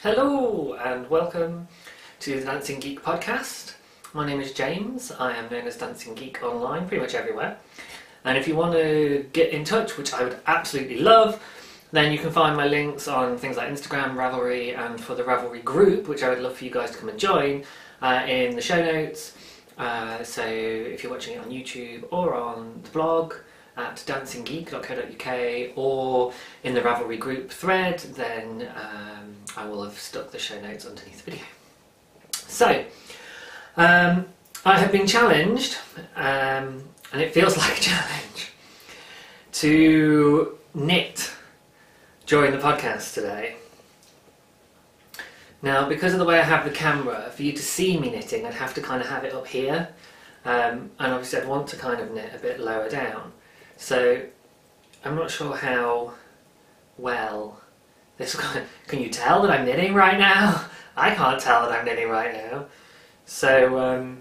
Hello and welcome to the Dancing Geek podcast. My name is James. I am known as Dancing Geek online pretty much everywhere. And if you want to get in touch, which I would absolutely love, then you can find my links on things like Instagram, Ravelry, and for the Ravelry group, which I would love for you guys to come and join, in the show notes. So if you're watching it on YouTube or on the blog at dancinggeek.co.uk or in the Ravelry group thread, then I will have stuck the show notes underneath the video. So, I have been challenged, and it feels like a challenge, to knit during the podcast today. Now, because of the way I have the camera, for you to see me knitting, I'd have to kind of have it up here, and obviously I'd want to kind of knit a bit lower down. So, I'm not sure how well this will... Can you tell that I'm knitting right now? I can't tell that I'm knitting right now. So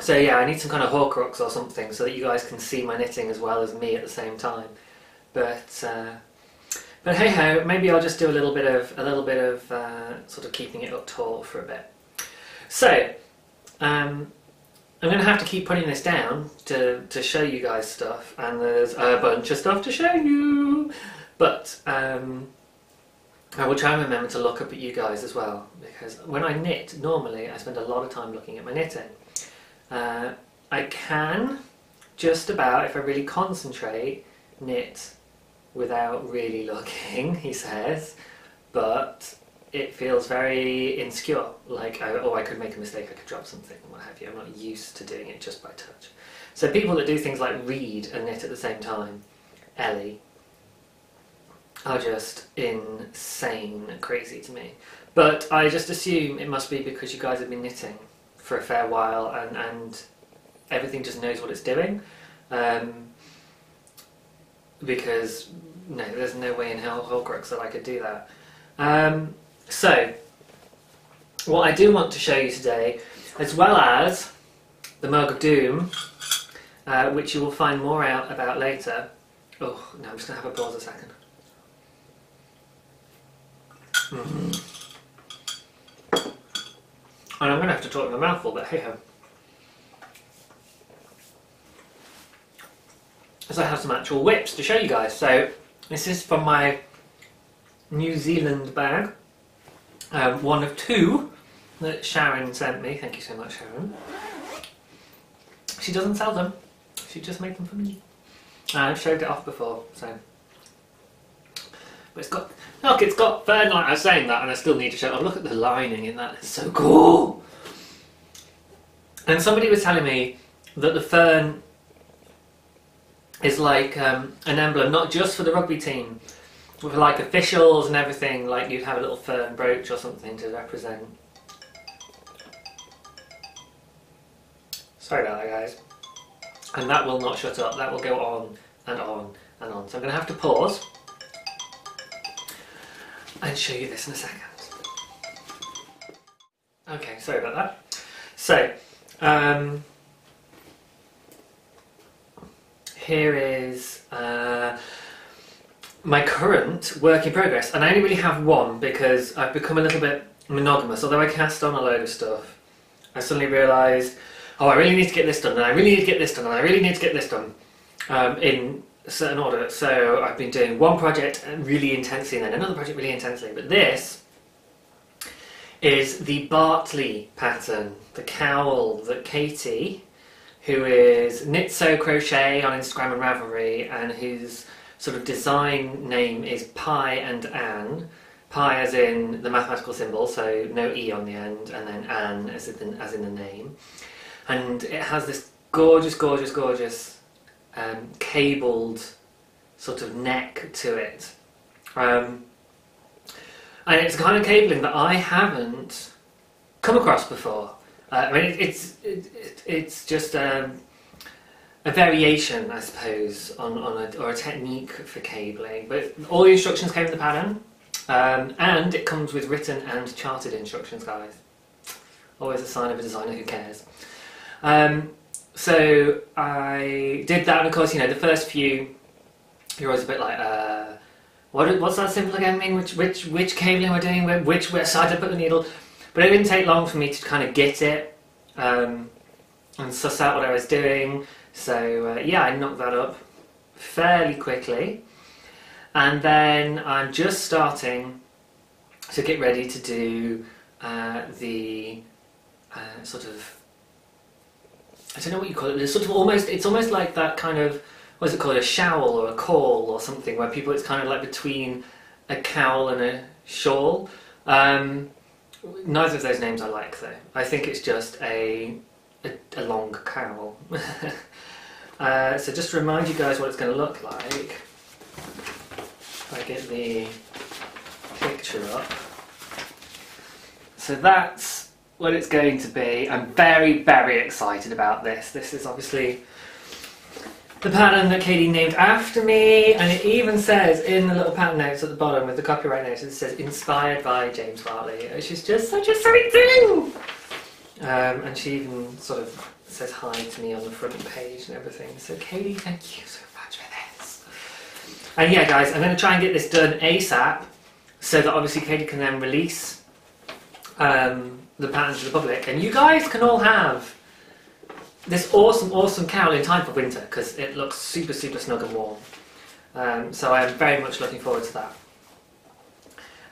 yeah, I need some kind of Horcrux or something so that you guys can see my knitting as well as me at the same time. But hey ho, maybe I'll just do a little bit of sort of keeping it up tall for a bit. So I'm going to have to keep putting this down to show you guys stuff, and there's a bunch of stuff to show you. But I will try and remember to look up at you guys as well, because when I knit, normally I spend a lot of time looking at my knitting. I can just about, if I really concentrate, knit without really looking, he says, but it feels very insecure, like, I could make a mistake, I could drop something, what have you. I'm not used to doing it just by touch. So people that do things like read and knit at the same time, Ellie, are just insane crazy to me. But I just assume it must be because you guys have been knitting for a fair while and everything just knows what it's doing. Because no, there's no way in hell Horcrux that I could do that. So what I do want to show you today, as well as the Mug of Doom, which you will find more out about later. Oh no, I'm just going to have a pause a second. And I'm going to have to talk in my mouthful, but hey ho. So I have some actual whips to show you guys. So this is from my New Zealand bag, one of two that Sharon sent me. Thank you so much, Sharon. She doesn't sell them, she just made them for me. I've showed it off before, so. But it's got, look, it's got fern, like I was saying that, and I still need to show. Oh, look at the lining in that, it's so cool! And somebody was telling me that the fern is like an emblem, not just for the rugby team, with like officials and everything, like you'd have a little fern brooch or something to represent. Sorry about that, guys. And that will not shut up, that will go on and on and on. So I'm going to have to pause and show you this in a second. Okay, sorry about that. So, here is my current work in progress, and I only really have one because I've become a little bit monogamous. Although I cast on a load of stuff, I suddenly realised, oh, I really need to get this done, and I really need to get this done, and I really need to get this done in a certain order. So I've been doing one project really intensely and then another project really intensely, but this is the Bartley pattern, the cowl that Katie, who is Knit Sew Crochet on Instagram and Ravelry, and whose sort of design name is Pi and Anne. Pi as in the mathematical symbol, so no E on the end, and then Anne as in the name. And it has this gorgeous, gorgeous, gorgeous cabled sort of neck to it. And it's the kind of cabling that I haven't come across before. I mean, it's just a variation, I suppose, or a technique for cabling. But all the instructions came in the pattern, and it comes with written and charted instructions, guys. Always a sign of a designer who cares. So I did that, and of course, you know, the first few, you're always a bit like, what's that symbol again mean? Which cabling we're doing? Which side I put the needle? But it didn't take long for me to kind of get it and suss out what I was doing. So yeah, I knocked that up fairly quickly, and then I'm just starting to get ready to do the sort of, I don't know what you call it. It's sort of it's almost like that kind of, what's it called, a shawl or a caul or something, where people, it's kind of like between a cowl and a shawl. Neither of those names I like though. I think it's just a long cowl. So just to remind you guys what it's going to look like, if I get the picture up. So that's what it's going to be. I'm very, very excited about this. This is obviously the pattern that Katie named after me, and it even says in the little pattern notes at the bottom with the copyright notes, it says inspired by James Bartley, which is just such a sweet thing. And she even sort of says hi to me on the front page and everything. So Katie, thank you so much for this. And yeah guys, I'm going to try and get this done ASAP, so that obviously Katie can then release the pattern to the public, and you guys can all have this awesome cowl in time for winter, because it looks super snug and warm. So I'm very much looking forward to that.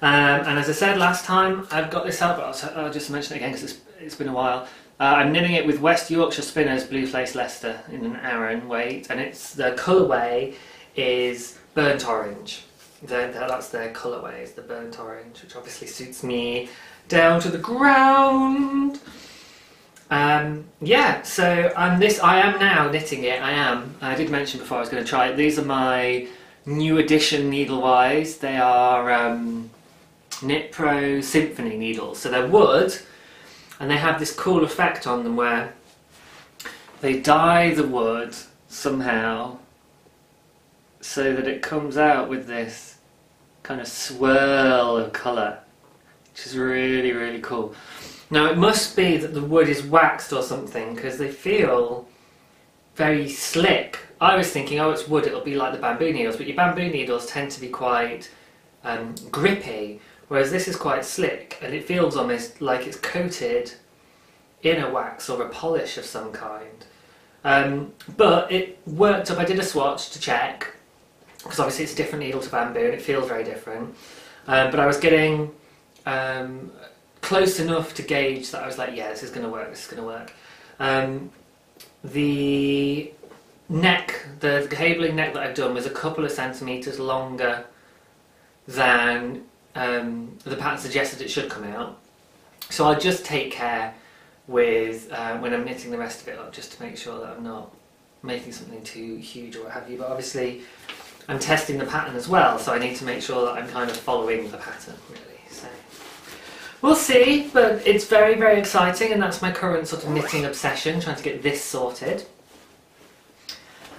And as I said last time, I've got this out, but I'll just mention it again because it's been a while. I'm knitting it with West Yorkshire Spinners Blue Face Leicester in an Aran weight, and the colourway is burnt orange. That's their colourway, is the burnt orange, which obviously suits me down to the ground. Yeah, so I am now knitting it. I did mention before I was going to try it. These are my new edition needle-wise. They are Knit Pro Symphony needles. So they're wood, and they have this cool effect on them where they dye the wood somehow so that it comes out with this kind of swirl of colour, which is really cool. Now it must be that the wood is waxed or something, because they feel very slick. I was thinking, oh, it's wood, it'll be like the bamboo needles, but your bamboo needles tend to be quite grippy, whereas this is quite slick, and it feels almost like it's coated in a wax or a polish of some kind. But it worked up. I did a swatch to check, because obviously it's a different needle to bamboo and it feels very different. But I was getting close enough to gauge that I was like, yeah, this is going to work, this is going to work. The neck, the cabling neck that I've done was a couple of centimetres longer than the pattern suggested it should come out. So I'll just take care with when I'm knitting the rest of it up, just to make sure that I'm not making something too huge or what have you. But obviously I'm testing the pattern as well, so I need to make sure that I'm kind of following the pattern, really. So we'll see, but it's very exciting, and that's my current sort of knitting obsession, trying to get this sorted.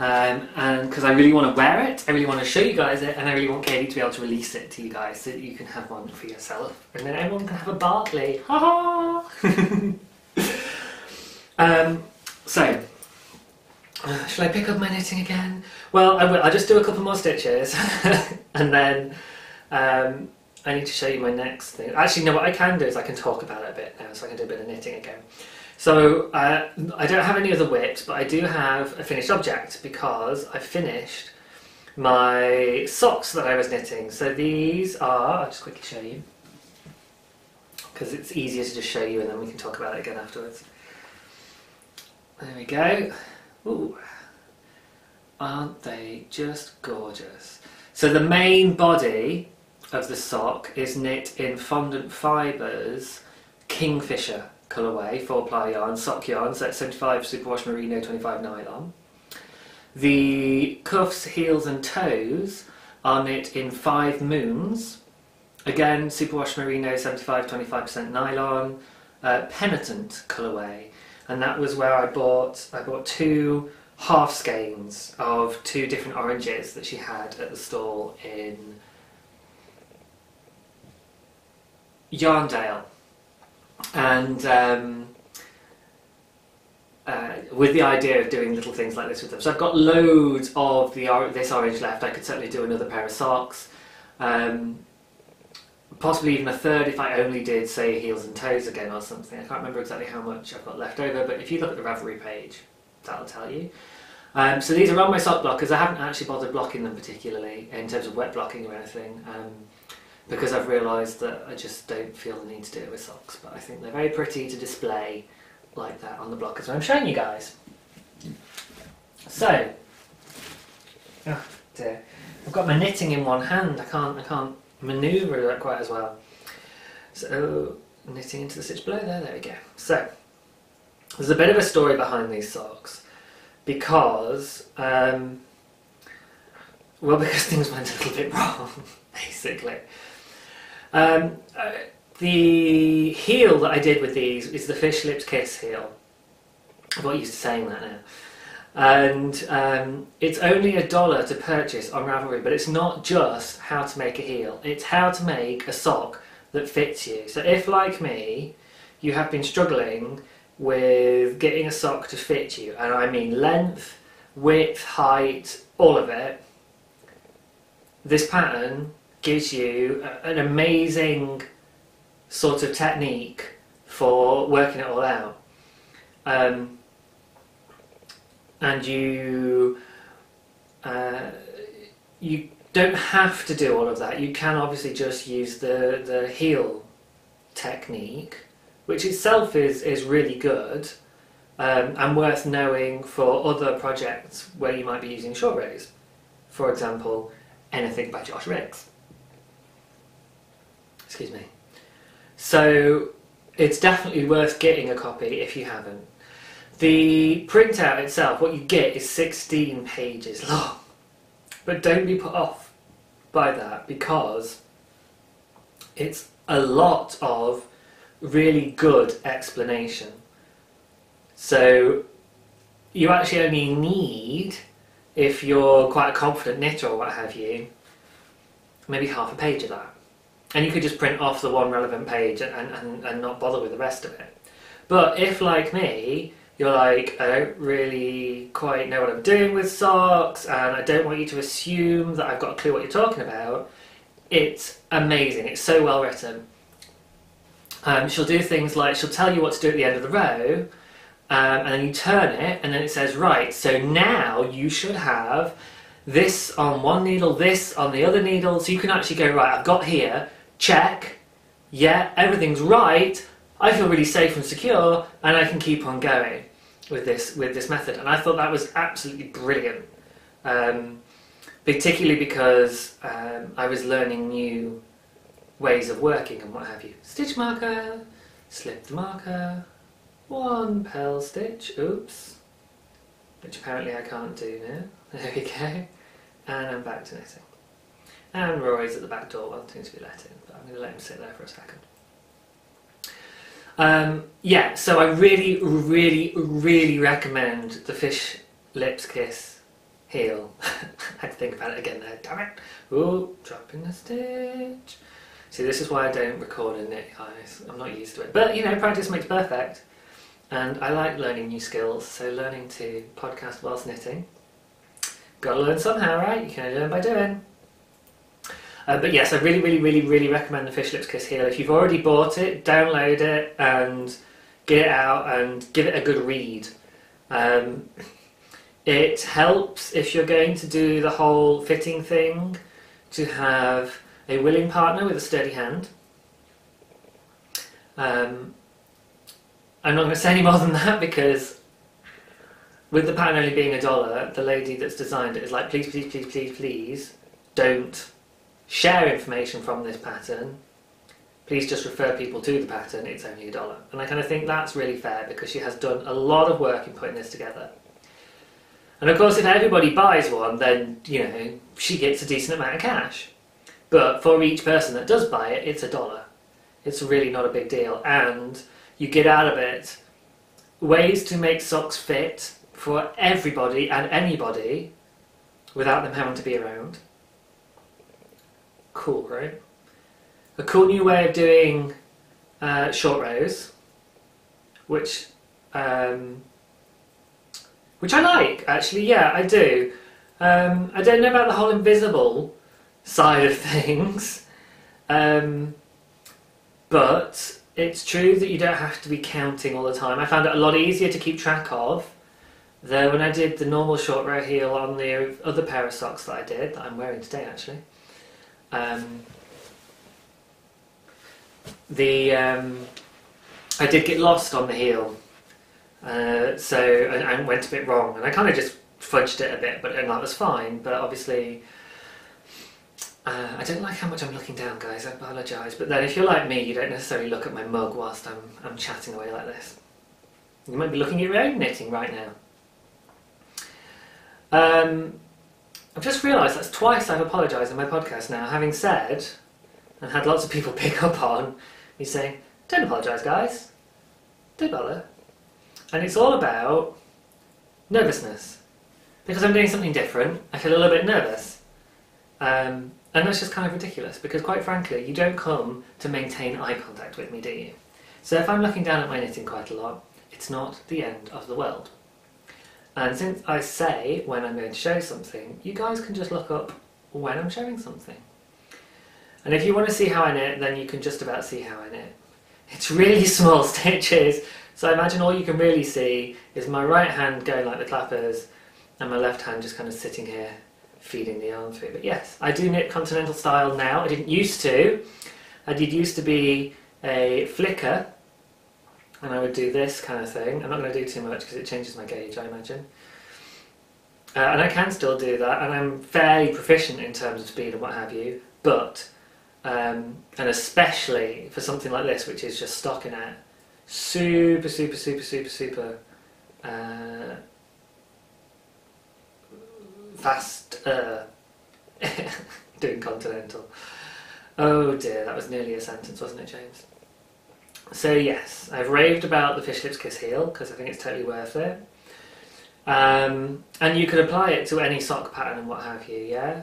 And because I really want to wear it, I really want to show you guys it, and I really want Katie to be able to release it to you guys so that you can have one for yourself, and then everyone can have a Bartley. Ha ha! So, shall I pick up my knitting again? Well, I will. I'll just do a couple more stitches, and then I need to show you my next thing. Actually, no, what I can do is I can talk about it a bit now, so I can do a bit of knitting again. So, I don't have any other whips, but I do have a finished object, because I finished my socks that I was knitting. So these are, I'll just quickly show you, because it's easier to just show you and then we can talk about it again afterwards. There we go. Ooh, aren't they just gorgeous? So the main body of the sock is knit in Fondant Fibre's Kingfisher colourway, 4-ply yarn, sock yarn, so that's 75 superwash merino, 25 nylon. The cuffs, heels and toes are knit in 5 moons, again superwash merino, 75 25% nylon, penitent colourway. And that was where I bought 2 half skeins of 2 different oranges that she had at the stall in Yarndale. And with the idea of doing little things like this with them. So I've got loads of this orange left. I could certainly do another pair of socks. Possibly even a third if I only did, say, heels and toes again or something. I can't remember exactly how much I've got left over, but if you look at the Ravelry page, that'll tell you. So these are on my sock blockers. I haven't actually bothered blocking them particularly in terms of wet blocking or anything, because I've realised that I just don't feel the need to do it with socks, but I think they're very pretty to display like that on the blockers when I'm showing you guys. So, oh dear, I've got my knitting in one hand. I can't manoeuvre that quite as well. So knitting into the stitch below there we go. So there's a bit of a story behind these socks because because things went a little bit wrong basically. The heel that I did with these is the Fish Lips Kiss heel. I'm not used to saying that now. And it's only $1 to purchase on Ravelry, but it's not just how to make a heel, it's how to make a sock that fits you. So if, like me, you have been struggling with getting a sock to fit you, and I mean length, width, height, all of it, this pattern gives you an amazing sort of technique for working it all out. And you don't have to do all of that. You can obviously just use the heel technique, which itself is really good and worth knowing for other projects where you might be using short rays. For example, anything by Josh Riggs. Excuse me. So it's definitely worth getting a copy if you haven't. The printout itself, what you get is 16 pages long. But don't be put off by that because it's a lot of really good explanation. So you actually only need, if you're quite a confident knitter or what have you, maybe half a page of that. And you could just print off the one relevant page and not bother with the rest of it. But if, like me, you're like, I don't really quite know what I'm doing with socks and I don't want you to assume that I've got a clue what you're talking about, it's amazing. It's so well written. She'll do things like, she'll tell you what to do at the end of the row, and then you turn it and then it says, right, so now you should have this on one needle, this on the other needle, so you can actually go, right, I've got here, check, yeah, everything's right, I feel really safe and secure, and I can keep on going with this method. And I thought that was absolutely brilliant, particularly because I was learning new ways of working and what have you. Stitch marker, slip the marker, one purl stitch, oops, which apparently I can't do now. There we go, and I'm back to knitting. And Rory's at the back door wanting to be let in, but I'm going to let him sit there for a second. Yeah, so I really, really, really recommend the Fish Lips Kiss heel. I had to think about it again there, damn it. Ooh, dropping the stitch. See, this is why I don't record and knit, guys. I'm not used to it. But, you know, practice makes perfect. And I like learning new skills, so learning to podcast whilst knitting. Gotta learn somehow, right? You can only learn by doing. But yes, I really, really, really, really recommend the Fish Lips Kiss heel. If you've already bought it, download it and get it out and give it a good read. It helps if you're going to do the whole fitting thing to have a willing partner with a steady hand. I'm not going to say any more than that because with the pattern only being $1, the lady that's designed it is like, please, please, please, please, please, don't share information from this pattern. Please just refer people to the pattern, it's only $1. And I kind of think that's really fair because she has done a lot of work in putting this together. And of course, if everybody buys one, then, you know, she gets a decent amount of cash. But for each person that does buy it, it's $1. It's really not a big deal. And you get out of it ways to make socks fit for everybody and anybody without them having to be around. Cool, right? A cool new way of doing short rows, which I like, actually. Yeah, I do. I don't know about the whole invisible side of things. But it's true that you don't have to be counting all the time. I found it a lot easier to keep track of than when I did the normal short row heel on the other pair of socks that I did, that I'm wearing today actually. I did get lost on the heel, so I went a bit wrong, and I kind of just fudged it a bit, but that was fine. But obviously, I don't like how much I'm looking down, guys. I apologise. But then, if you're like me, you don't necessarily look at my mug whilst I'm chatting away like this. You might be looking at your own knitting right now. I've just realised that's twice I've apologised in my podcast now, having said, and had lots of people pick up on me saying, "Don't apologise, guys. Don't bother." And it's all about nervousness. Because I'm doing something different, I feel a little bit nervous. And that's just kind of ridiculous, because quite frankly, you don't come to maintain eye contact with me, do you? So if I'm looking down at my knitting quite a lot, it's not the end of the world. And since I say when I'm going to show something, you guys can just look up when I'm showing something. And if you want to see how I knit, then you can just about see how I knit. It's really small stitches, so I imagine all you can really see is my right hand going like the clappers, and my left hand just kind of sitting here feeding the yarn through. But yes, I do knit continental style now. I didn't used to. I did used to be a flicker, and I would do this kind of thing. I'm not going to do too much because it changes my gauge, I imagine. And I can still do that, and I'm fairly proficient in terms of speed and what have you, but, and especially for something like this, which is just stockinette, super fast doing continental. Oh dear, that was nearly a sentence, wasn't it, James? So yes, I've raved about the Fish Lips Kiss heel because I think it's totally worth it. And you could apply it to any sock pattern and what have you, yeah?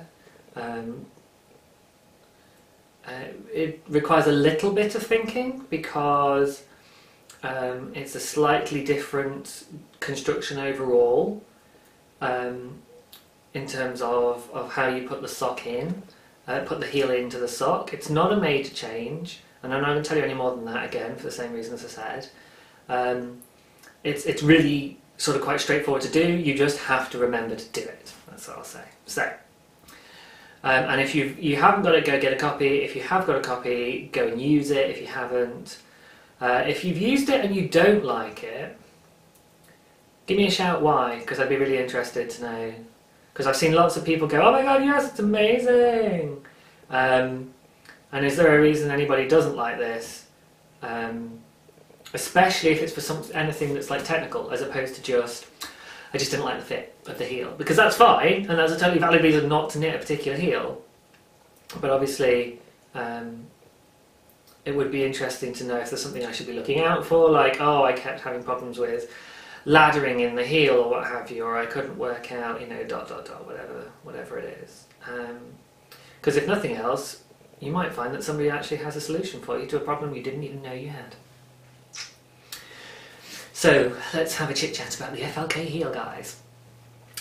It requires a little bit of thinking because it's a slightly different construction overall in terms of how you put the sock in, put the heel into the sock. It's not a major change, and I'm not going to tell you any more than that again for the same reason as I said. It's really sort of quite straightforward to do. You just have to remember to do it. That's what I'll say. So, and if you haven't got it, go get a copy. If you have got a copy, go and use it. If you haven't, if you've used it and you don't like it, give me a shout why, because I'd be really interested to know. Because I've seen lots of people go, "Oh my god, yes, it's amazing." And is there a reason anybody doesn't like this? Especially if it's for anything that's like technical, as opposed to just, I just didn't like the fit of the heel. Because that's fine, and that's a totally valid reason not to knit a particular heel. But obviously, it would be interesting to know if there's something I should be looking out for, like, oh, I kept having problems with laddering in the heel or what have you, or I couldn't work out, you know, ... whatever it is. Because if nothing else, you might find that somebody actually has a solution for you to a problem you didn't even know you had. So, let's have a chit-chat about the FLK heel, guys.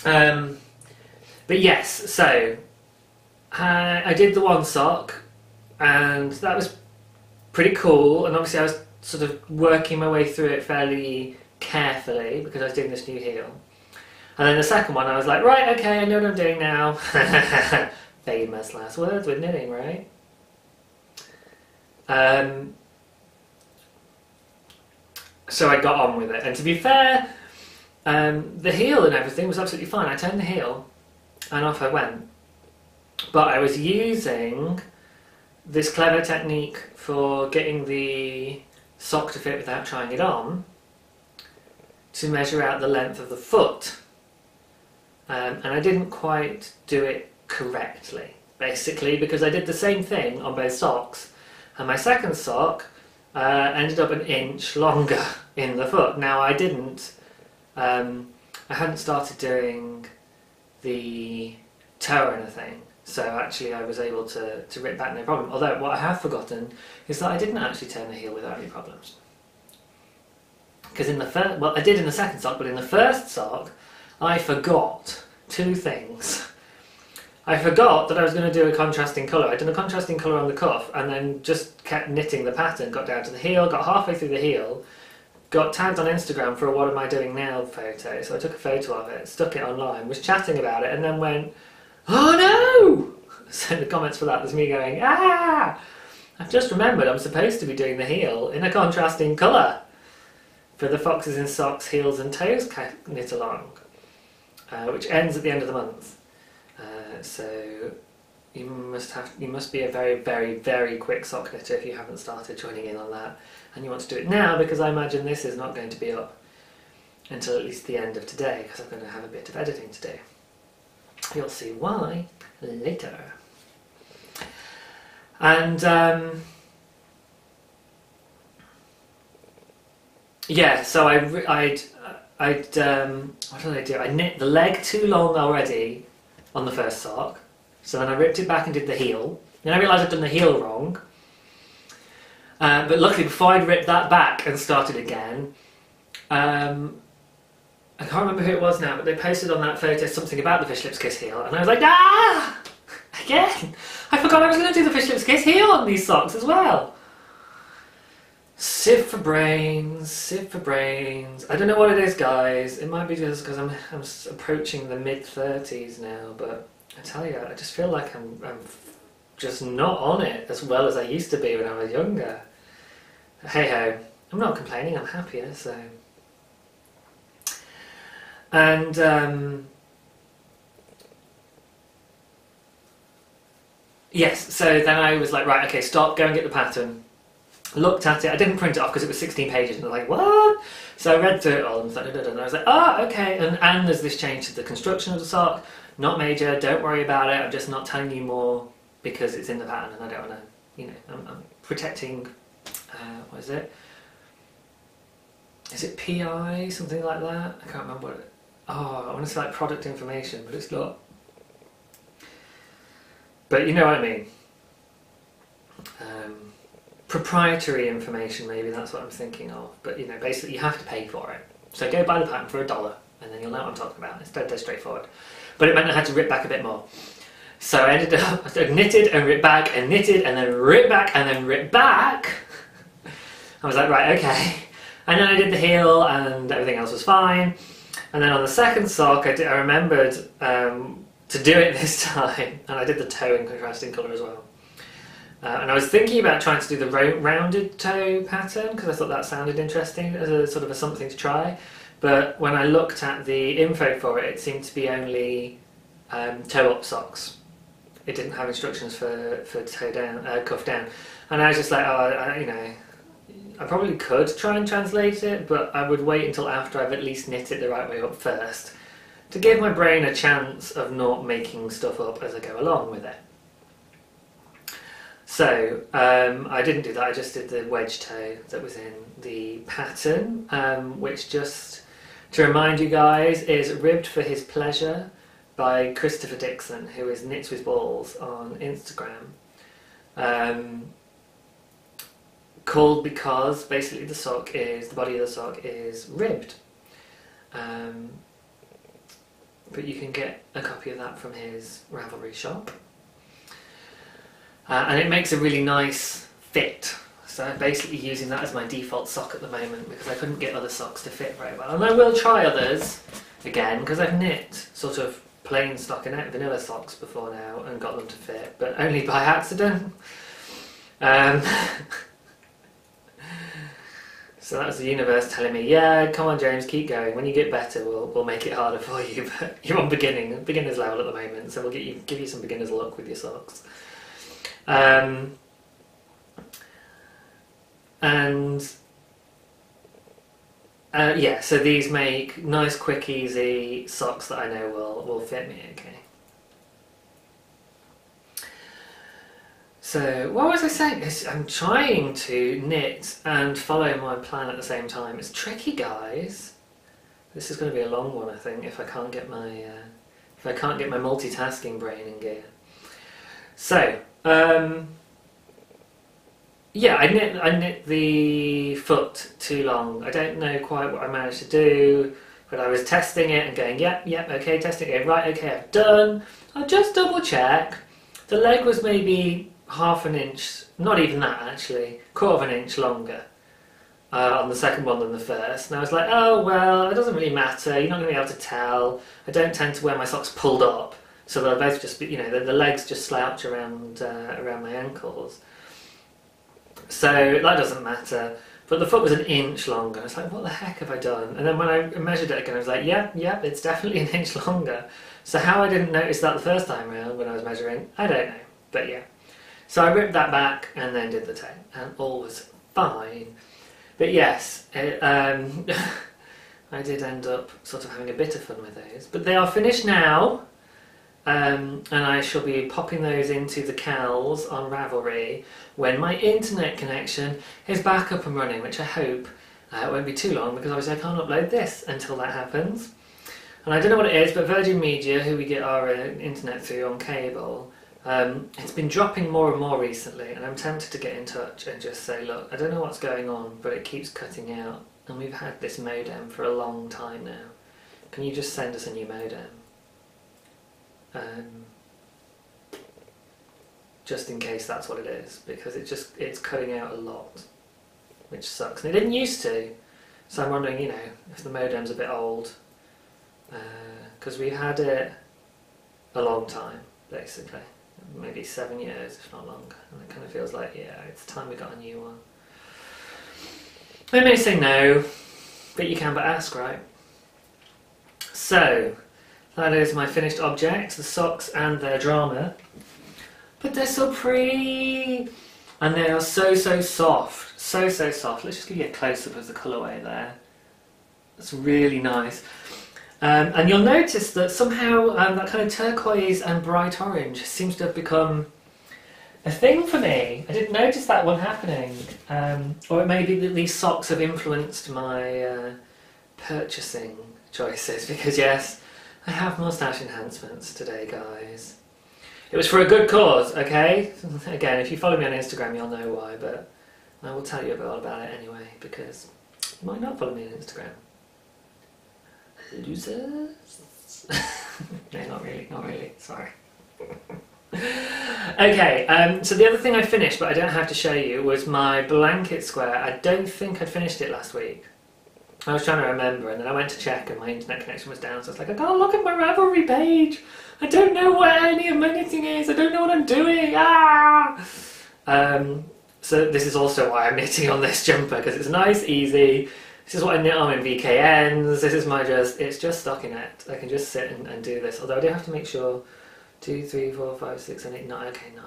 But yes, so, I did the one sock, and that was pretty cool, and obviously I was sort of working my way through it fairly carefully, because I was doing this new heel. And then the second one, I was like, right, okay, I know what I'm doing now. Famous last words with knitting, right? So I got on with it, and to be fair, the heel and everything was absolutely fine. I turned the heel, and off I went. But I was using this clever technique for getting the sock to fit without trying it on, to measure out the length of the foot. And I didn't quite do it correctly, basically, because I did the same thing on both socks, and my second sock ended up an inch longer in the foot. Now I didn't, I hadn't started doing the toe or anything, so actually I was able to rip back no problem. Although what I have forgotten is that I didn't actually turn the heel without any problems. Because in the first, well, I did in the second sock, but in the first sock I forgot two things. I forgot that I was going to do a contrasting colour. I did a contrasting colour on the cuff and then just kept knitting the pattern, got down to the heel, got halfway through the heel, got tagged on Instagram for a what am I doing now photo, so I took a photo of it, stuck it online, was chatting about it and then went, oh no! So the comments for that was me going, ah! I've just remembered I'm supposed to be doing the heel in a contrasting colour for the Foxes in Socks Heels and Toes knit along, which ends at the end of the month. So you must be a very, very, very quick sock knitter if you haven't started joining in on that, and you want to do it now because I imagine this is not going to be up until at least the end of today because I'm going to have a bit of editing to do. You'll see why later. And yeah, so I'd what did I do? I knit the leg too long already on the first sock, so then I ripped it back and did the heel. Then I realised I'd done the heel wrong, but luckily before I'd ripped that back and started again, I can't remember who it was now, but they posted on that photo something about the Fish Lips Kiss heel, and I was like, ah! Again! I forgot I was going to do the Fish Lips Kiss heel on these socks as well. Sieve for brains, sieve for brains. I don't know what it is, guys. It might be just because I'm approaching the mid-30s now, but I tell you, I just feel like I'm just not on it as well as I used to be when I was younger. Hey ho, I'm not complaining, I'm happier, so. And yes, so then I was like, right, okay, stop, go and get the pattern. Looked at it, I didn't print it off because it was 16 pages, and I was like, what? So I read through it all, and I was like, oh, okay, and there's this change to the construction of the sock, not major, don't worry about it, I'm just not telling you more because it's in the pattern, and I don't want to, you know, I'm protecting, what is it? Is it PI, something like that? I can't remember what it, oh, I want to say like product information, but it's not. But you know what I mean. Proprietary information, maybe that's what I'm thinking of. But you know, basically you have to pay for it. So go buy the pattern for $1 and then you'll know what I'm talking about. It's dead straightforward. But it meant I had to rip back a bit more. So I ended up, I knitted and ripped back and knitted and then ripped back and then ripped back. I was like, right, okay. And then I did the heel and everything else was fine. And then on the second sock, I remembered to do it this time. And I did the toe in contrasting colour as well. And I was thinking about trying to do the rounded toe pattern because I thought that sounded interesting as a sort of a something to try. But when I looked at the info for it, it seemed to be only toe up socks. It didn't have instructions for toe down, cuff down. And I was just like, oh, you know, I probably could try and translate it, but I would wait until after I've at least knit it the right way up first to give my brain a chance of not making stuff up as I go along with it. So I didn't do that, I just did the wedge toe that was in the pattern, which, just to remind you guys, is Ribbed for His Pleasure by Christopher Dixon, who is Knits with Balls on Instagram. Called because basically the body of the sock is ribbed. But you can get a copy of that from his Ravelry shop. And it makes a really nice fit. So I'm basically using that as my default sock at the moment because I couldn't get other socks to fit very well. And I will try others again because I've knit sort of plain stockinette vanilla socks before now and got them to fit, but only by accident. So that's the universe telling me, yeah, come on James, keep going. When you get better, we'll make it harder for you. But you're on beginner's level at the moment, so we'll give you some beginner's luck with your socks. Yeah, so these make nice, quick, easy socks that I know will fit me okay. So, what was I saying? I'm trying to knit and follow my plan at the same time. It's tricky, guys. This is going to be a long one, I think, if I can't get my multitasking brain in gear. So, yeah, I knit the foot too long. I don't know quite what I managed to do. But I was testing it and going, yep, okay, testing it, right, okay, I've done. I'll just double check. The leg was maybe half an inch, not even that actually, quarter of an inch longer on the second one than the first. And I was like, oh well, it doesn't really matter, you're not going to be able to tell. I don't tend to wear my socks pulled up, so they'll both just be, you know, the legs just slouch around my ankles. So that doesn't matter. But the foot was an inch longer. I was like, what the heck have I done? And then when I measured it again, I was like, yeah, it's definitely an inch longer. So how I didn't notice that the first time around when I was measuring, I don't know. But yeah. So I ripped that back and then did the toe, and all was fine. But yes, I did end up sort of having a bit of fun with those. But they are finished now. And I shall be popping those into the cows on Ravelry when my internet connection is back up and running, which I hope won't be too long, because obviously I can't upload this until that happens. And I don't know what it is, but Virgin Media, who we get our internet through on cable, it's been dropping more and more recently, and I'm tempted to get in touch and just say, look, I don't know what's going on, but it keeps cutting out, and we've had this modem for a long time now. Can you just send us a new modem? Just in case that's what it is, because it's cutting out a lot, which sucks. And it didn't used to, so I'm wondering, you know, if the modem's a bit old, because we've had it a long time, basically, maybe 7 years, if not longer, and it kind of feels like, yeah, it's time we got a new one. They may say no, but you can but ask, right? So that is my finished objects, the socks and their drama. But they're so pretty! And they are so soft. So soft. Let's just give you a close-up of the colourway there. It's really nice. And you'll notice that somehow that kind of turquoise and bright orange seems to have become a thing for me. I didn't notice that one happening. Or it may be that these socks have influenced my purchasing choices, because yes, I have moustache enhancements today, guys. It was for a good cause, okay? Again, if you follow me on Instagram, you'll know why, but I will tell you all about it anyway, because you might not follow me on Instagram. Losers? No, not really, sorry. Okay, so the other thing I finished, but I don't have to show you, was my blanket square. I don't think I'd finished it last week. I was trying to remember, and then I went to check and my internet connection was down, so I was like, I can't look at my Ravelry page! I don't know what any of my knitting is, I don't know what I'm doing! Ah! So this is also why I'm knitting on this jumper, because it's nice, easy. This is what I knit on in VKNs, this is my it's just stockinette. I can just sit and do this, although I do have to make sure 2, 3, 4, 5, 6, 7, 8, 9, okay, 9.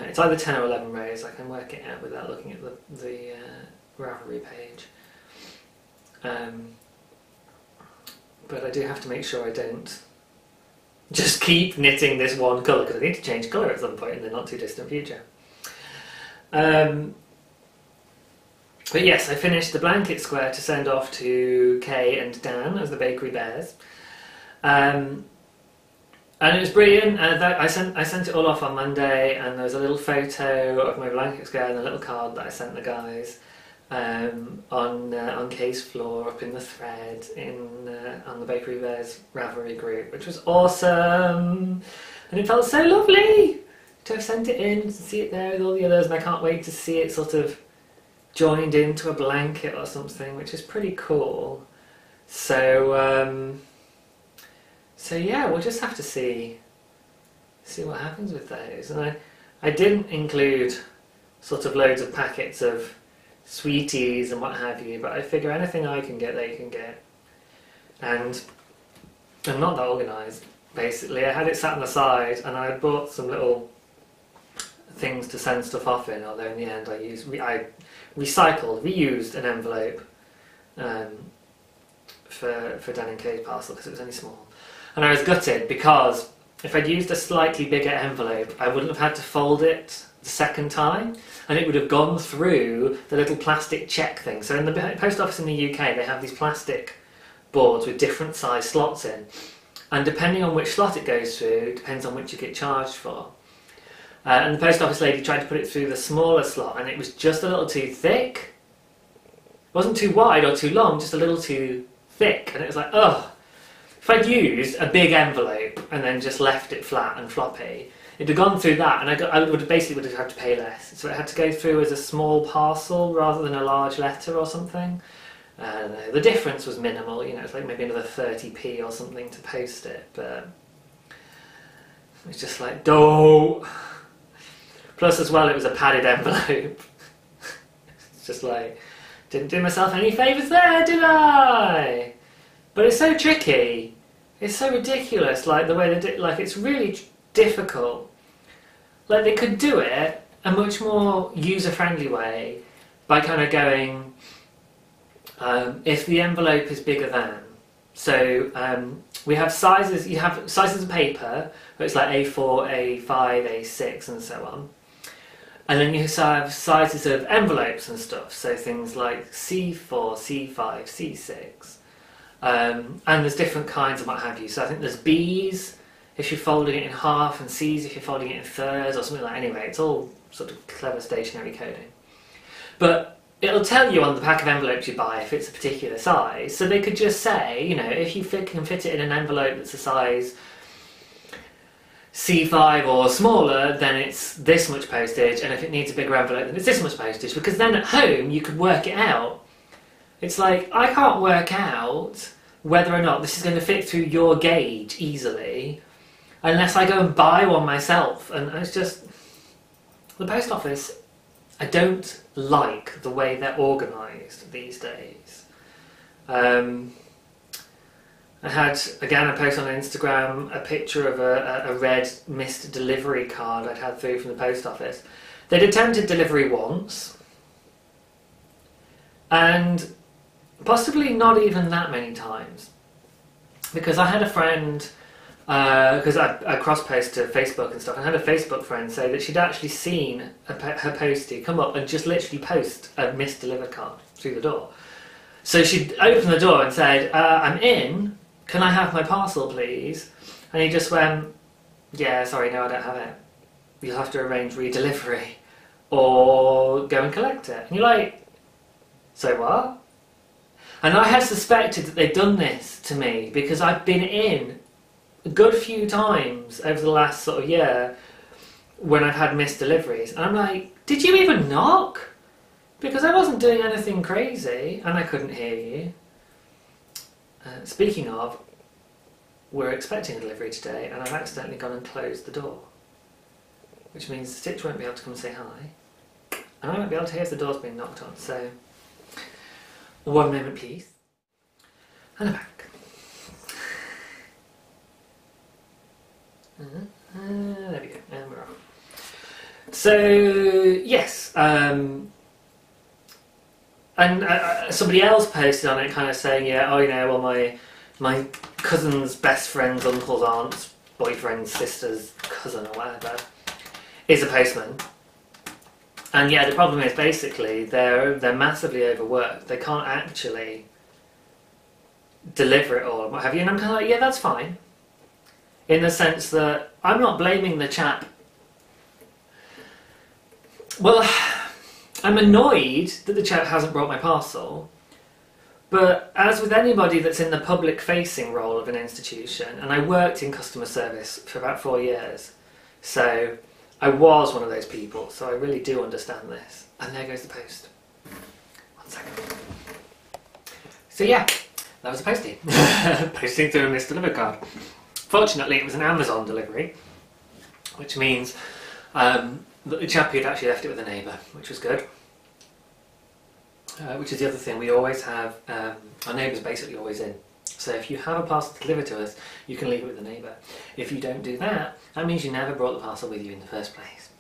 It's either 10 or 11 rows, I can work it out without looking at the Ravelry page. But I do have to make sure I don't just keep knitting this one colour, because I need to change colour at some point in the not too distant future. But yes, I finished the blanket square to send off to Kay and Dan as the bakery bears. And it was brilliant. I sent it all off on Monday, and there was a little photo of my blanket square and a little card that I sent the guys on Kay's floor up in the thread on the Bakery Bears Ravelry group, which was awesome, and it felt so lovely to have sent it in, to see it there with all the others, and I can't wait to see it sort of joined into a blanket or something, which is pretty cool. So yeah, we'll just have to see what happens with those. And I didn't include sort of loads of packets of sweeties and what have you, but I figure anything I can get, they can get. And I'm not that organised, basically. I had it sat on the side, and I bought some little things to send stuff off in, although in the end I reused an envelope for Dan and Kay's parcel, because it was only small. And I was gutted, because if I'd used a slightly bigger envelope, I wouldn't have had to fold it the second time, and it would have gone through the little plastic check thing. So in the post office in the UK, they have these plastic boards with different size slots in, and depending on which slot it goes through, depends on which you get charged for. And the post office lady tried to put it through the smaller slot, and it was just a little too thick. It wasn't too wide or too long, just a little too thick, and it was like, ugh. If I'd used a big envelope and then just left it flat and floppy, it'd have gone through that, and I would have had to pay less. So it had to go through as a small parcel rather than a large letter or something. The difference was minimal, you know, it's like maybe another 30p or something to post it, but it was just like, don't. Plus as well, it was a padded envelope. It's just like, didn't do myself any favours there, did I? But it's so tricky. It's so ridiculous, like the way they did, like it's really difficult. Like they could do it a much more user-friendly way by kind of going, if the envelope is bigger than, so we have sizes, you have sizes of paper, it's like A4, A5, A6 and so on. And then you have sizes of envelopes and stuff, so things like C4, C5, C6. And there's different kinds and what have you. So I think there's Bs if you're folding it in half, and Cs if you're folding it in thirds or something like that. Anyway, it's all sort of clever stationary coding. But it'll tell you on the pack of envelopes you buy if it's a particular size. So they could just say, you know, if you can fit it in an envelope that's a size C5 or smaller, then it's this much postage, and if it needs a bigger envelope, then it's this much postage, because then at home you could work it out. It's like, I can't work out whether or not this is going to fit through your gauge easily unless I go and buy one myself, and it's just, the post office, I don't like the way they're organised these days. I had, again, a post on Instagram, a picture of a red missed delivery card I'd had through from the post office. They'd attempted delivery once, and possibly not even that many times. Because I had a friend, because I cross-post to Facebook and stuff, and I had a Facebook friend say that she'd actually seen her postie come up and just literally post a missed delivered card through the door. So she'd opened the door and said, I'm in, can I have my parcel please? And he just went, yeah, sorry, no, I don't have it. You'll have to arrange redelivery or go and collect it. And you're like, so what? And I had suspected that they'd done this to me because I've been in a good few times over the last sort of year when I've had missed deliveries. And I'm like, did you even knock? Because I wasn't doing anything crazy and I couldn't hear you. Speaking of, we're expecting a delivery today and I've accidentally gone and closed the door. Which means Stitch won't be able to come and say hi. And I won't be able to hear if the door's been knocked on, so one moment please. And I'm back. There we go, and we're off. So, yes, and somebody else posted on it kind of saying, yeah, oh, you know, well, my cousin's best friend's uncle's aunt's boyfriend's sister's cousin or whatever is a postman. And yeah, the problem is basically they're massively overworked. They can't actually deliver it all and what have you. And I'm kind of like, yeah, that's fine. In the sense that I'm not blaming the chap. Well, I'm annoyed that the chap hasn't brought my parcel. But as with anybody that's in the public-facing role of an institution, and I worked in customer service for about 4 years, so I was one of those people, so I really do understand this. And there goes the post. 1 second. So yeah, that was a postie. Posting through a missed delivery card. Fortunately, it was an Amazon delivery, which means that the chap had actually left it with a neighbour, which was good. Which is the other thing, we always have, our neighbour's basically always in. So if you have a parcel delivered to us, you can leave it with the neighbour. If you don't do that, that means you never brought the parcel with you in the first place.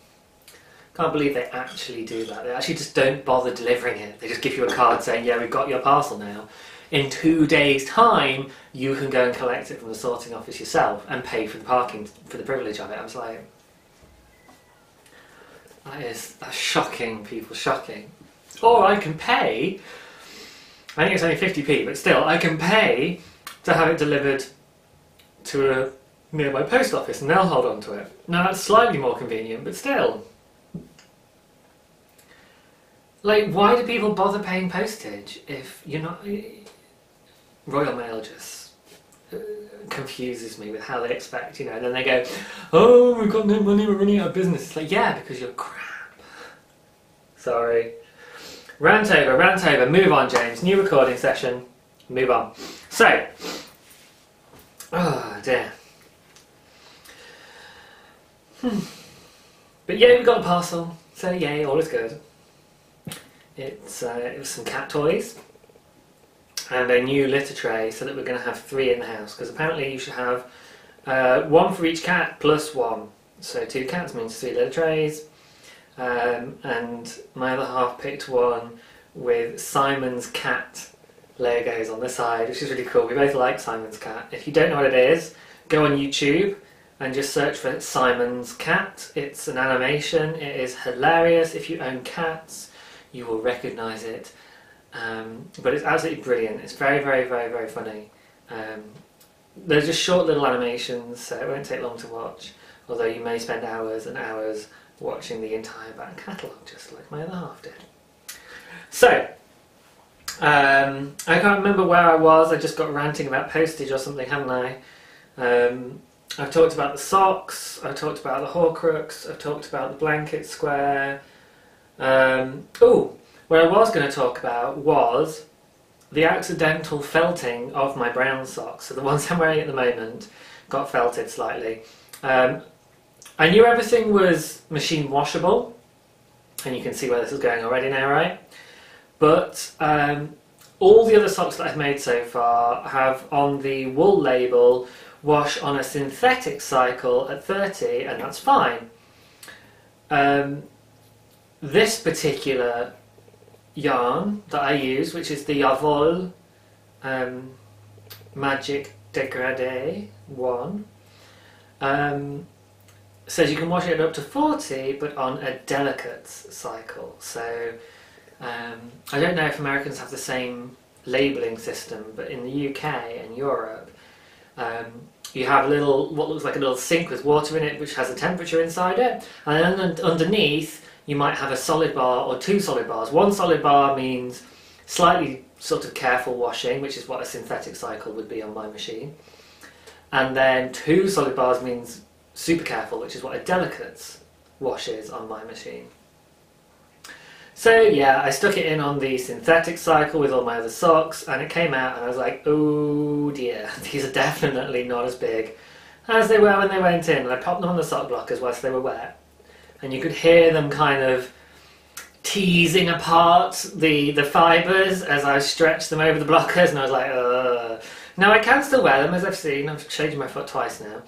Can't believe they actually do that. They actually just don't bother delivering it. They just give you a card saying, yeah, we've got your parcel now. In 2 days' time, you can go and collect it from the sorting office yourself and pay for the parking, for the privilege of it. I was like, that's shocking, people, shocking. Or I can pay, I think it's only 50p, but still, I can pay to have it delivered to a nearby post office and they'll hold on to it. Now that's slightly more convenient, but still. Like, why do people bother paying postage if you're not... Royal Mail just confuses me with how they expect, you know, and then they go, oh, we've got no money, we're running out of business. It's like, yeah, because you're crap. Sorry. Rant over, move on, James. New recording session, move on. So, oh dear. But yeah, we got a parcel, so yay, all is good. It was some cat toys and a new litter tray, so that we're going to have 3 in the house, because apparently you should have 1 for each cat plus 1. So 2 cats means 3 litter trays. And my other half picked one with Simon's cat Legos on the side, which is really cool. We both like Simon's cat. If you don't know what it is, go on YouTube and just search for Simon's cat. It's an animation. It is hilarious. If you own cats, you will recognise it. But it's absolutely brilliant. It's very, very, very, very funny. They're just short little animations, so it won't take long to watch, although you may spend hours and hours watching the entire back catalogue, just like my other half did. So, I can't remember where I was. I just got ranting about Postage or something, haven't I? I've talked about the socks, I've talked about the Horcrux, I've talked about the blanket square. What I was going to talk about was the accidental felting of my brown socks. So the ones I'm wearing at the moment got felted slightly. I knew everything was machine washable, and you can see where this is going already now, right? But all the other socks that I've made so far have on the wool label wash on a synthetic cycle at 30, and that's fine. This particular yarn that I use, which is the Yavol Magic Degradé one, says you can wash it up to 40, but on a delicate cycle. So I don't know if Americans have the same labelling system, but in the UK and Europe, you have what looks like a little sink with water in it, which has a temperature inside it, and then underneath you might have a solid bar or 2 solid bars. 1 solid bar means slightly sort of careful washing, which is what a synthetic cycle would be on my machine, and then 2 solid bars means super careful, which is what a delicate wash is on my machine. So yeah, I stuck it in on the synthetic cycle with all my other socks, and it came out and I was like, oh dear, these are definitely not as big as they were when they went in. And I popped them on the sock blockers whilst they were wet, and you could hear them kind of teasing apart the fibres as I stretched them over the blockers, and I was like, ugh. Now I can still wear them, as I've seen. I've changed my foot twice now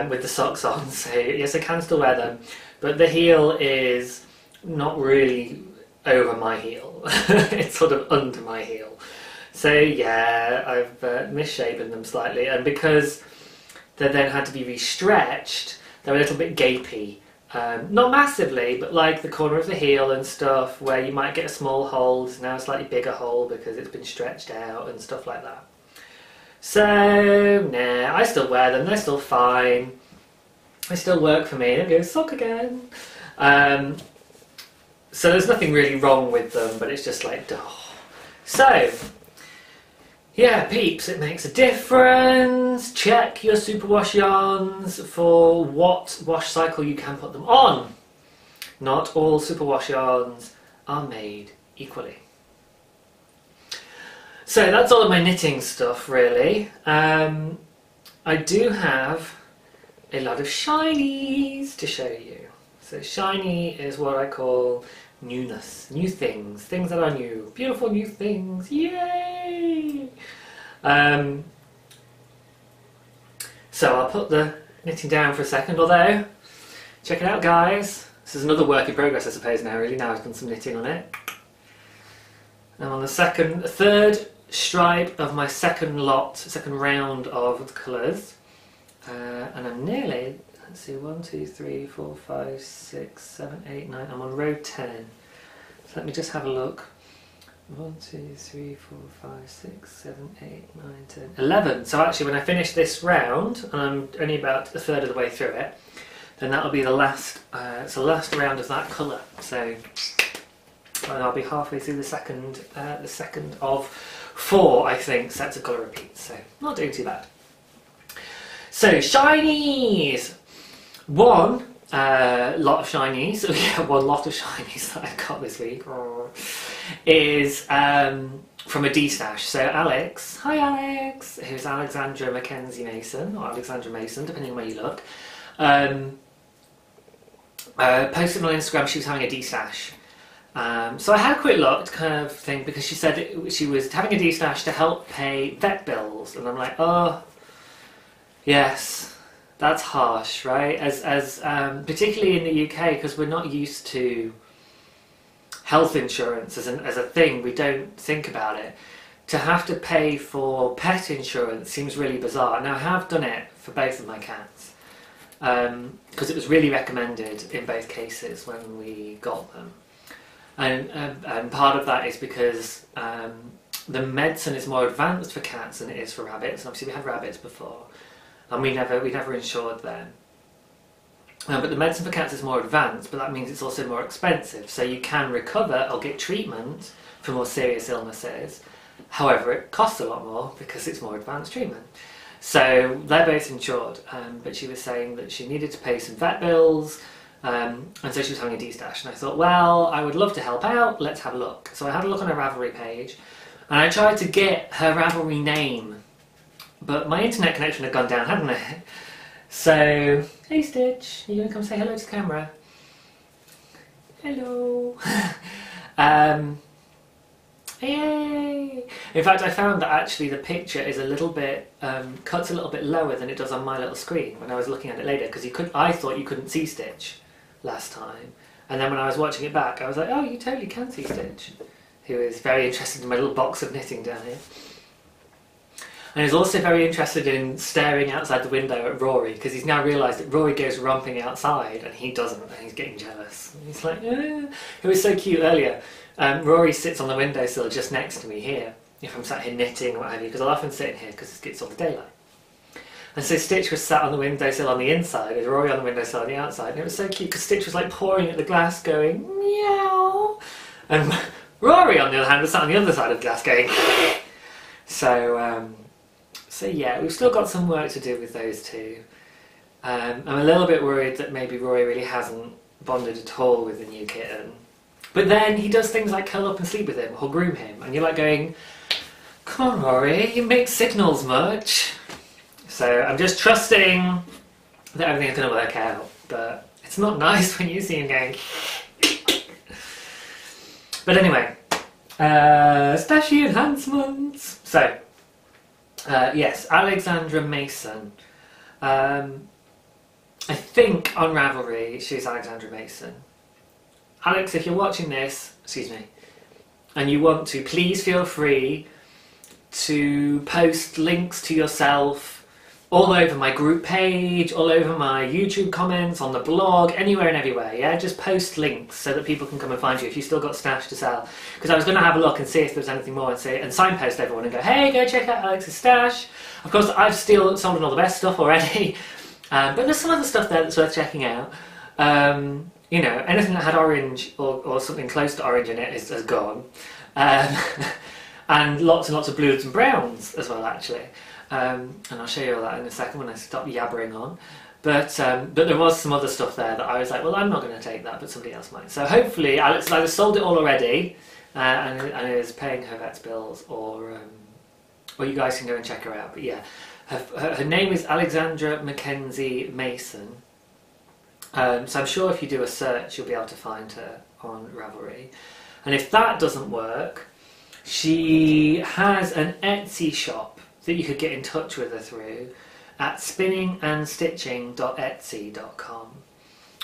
with the socks on, so yes, I can still wear them, but the heel is not really over my heel. It's sort of under my heel. So yeah, I've misshapen them slightly, and because they then had to be re-stretched, they're a little bit gapey. Not massively, but like the corner of the heel and stuff, where you might get a small hole, it's now a slightly bigger hole because it's been stretched out and stuff like that. So, nah, I still wear them, they're still fine. They still work for me. There goes sock again. So there's nothing really wrong with them, but it's just like, oh. So, yeah, peeps, it makes a difference. Check your superwash yarns for what wash cycle you can put them on. Not all superwash yarns are made equally. So that's all of my knitting stuff, really. I do have a lot of shinies to show you. So shiny is what I call newness, new things, things that are new, beautiful new things, yay! So I'll put the knitting down for a second, although, check it out guys, this is another work in progress I suppose now really, now I've done some knitting on it. I'm on the third stripe of my second round of colours, and I'm nearly, let's see, 1, 2, 3, 4, 5, 6, 7, 8, 9, I'm on row 10. So let me just have a look. 1, 2, 3, 4, 5, 6, 7, 8, 9, 10, 11. So actually when I finish this round, and I'm only about a third of the way through it, then that'll be the last, it's the last round of that colour. So and I'll be halfway through the second of 4, I think, sets of colour repeats, so not doing too bad. So, Shinies! One lot of Shinies, yeah, one lot of Shinies that I've got this week is from a D-stash. So Alex, hi Alex, who's Alexandra Mackenzie Mason, or Alexandra Mason, depending on where you look, posted on Instagram she was having a D-stash. So I had a quick look kind of thing, because she said she was having a D-stash to help pay vet bills, and I'm like, oh, yes. That's harsh, right? As particularly in the UK, because we're not used to health insurance as a thing, we don't think about it. To have to pay for pet insurance seems really bizarre. Now, I have done it for both of my cats, because it was really recommended in both cases when we got them. And part of that is because the medicine is more advanced for cats than it is for rabbits. And obviously we had rabbits before, and we never insured them. But the medicine for cats is more advanced, but that means it's also more expensive. So you can recover or get treatment for more serious illnesses. However, it costs a lot more because it's more advanced treatment. So they're both insured, but she was saying that she needed to pay some vet bills, and so she was having a D-stash. And I thought, well, I would love to help out, let's have a look. So I had a look on her Ravelry page, and I tried to get her Ravelry name, but my internet connection had gone down, hadn't it? So, hey Stitch, are you going to come say hello to the camera? Hello. Yay! In fact, I found that actually the picture is a little bit, cuts a little bit lower than it does on my little screen when I was looking at it later, because I thought you couldn't see Stitch last time. And then when I was watching it back, I was like, oh, you totally can see Stitch, who is very interested in my little box of knitting down here. And he's also very interested in staring outside the window at Rory, because he's now realised that Rory goes romping outside and he doesn't, and he's getting jealous. And he's like, eh. It was so cute earlier. Rory sits on the windowsill just next to me here, if I'm sat here knitting or what have you, because I'll often sit in here because it gets all the daylight. And so Stitch was sat on the windowsill on the inside, and Rory on the windowsill on the outside, and it was so cute because Stitch was like pawing at the glass going, meow, and Rory on the other hand was sat on the other side of the glass going, So yeah, we've still got some work to do with those two. I'm a little bit worried that maybe Rory really hasn't bonded at all with the new kitten. But then he does things like curl up and sleep with him or groom him, and you're like going, come on Rory, you make signals much. So I'm just trusting that everything's going to work out, but it's not nice when you see him going. But anyway, stashy enhancements. So, yes, Alexandra Mason. I think on Ravelry she's Alexandra Mason. Alex, if you're watching this, excuse me, and you want to, please feel free to post links to yourself all over my group page, all over my YouTube comments, on the blog, anywhere and everywhere, yeah? Just post links so that people can come and find you if you've still got stash to sell. Because I was going to have a look and see if there was anything more and signpost everyone and go, hey, go check out Alex's stash. Of course, I've still sold all the best stuff already, but there's some other stuff there that's worth checking out. You know, anything that had orange or something close to orange in it is gone. And lots of blues and browns as well, actually. And I'll show you all that in a second when I stop yabbering on. But there was some other stuff there that I was like, well, I'm not going to take that, but somebody else might. So hopefully Alex has either sold it all already and is paying her vet's bills, or you guys can go and check her out. But yeah, her name is Alexandra Mackenzie Mason. So I'm sure if you do a search, you'll be able to find her on Ravelry. And if that doesn't work, she has an Etsy shop that you could get in touch with her through at spinningandstitching.etsy.com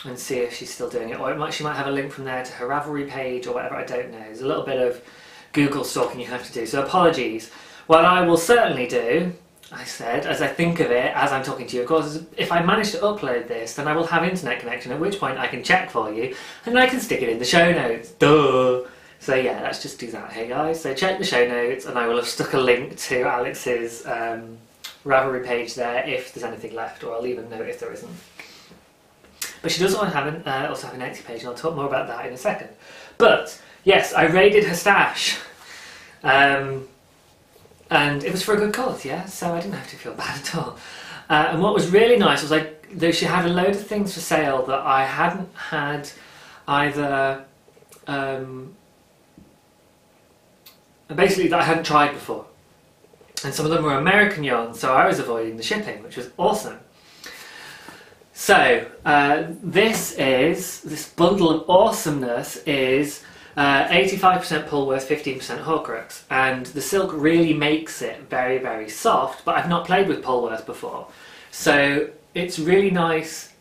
and see if she's still doing it. Or she might have a link from there to her Ravelry page or whatever, I don't know. There's a little bit of Google stalking you have to do, so apologies. What I will certainly do, I said, as I think of it, as I'm talking to you, of course, if I manage to upload this, then I will have internet connection, at which point I can check for you, and I can stick it in the show notes. Duh! So yeah, let's just do that, hey guys. So check the show notes, and I will have stuck a link to Alex's Ravelry page there if there's anything left, or I'll leave a note if there isn't. But she does also have an Etsy page, and I'll talk more about that in a second. But yes, I raided her stash. And it was for a good cause, yeah, so I didn't have to feel bad at all. And what was really nice was though she had a load of things for sale that I hadn't had either, basically that I hadn't tried before. And some of them were American yarns, so I was avoiding the shipping, which was awesome. So, this bundle of awesomeness is 85% Polworth, 15% Horcrux, and the silk really makes it very, very soft, but I've not played with Polworth before. So it's really nice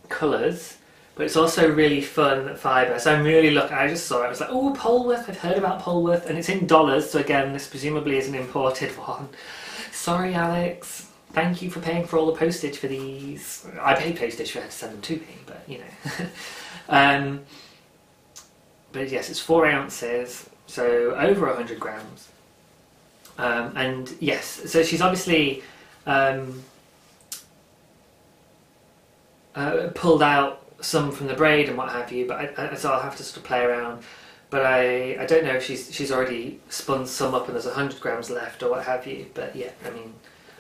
colours, but it's also really fun fibre. So I'm really looking, I just saw it, I was like, oh, Polworth, I've heard about Polworth, and it's in dollars, so again, this presumably is an imported one. Sorry, Alex. Thank you for paying for all the postage for these. I paid postage for her to send them to me, but you know. But yes, it's 4 ounces, so over 100 grams. And yes, so she's obviously pulled out some from the braid and what have you, but so I'll have to sort of play around. But I don't know if she's already spun some up and there's 100 grams left or what have you. But yeah, I mean,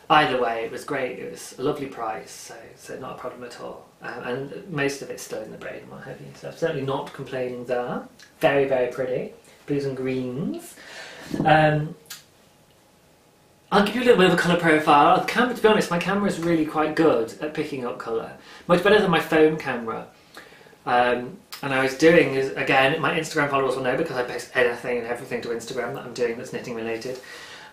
either way, it was great. It was a lovely price, so not a problem at all. And most of it's still in the braid and what have you. So I'm certainly not complaining there. Very, very pretty. Blues and greens. I'll give you a little bit of a colour profile. The camera, to be honest, my camera is really quite good at picking up colour. Much better than my phone camera. And I was doing, again, my Instagram followers will know because I post anything and everything to Instagram that I'm doing that's knitting related.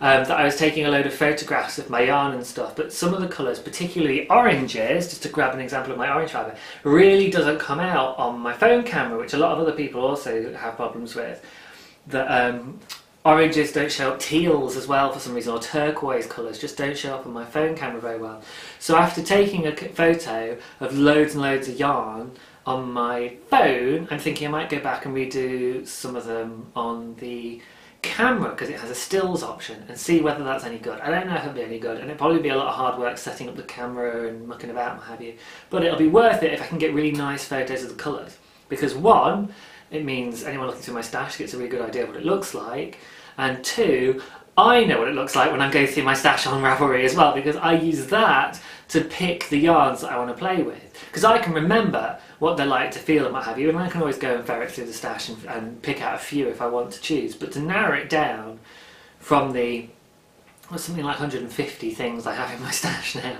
That I was taking a load of photographs of my yarn and stuff, but some of the colours, particularly oranges, just to grab an example of my orange fibre, really doesn't come out on my phone camera, which a lot of other people also have problems with. The oranges don't show up, teals as well for some reason, or turquoise colours just don't show up on my phone camera very well. So after taking a photo of loads and loads of yarn on my phone, I'm thinking I might go back and redo some of them on the camera because it has a stills option and see whether that's any good. I don't know if it'll be any good, and it'll probably be a lot of hard work setting up the camera and mucking about and what have you, but it'll be worth it if I can get really nice photos of the colours, because one, it means anyone looking through my stash gets a really good idea of what it looks like, and two, I know what it looks like when I'm going through my stash on Ravelry as well, because I use that to pick the yarns that I want to play with, because I can remember what they're like to feel and what have you, and I can always go and ferret through the stash and pick out a few if I want to choose. But to narrow it down from the, something like 150 things I have in my stash now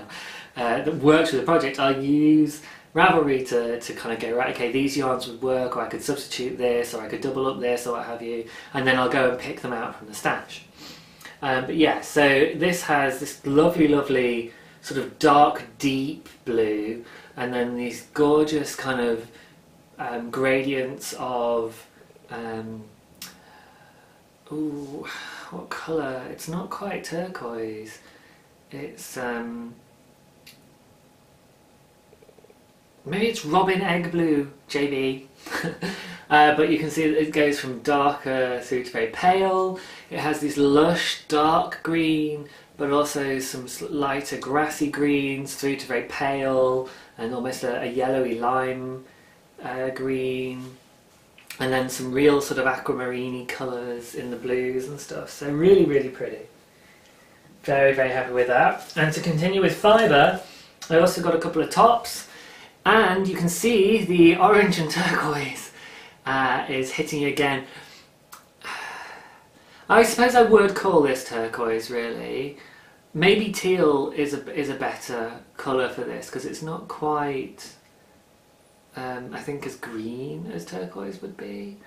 that works with the project, I'll use Ravelry to kind of go, right, okay, these yarns would work, or I could substitute this, or I could double up this, or what have you, and then I'll go and pick them out from the stash. But yeah, so this has this lovely, lovely sort of dark, deep blue, and then these gorgeous kind of gradients of, ooh, what colour? It's not quite turquoise. It's, maybe it's robin egg blue, JB. But you can see that it goes from darker through to very pale. It has this lush dark green, but also some lighter grassy greens through to very pale and almost a yellowy lime green, and then some real sort of aquamarine colours in the blues and stuff. So really, really pretty. Very, very happy with that. And to continue with fibre, I also got a couple of tops, and you can see the orange and turquoise is hitting again. I suppose I would call this turquoise, really. Maybe teal is a better colour for this, because it's not quite, I think, as green as turquoise would be.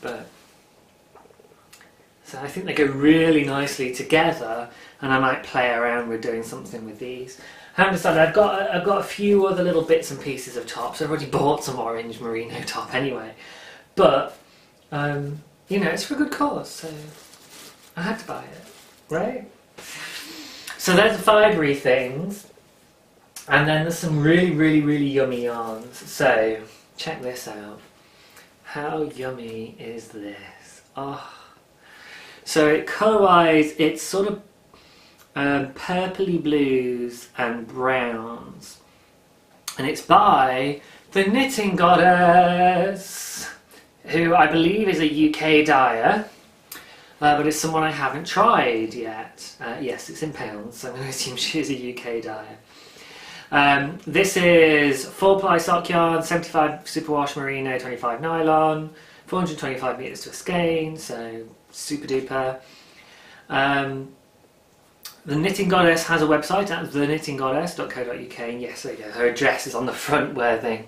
But so I think they go really nicely together, and I might play around with doing something with these. I haven't decided. I've got a few other little bits and pieces of tops. I've already bought some orange merino top anyway, but you know, it's for a good cause, so I had to buy it, right? So there's the fibre things, and then there's some really, really, really yummy yarns. So check this out. How yummy is this? Oh. So colour-wise, it's sort of purpley blues and browns, and it's by the Knitting Goddess. who I believe is a UK dyer, but it's someone I haven't tried yet. Yes, it's in pounds, so I'm going to assume she's a UK dyer. This is 4-ply sock yarn, 75 superwash merino, 25 nylon, 425 metres to a skein, so super duper. The Knitting Goddess has a website at theknittinggoddess.co.uk, and yes, there you go, her address is on the front wear thing.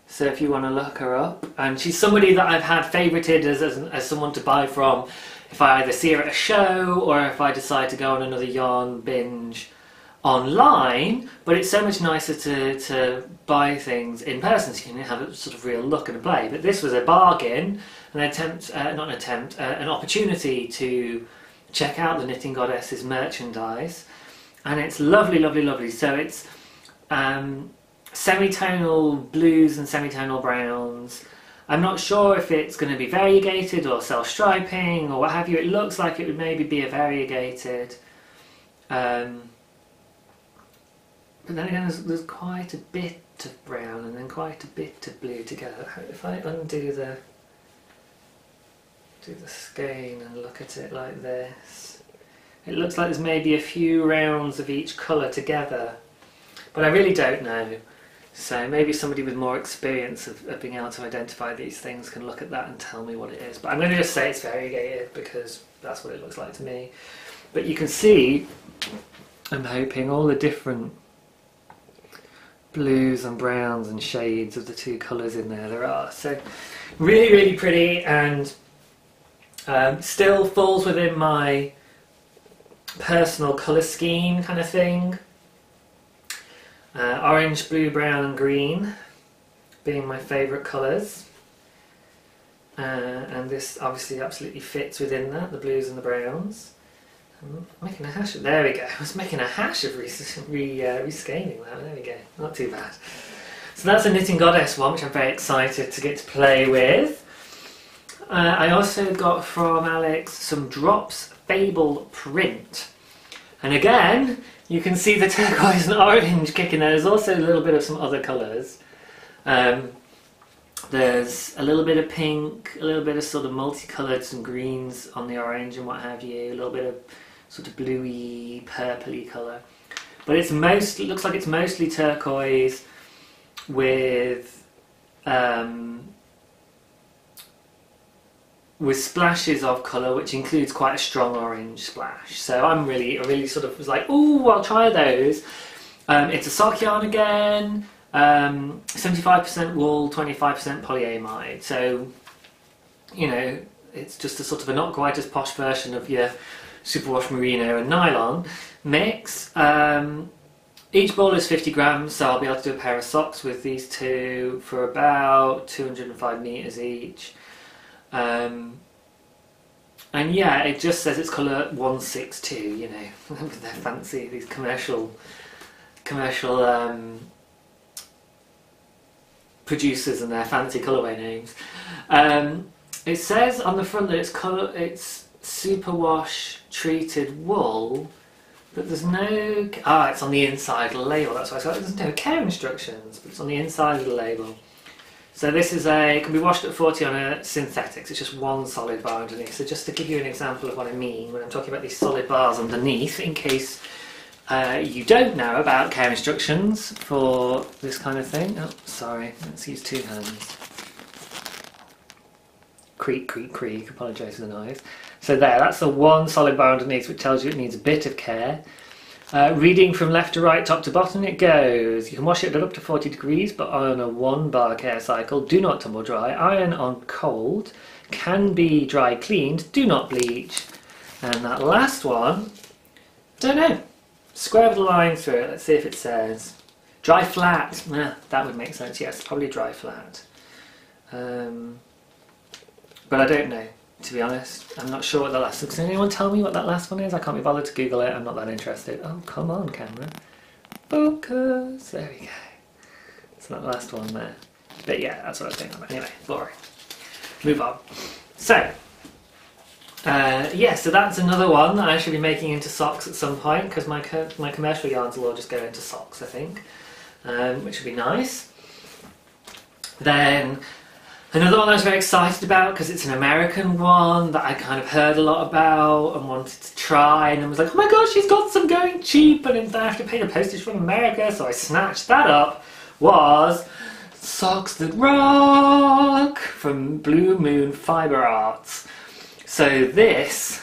So if you want to look her up, and she's somebody that I've had favourited as someone to buy from if I either see her at a show or if I decide to go on another yarn binge online, but it's so much nicer to buy things in person so you can have a sort of real look and a play. But this was a bargain, an opportunity to check out the Knitting Goddess's merchandise, and it's lovely, lovely, lovely. So it's semi-tonal blues and semi-tonal browns. I'm not sure if it's going to be variegated or self-striping or what have you. It looks like it would maybe be a variegated. But then again, there's quite a bit of brown and then quite a bit of blue together. If I undo the skein and look at it like this, it looks like there's maybe a few rounds of each colour together, but I really don't know. So maybe somebody with more experience of being able to identify these things can look at that and tell me what it is. But I'm going to just say it's variegated because that's what it looks like to me. But you can see, I'm hoping, all the different blues and browns and shades of the two colours in there are. So really, really pretty, and still falls within my personal colour scheme kind of thing. Orange, blue, brown and green being my favourite colours, and this obviously absolutely fits within that, the blues and the browns. I'm making a hash of, there we go, I was making a hash of rescaling that, there we go, not too bad. So that's a Knitting Goddess one, which I'm very excited to get to play with. I also got from Alex some Drops Fable print, and again you can see the turquoise and orange kicking there. There's also a little bit of some other colours. There's a little bit of pink, a little bit of sort of multicoloured, some greens on the orange and what have you, a little bit of sort of bluey, purpley colour. But it looks like it's mostly turquoise with splashes of colour, which includes quite a strong orange splash. So I really sort of was like, ooh, I'll try those. It's a sock yarn again, 75% wool, 25% polyamide. So, you know, it's just a sort of a not quite as posh version of your superwash merino and nylon mix. Each ball is 50 grams, so I'll be able to do a pair of socks with these two for about 205 metres each. And yeah, it just says it's colour 162, you know, with their fancy, these commercial producers and their fancy colourway names. It says on the front that it's superwash treated wool, but there's no, it's on the inside of the label, that's why there's no care instructions, but it's on the inside of the label. So this is it can be washed at 40 on a synthetics, it's just one solid bar underneath. So just to give you an example of what I mean when I'm talking about these solid bars underneath, in case you don't know about care instructions for this kind of thing. Oh, sorry, let's use two hands. Creak, creak, creak, apologise for the noise. So there, that's the one solid bar underneath, which tells you it needs a bit of care. Reading from left to right, top to bottom, it goes. You can wash it at up to 40 degrees, but on a 1 bar care cycle. Do not tumble dry. Iron on cold. Can be dry cleaned. Do not bleach. And that last one, don't know. Square with a line through it. Let's see if it says. Dry flat. That would make sense. Yes, probably dry flat. But I don't know, to be honest. I'm not sure what the last one is. Can anyone tell me what that last one is? I can't be bothered to Google it. I'm not that interested. Oh, come on, camera. Focus. There we go. It's that last one there. But yeah, that's what I was thinking about. Anyway, boring. Move on. So, yeah, so that's another one that I should be making into socks at some point, because my commercial yarns will all just go into socks, I think, which would be nice. Then another one I was very excited about because it's an American one that I kind of heard a lot about and wanted to try, and then was like, oh my gosh, she's got some going cheap and I have to pay the postage from America, so I snatched that up. Was Socks That Rock from Blue Moon Fibre Arts. So this,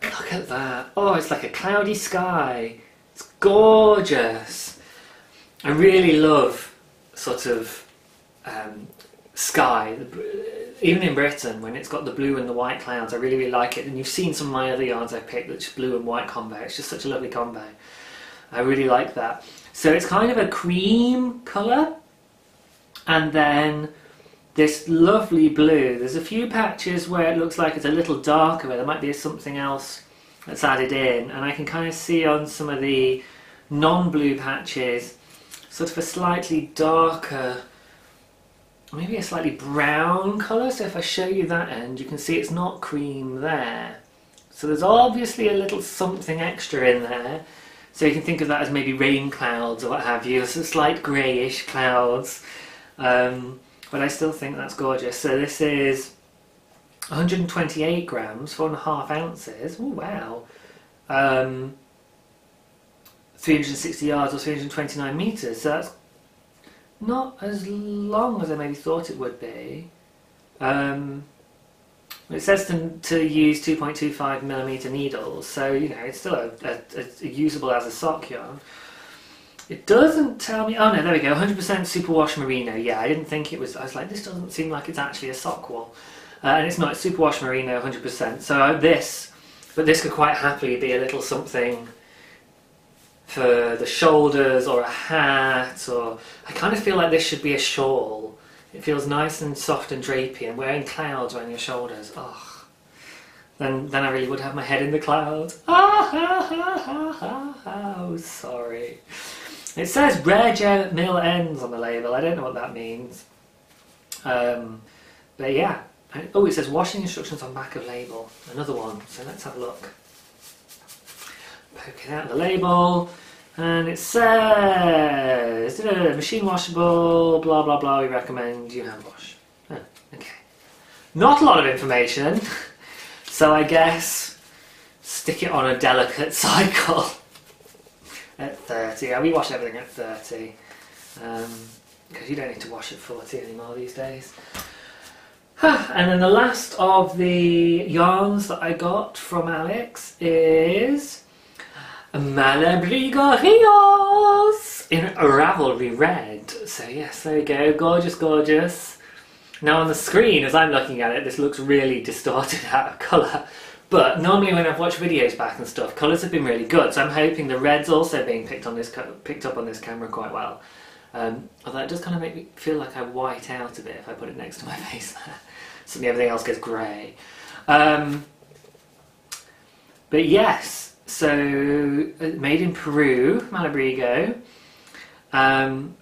look at that. Oh, it's like a cloudy sky. It's gorgeous. I really love sort of sky, even in Britain, when it's got the blue and the white clouds. I really, really like it. And you've seen some of my other yarns I picked, that's blue and white combo. It's just such a lovely combo. I really like that. So it's kind of a cream colour, and then this lovely blue. There's a few patches where it looks like it's a little darker, where there might be something else that's added in, and I can kind of see on some of the non-blue patches sort of a slightly darker, maybe a slightly brown colour. So if I show you that end, you can see it's not cream there. So there's obviously a little something extra in there. So you can think of that as maybe rain clouds or what have you, so slight greyish clouds. But I still think that's gorgeous. So this is 128 grams, 4.5 ounces. Oh wow. 360 yards or 329 metres. So that's not as long as I maybe thought it would be. It says to use 2.25mm needles, so you know it's still a usable as a sock yarn. It doesn't tell me. Oh no, there we go. 100% superwash merino. Yeah, I didn't think it was. I was like, this doesn't seem like it's actually a sock wool, and it's not. It's superwash merino, 100%. So but this could quite happily be a little something for the shoulders or a hat, or I kind of feel like this should be a shawl. It feels nice and soft and drapey, and wearing clouds around your shoulders, oh, then I really would have my head in the clouds. Oh, sorry. It says rare gem mill ends on the label. I don't know what that means. But yeah. Oh, it says washing instructions on back of label. Another one. So let's have a look. Poke it out the label. And it says, machine washable, blah blah blah, we recommend you hand wash. Oh, okay. Not a lot of information, so I guess stick it on a delicate cycle at 30. Yeah, we wash everything at 30, because you don't need to wash at 40 anymore these days. And then the last of the yarns that I got from Alex is Malabrigo Rios in Ravelry Red. So yes, there we go. Gorgeous, gorgeous. Now on the screen, as I'm looking at it, this looks really distorted out of colour. But normally when I've watched videos back and stuff, colours have been really good. So I'm hoping the red's also being picked up on this camera quite well. Although it does kind of make me feel like I white out a bit if I put it next to my face there. Suddenly everything else gets grey. But yes. So, made in Peru, Malabrigo. And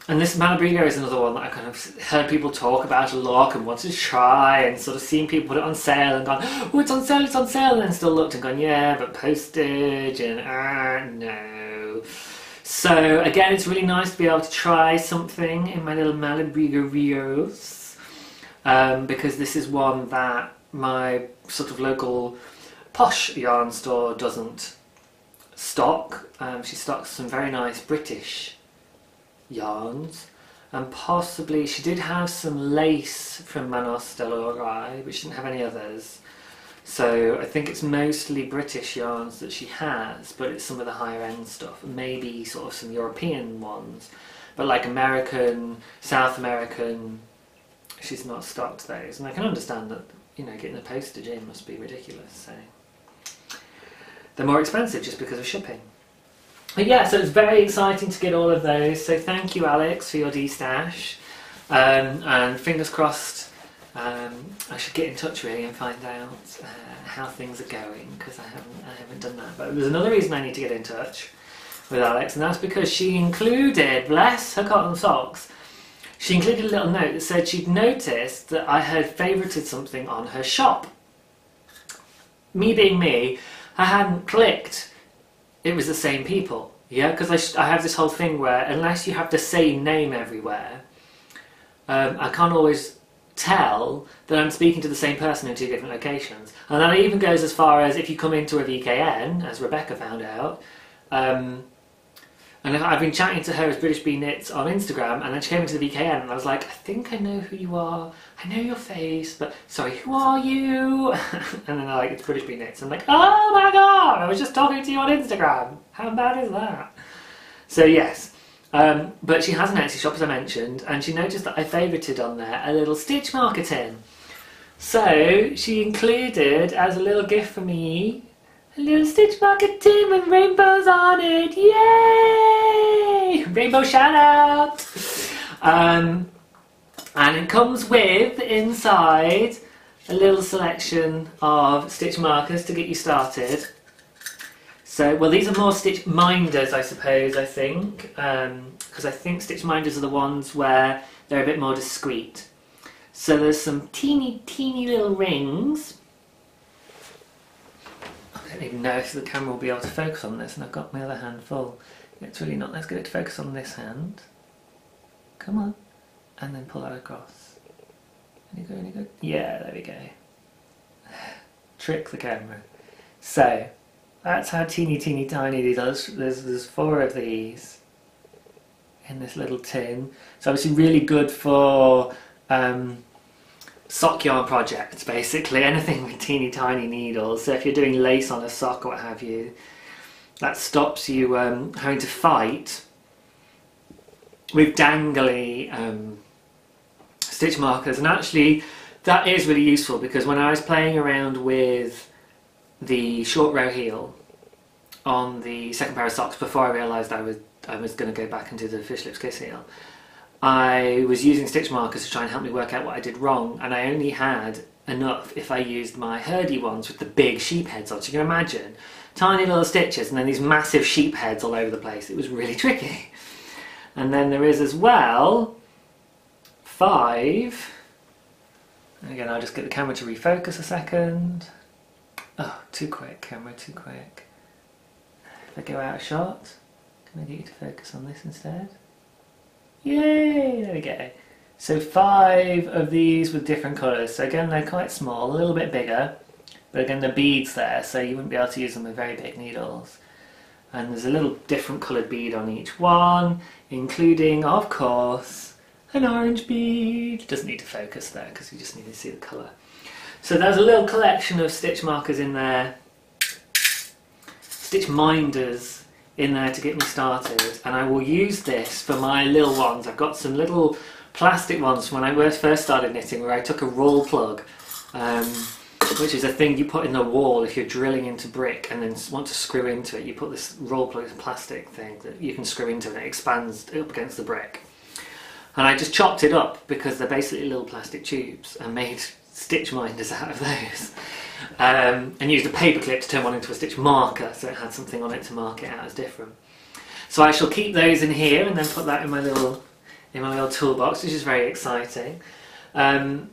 this Malabrigo is another one that I kind of heard people talk about a lot and wanted to try, and sort of seen people put it on sale and gone, oh, it's on sale, and then still looked and gone, yeah, but postage, and no. So, again, it's really nice to be able to try something in my little Malabrigo Rios, because this is one that my sort of local posh yarn store doesn't stock. She stocks some very nice British yarns, and possibly she did have some lace from Manos de l'Oreille, but she didn't have any others. So I think it's mostly British yarns that she has, but it's some of the higher end stuff, maybe sort of some European ones, but like American, South American, she's not stocked those. And I can understand that, you know, getting the postage in must be ridiculous, so they're more expensive just because of shipping. But yeah, so it's very exciting to get all of those. So thank you, Alex, for your D-stash. And fingers crossed, I should get in touch really and find out how things are going, because I haven't done that. But there's another reason I need to get in touch with Alex, and that's because she included, bless her cotton socks, she included a little note that said she'd noticed that I had favourited something on her shop. Me being me, I hadn't clicked it was the same people, yeah, because I have this whole thing where unless you have the same name everywhere, I can't always tell that I'm speaking to the same person in two different locations. And that even goes as far as if you come into a VKN, as Rebecca found out, and I've been chatting to her as British Bee Knits on Instagram, and then she came into the VKN and I was like, I think I know who you are, I know your face, but sorry, who are you? And then they're like, it's British Bee Knits. I'm like, oh my god, I was just talking to you on Instagram. How bad is that? So yes, but she has an Etsy shop, as I mentioned, and she noticed that I favourited on there a little stitch marker tin. So she included, as a little gift for me, a little stitch marker tin with rainbows on it. Yay! Rainbow shout out! And it comes with, inside, a little selection of stitch markers to get you started. So, well, these are more stitch minders, I suppose, I think. Because I think stitch minders are the ones where they're a bit more discreet. So there's some teeny little rings. I don't even know if the camera will be able to focus on this, and I've got my other hand full. It's really not. Let's get it to focus on this hand. Come on. And then pull that across. Any good? Yeah, there we go. Trick the camera. So, that's how teeny tiny these are. There's 4 of these in this little tin. So obviously really good for sock yarn projects, basically, anything with teeny tiny needles. So if you're doing lace on a sock or what have you, that stops you having to fight with dangly stitch markers. And actually that is really useful, because when I was playing around with the short row heel on the second pair of socks, before I realised I was going to go back and do the fish lips kiss heel, I was using stitch markers to try and help me work out what I did wrong, and I only had enough if I used my Hurdy ones with the big sheep heads on. So you can imagine tiny little stitches and then these massive sheep heads all over the place. It was really tricky. And then there is as well 5. Again, I'll just get the camera to refocus a second. Oh, too quick, camera, too quick. If I go out of shot, can I get you to focus on this instead? Yay! There we go. So 5 of these with different colours. So again, they're quite small, a little bit bigger, but again, the beads there, so you wouldn't be able to use them with very big needles. And there's a little different coloured bead on each one, including, of course, an orange bead. Doesn't need to focus there because you just need to see the colour. So there's a little collection of stitch markers in there, stitch minders in there to get me started, and I will use this for my little ones. I've got some little plastic ones from when I first started knitting, where I took a roll plug, which is a thing you put in the wall if you're drilling into brick and then want to screw into it. You put this roll plug, this plastic thing that you can screw into and it expands up against the brick. And I just chopped it up because they're basically little plastic tubes, and made stitch minders out of those. And used a paper clip to turn one into a stitch marker, so it had something on it to mark it out as different. So I shall keep those in here and then put that in my little toolbox, which is very exciting. Yeah,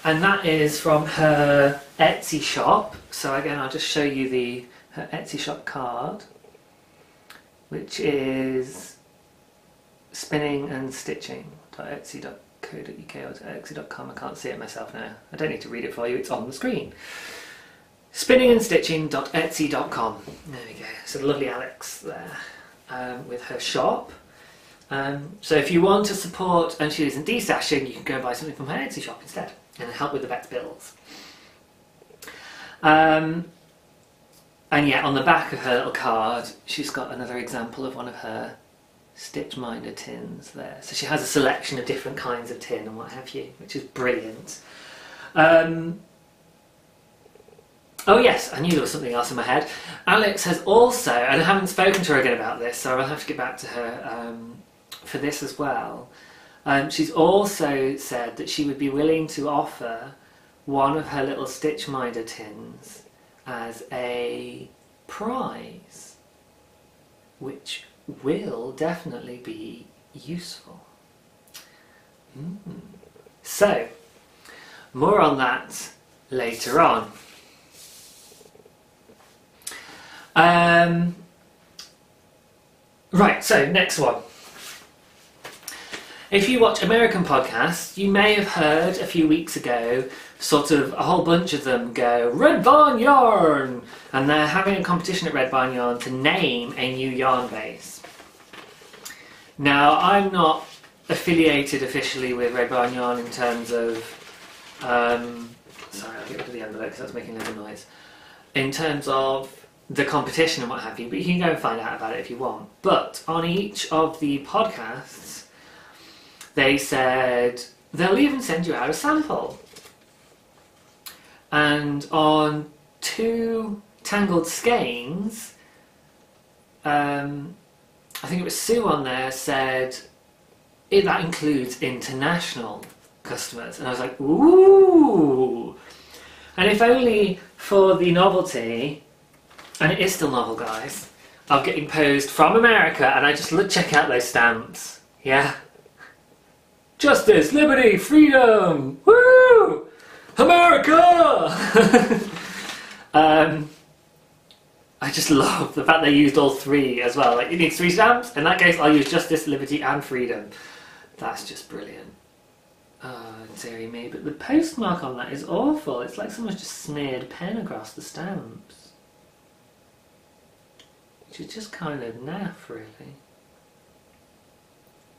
and that is from her Etsy shop. So again, I'll just show you her Etsy shop card, which is spinningandstitching.etsy.co.uk or etsy.com. I can't see it myself now. I don't need to read it for you, it's on the screen. spinningandstitching.etsy.com. There we go. So lovely Alex there with her shop. So if you want to support and she isn't destashing, you can go and buy something from her Etsy shop instead and help with the vet's bills. And yeah, on the back of her little card, she's got another example of one of her stitch minder tins there. So she has a selection of different kinds of tin and what have you, which is brilliant. Oh yes, I knew there was something else in my head. Alex has also, and I haven't spoken to her again about this, so I'll have to get back to her for this as well. She's also said that she would be willing to offer one of her little stitch minder tins as a prize, which will definitely be useful. So, more on that later on. Right, so next one. If you watch American podcasts, you may have heard a few weeks ago sort of a whole bunch of them go, Red Barn Yarn! And they're having a competition at Red Barn Yarn to name a new yarn base. Now, I'm not affiliated officially with Red Barn Yarn in terms of... sorry, I'll get rid of the envelope because that's making a little noise. In terms of the competition and what have you, but you can go and find out about it if you want. But on each of the podcasts, they said they'll even send you out a sample. And on 2 tangled skeins, I think it was Sue on there said that includes international customers. And I was like, ooh! And if only for the novelty, and it is still novel, guys, of getting posed from America, and I just check out those stamps. Yeah? Justice, liberty, freedom! Woo! America! I just love the fact they used all 3 as well. Like, it needs 3 stamps. In that case, I'll use justice, liberty, and freedom. That's just brilliant. Oh, dearie me. But the postmark on that is awful. It's like someone's just smeared pen across the stamps. Which is just kind of naff, really.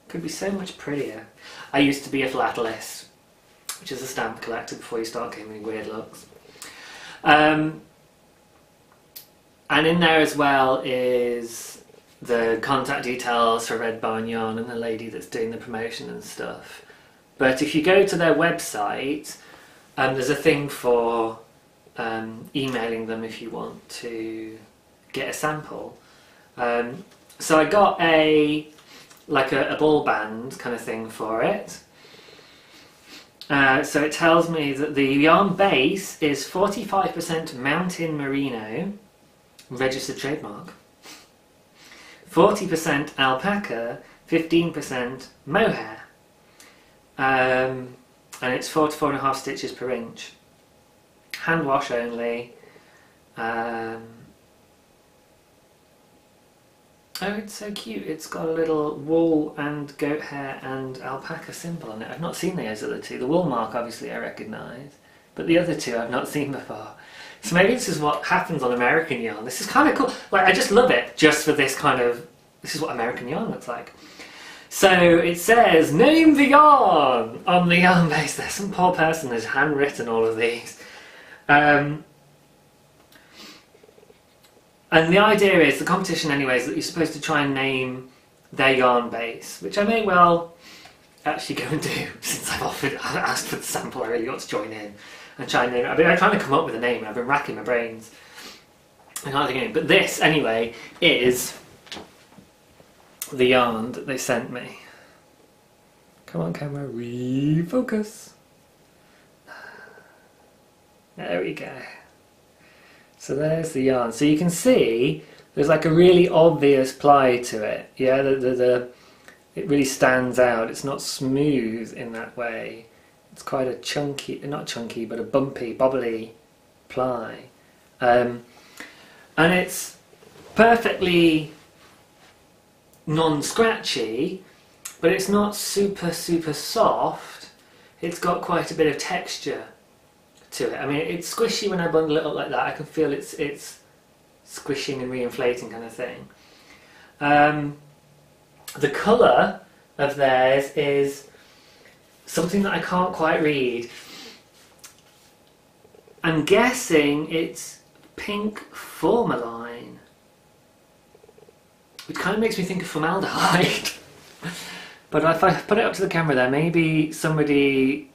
Could be so much prettier. I used to be a philatelist, which is a stamp collector before you start getting weird looks. And in there as well is the contact details for Red Barn Yarn and the lady that's doing the promotion and stuff. But if you go to their website, there's a thing for emailing them if you want to get a sample. So I got a ball band kind of thing for it. So it tells me that the yarn base is 45% mountain merino, registered trademark, 40% alpaca, 15% mohair, and it's 4 to 4.5 stitches per inch, hand wash only. Oh, it's so cute. It's got a little wool and goat hair and alpaca symbol on it. I've not seen those other 2. The wool mark, obviously, I recognise. But the other 2 I've not seen before. So maybe this is what happens on American yarn. This is kind of cool. Like, I just love it just for this kind of... This is what American yarn looks like. So it says, name the yarn on the yarn base. There's some poor person who's handwritten all of these. And the idea is, the competition anyway, is that you're supposed to try and name their yarn base, which I may well actually go and do, since I've asked for the sample. I really ought to join in and try and name it. I've been trying to come up with a name, and I've been racking my brains. I can't think of it. But this, anyway, is the yarn that they sent me. Come on, camera, refocus. There we go. So there's the yarn. So you can see there's like a really obvious ply to it. Yeah, it really stands out. It's not smooth in that way. It's quite a chunky, not chunky, but a bumpy, bobbly ply. And it's perfectly non-scratchy, but it's not super, super soft. It's got quite a bit of texture to it. I mean, it's squishy when I bundle it up like that. I can feel it's squishing and reinflating kind of thing. The colour of theirs is something that I can't quite read. I'm guessing it's pink formalin, which kind of makes me think of formaldehyde. But if I put it up to the camera there, maybe somebody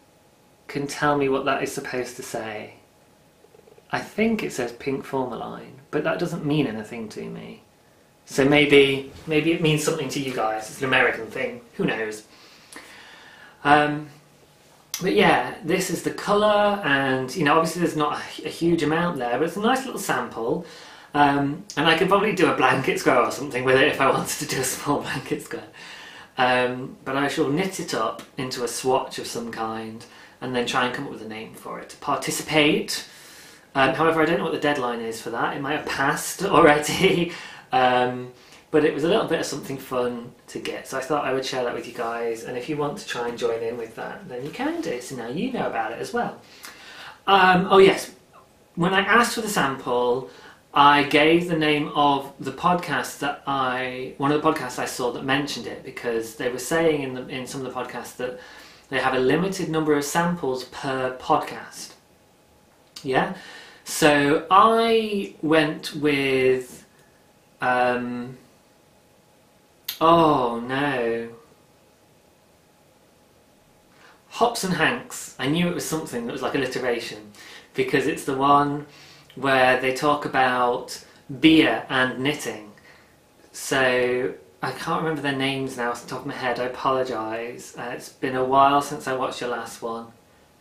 can tell me what that is supposed to say. I think it says pink formalin, but that doesn't mean anything to me. So maybe it means something to you guys. It's an American thing. Who knows? But yeah, this is the colour, and you know, obviously there's not a huge amount there, but it's a nice little sample. And I could probably do a blanket square or something with it if I wanted to do a small blanket square. But I shall knit it up into a swatch of some kind and then try and come up with a name for it to participate. However, I don't know what the deadline is for that. It might have passed already. but it was a little bit of something fun to get, so I thought I would share that with you guys, and if you want to try and join in with that, then you can do, so now you know about it as well. Oh yes, when I asked for the sample, I gave the name of the podcast that one of the podcasts I saw that mentioned it, because they were saying in some of the podcasts that they have a limited number of samples per podcast. Yeah? So I went with, oh no, Hops and Hanks. I knew it was something that was like alliteration, because it's the one where they talk about beer and knitting. So I can't remember their names now off the top of my head, I apologise. It's been a while since I watched your last one,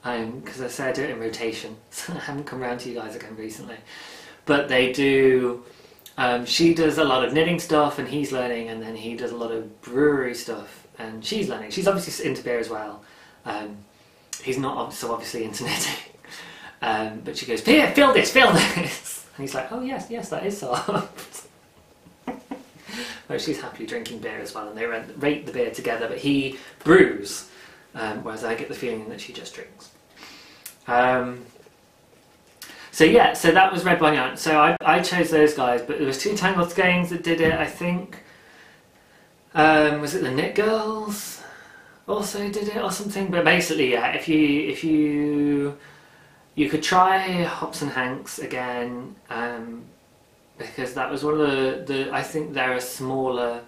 because I say I do it in rotation, so I haven't come around to you guys again recently. But they do, she does a lot of knitting stuff and he's learning, and then he does a lot of brewery stuff and she's learning. She's obviously into beer as well. He's not so obviously into knitting. But she goes, "Here, feel this, feel this." And he's like, "Oh yes, that is soft." But she's happily drinking beer as well, and they rate the beer together, but he brews, whereas I get the feeling that she just drinks. So yeah, so that was Red Wine Yarn. So I chose those guys, but there was 2 Tangled Skeins that did it, I think. Was it the Knit Girls also did it or something? But basically, yeah, if you could try Hops and Hanks again, because that was one of the I think they're a smaller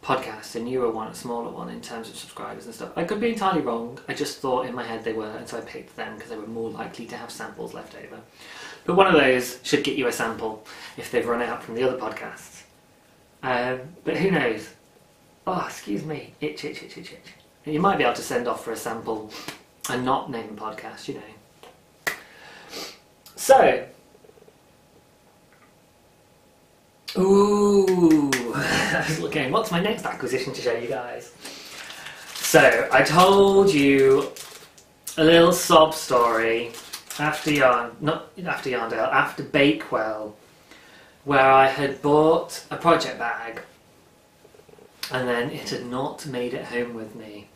podcast, and you were a smaller one in terms of subscribers and stuff. I could be entirely wrong, I just thought in my head they were, and so I picked them because they were more likely to have samples left over. But one of those should get you a sample if they've run out from the other podcasts. But who knows? Oh, excuse me, itch. You might be able to send off for a sample and not name a podcast, you know. So, ooh, I was looking, what's my next acquisition to show you guys? So, I told you a little sob story after Bakewell, where I had bought a project bag and then it had not made it home with me.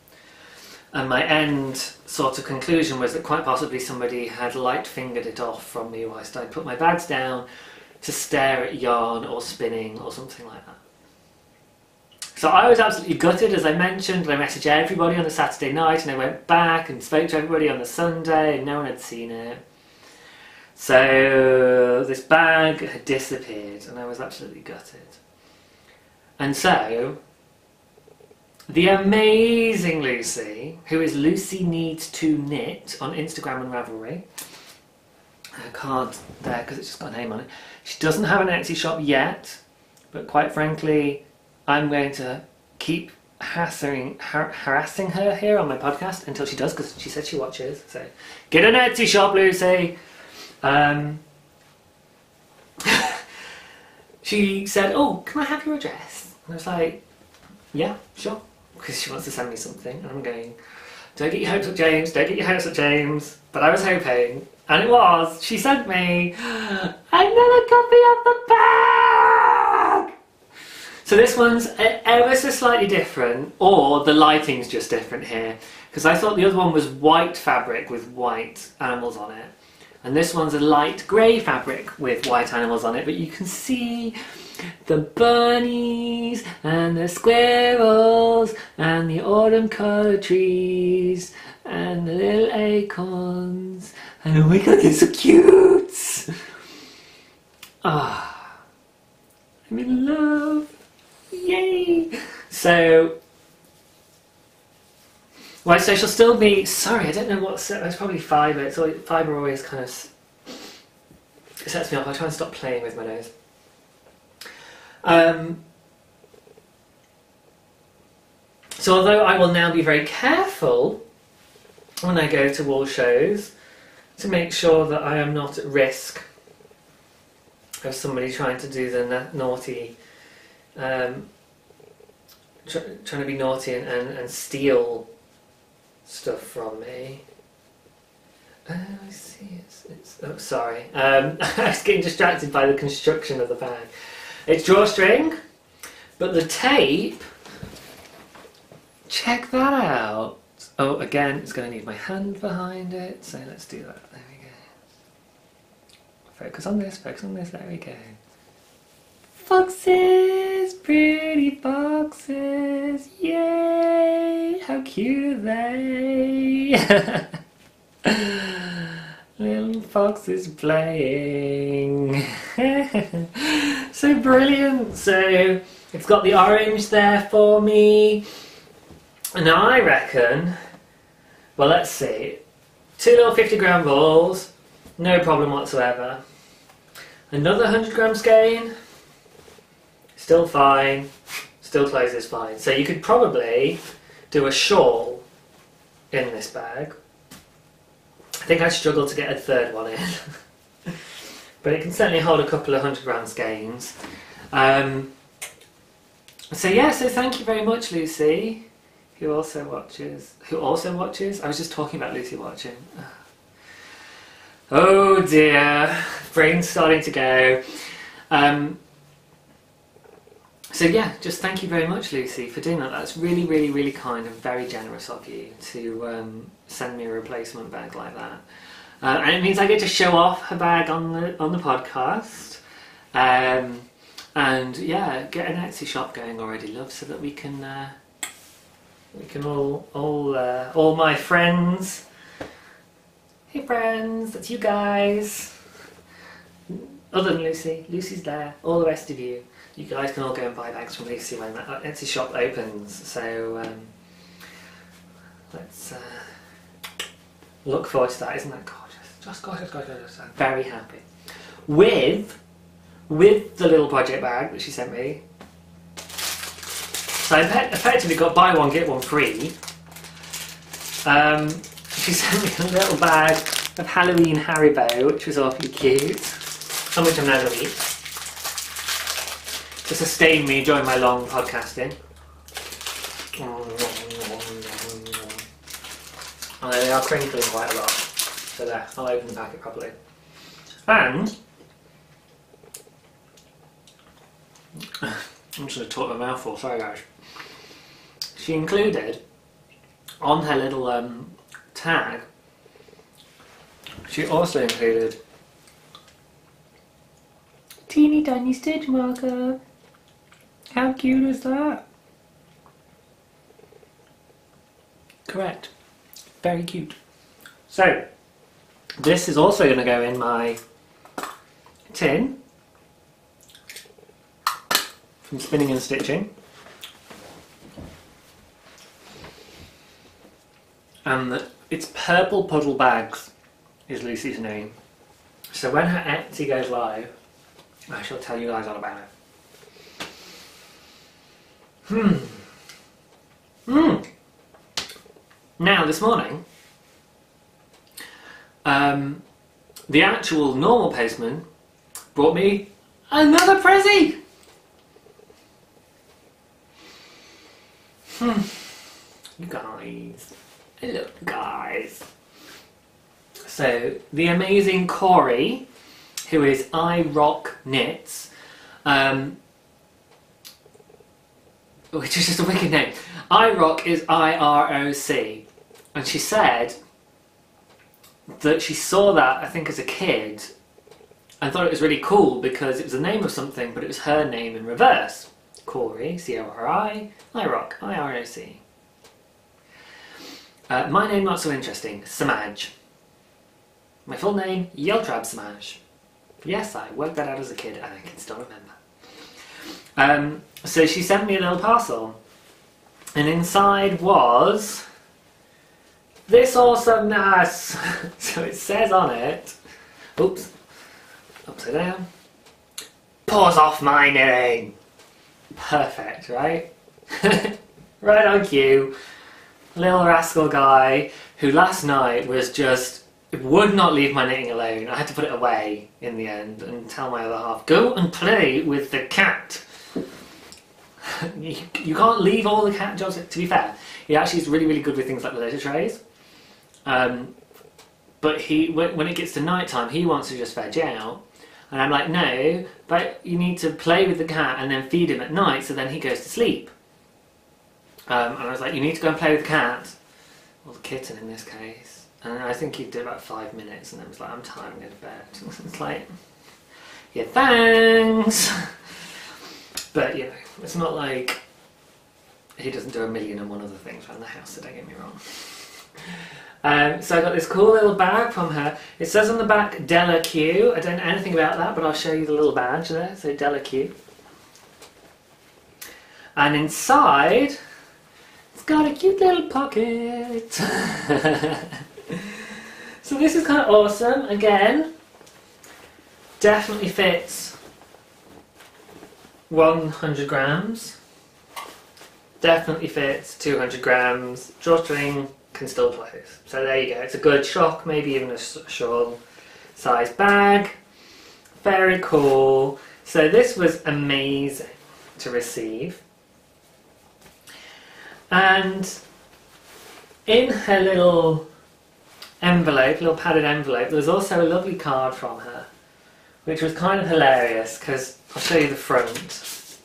And my end sort of conclusion was that quite possibly somebody had light fingered it off from me whilst I put my bags down to stare at yarn or spinning or something like that. So I was absolutely gutted, as I mentioned, and I messaged everybody on the Saturday night, and I went back and spoke to everybody on the Sunday, and no one had seen it. So this bag had disappeared, and I was absolutely gutted. And so the amazing Lucy, who is Lucy Needs to Knit on Instagram and Ravelry, her card there because it's just got a name on it. She doesn't have an Etsy shop yet, but quite frankly, I'm going to keep harassing her here on my podcast until she does, because she said she watches. So get an Etsy shop, Lucy. She said, "Oh, can I have your address?" And I was like, "Yeah, sure," because she wants to send me something, and I'm going, "Don't get your hopes up, James, don't get your hopes up, James." But I was hoping, and it was, she sent me another copy of the bag! So this one's ever so slightly different, or the lighting's just different here, because I thought the other one was white fabric with white animals on it, and this one's a light grey fabric with white animals on it, but you can see the bunnies and the squirrels and the autumn colour trees and the little acorns, and oh my god, they're so cute! Ah, I'm in love! Yay! So, well, so she'll still be, sorry, I don't know what set, it's probably Fibre. It's always, Fibre always kind of sets me off. I try and stop playing with my nose. So although I will now be very careful when I go to wall shows to make sure that I am not at risk of somebody trying to do the naughty, trying to be naughty and steal stuff from me. Oh, I see. It's oh, sorry. I was getting distracted by the construction of the bag. It's drawstring, But the tape, check that out. Oh, again, it's going to need my hand behind it, so let's do that. There we go. Focus on this, there we go. Foxes, pretty foxes, yay! How cute are they? Little foxes playing. So brilliant. So it's got the orange there for me. And I reckon, well, let's see, 2 little 50-gram balls, no problem whatsoever. Another 100-gram skein, still fine, still closes fine. So you could probably do a shawl in this bag. I think I struggled to get a third one in. But it can certainly hold a couple of 100-gram skeins. So yeah, so thank you very much, Lucy, who also watches. I was just talking about Lucy watching. Oh dear, brain's starting to go. So yeah, just thank you very much, Lucy, for doing that. That's really, really, really kind and very generous of you to send me a replacement bag like that. And it means I get to show off her bag on the podcast. And yeah, get an Etsy shop going already, love, so that we can all my friends. Hey friends, that's you guys. Other than Lucy, Lucy's there. All the rest of you. You guys can all go and buy bags from Lucy when that Etsy shop opens. So let's look forward to that. Isn't that gorgeous? Just gorgeous, gorgeous. I'm very happy. With the little project bag that she sent me. So I effectively got buy one, get one free. She sent me a little bag of Halloween Haribo, which was awfully cute. And which I'm now going to eat. To sustain me during my long podcasting. And they are crinkling quite a lot. So there, I'll open the packet properly. And I'm just going to talk my mouth full, sorry guys. She included on her little tag, she also included teeny tiny stitch marker. How cute is that? Correct. Very cute. So, this is also going to go in my tin from Spinning and Stitching. And it's Purple Puddle Bags is Lucy's name. So when her Etsy goes live, I shall tell you guys all about it. Now this morning, the actual normal postman brought me another Prezi! You guys, look guys. So the amazing Cori, who is I Rock Knits, which is just a wicked name. I Rock is I-R-O-C, and she said that she saw that, I think, as a kid and thought it was really cool because it was the name of something, but it was her name in reverse. Cori, C-O-R-I, I Rock, I-R-O-C. My name, not so interesting, Samaj. My full name, Yeltrab Samaj. Yes, I worked that out as a kid and I can still remember. So she sent me a little parcel, and inside was this awesomeness. So it says on it, oops, upside down, paws off my knitting. Perfect, right? Right on cue. Little rascal guy who last night was just would not leave my knitting alone. I had to put it away in the end and tell my other half, go and play with the cat. You can't leave all the cat jobs. To be fair, he actually is really, really good with things like the litter trays. But when it gets to night time, he wants to just veg out. And I'm like, no, but you need to play with the cat and then feed him at night so then he goes to sleep. And I was like, you need to go and play with the cat, or the kitten in this case. And I think he did about 5 minutes and then was like, I'm tired, I'm going to bed. It's like, yeah, thanks. But, you know, it's not like he doesn't do 1,000,001 other things around the house, so don't get me wrong. So I got this cool little bag from her. It says on the back Della Q. I don't know anything about that, but I'll show you the little badge there. So Della Q. And inside, it's got a cute little pocket. So this is kind of awesome. Again, definitely fits 100 grams. Definitely fits 200 grams. Drawstring can still close. So there you go. It's a good shock, maybe even a shawl size bag. Very cool. So this was amazing to receive. And in her little envelope, little padded envelope, there was also a lovely card from her, which was kind of hilarious because I'll show you the front.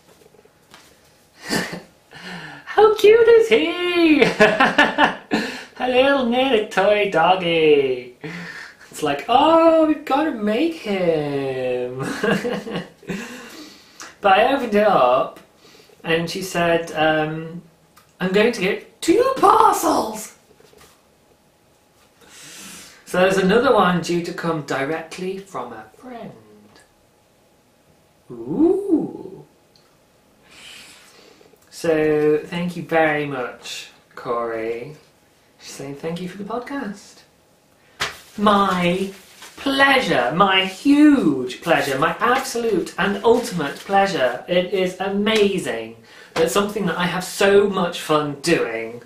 How cute is he? A little knitted toy doggy. It's like, oh, we've got to make him. But I opened it up and she said, I'm going to get 2 parcels. So there's another one due to come directly from a friend. Ooh. So thank you very much, Cori. She's saying thank you for the podcast. My pleasure, my huge pleasure, my absolute and ultimate pleasure. It is amazing that something that I have so much fun doing